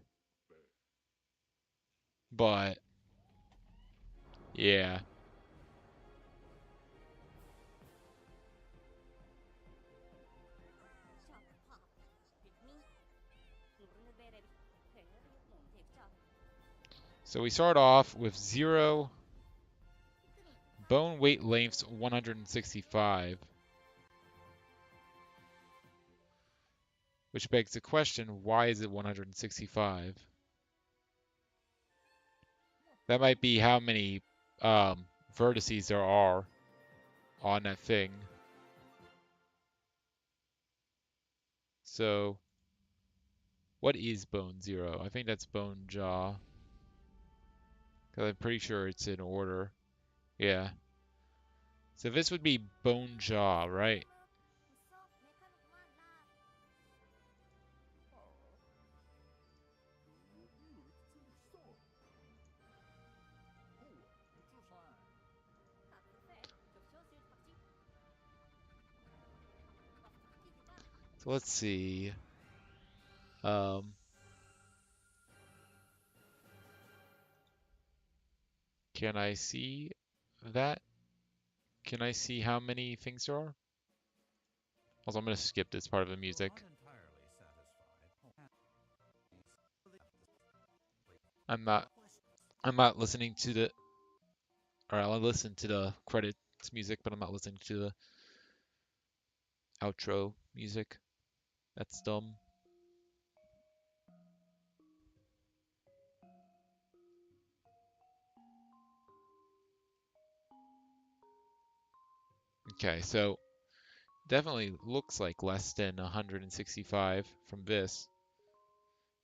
but yeah. So we start off with 0 bone weight lengths 165, which begs the question, why is it 165? That might be how many vertices there are on that thing. So what is bone 0? I think that's bone jaw, because I'm pretty sure it's in order. Yeah. So this would be bone jaw, right? So let's see. Um, can I see that? Can I see how many things there are? Also, I'm gonna skip this part of the music. I'm not. I'm not listening to the. Or I'll listen to the credits music, but I'm not listening to the outro music. That's dumb. Okay, so definitely looks like less than 165 from this.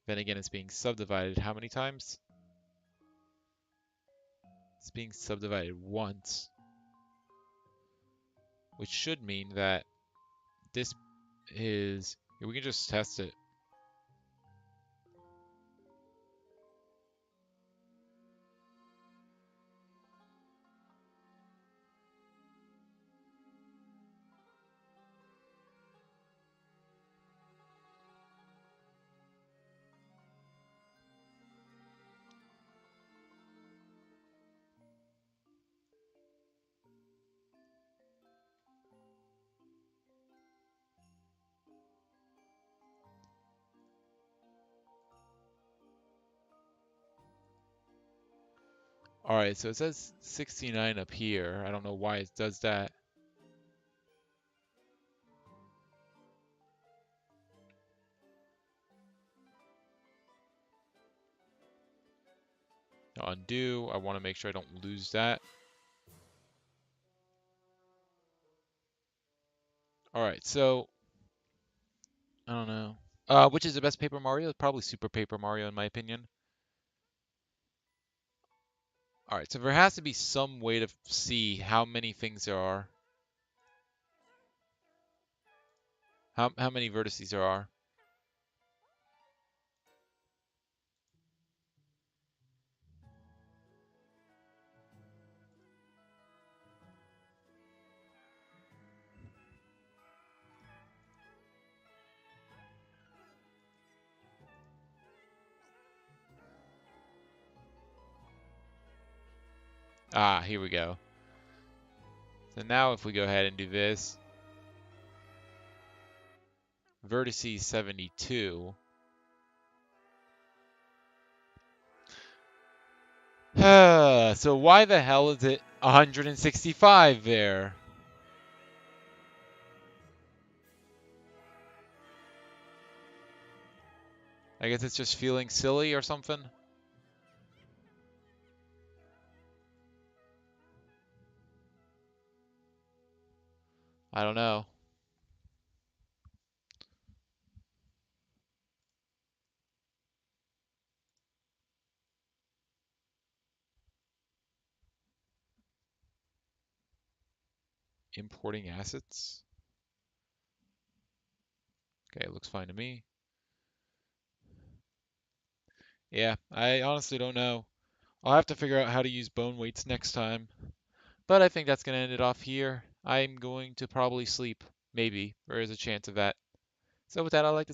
Then again, it's being subdivided how many times? It's being subdivided once, which should mean that this is. We can just test it. All right, so it says 69 up here. I don't know why it does that. Undo. I want to make sure I don't lose that. All right, so I don't know. Which is the best Paper Mario? Probably Super Paper Mario, in my opinion. All right, so there has to be some way to see how many things there are. How many vertices there are. Ah, here we go. So now if we go ahead and do this, vertices 72. So why the hell is it 165 there? I guess it's just feeling silly or something. I don't know. Importing assets. Okay, it looks fine to me. Yeah, I honestly don't know. I'll have to figure out how to use bone weights next time. But I think that's going to end it off here. I'm going to probably sleep. Maybe. There is a chance of that. So with that, I'd like to say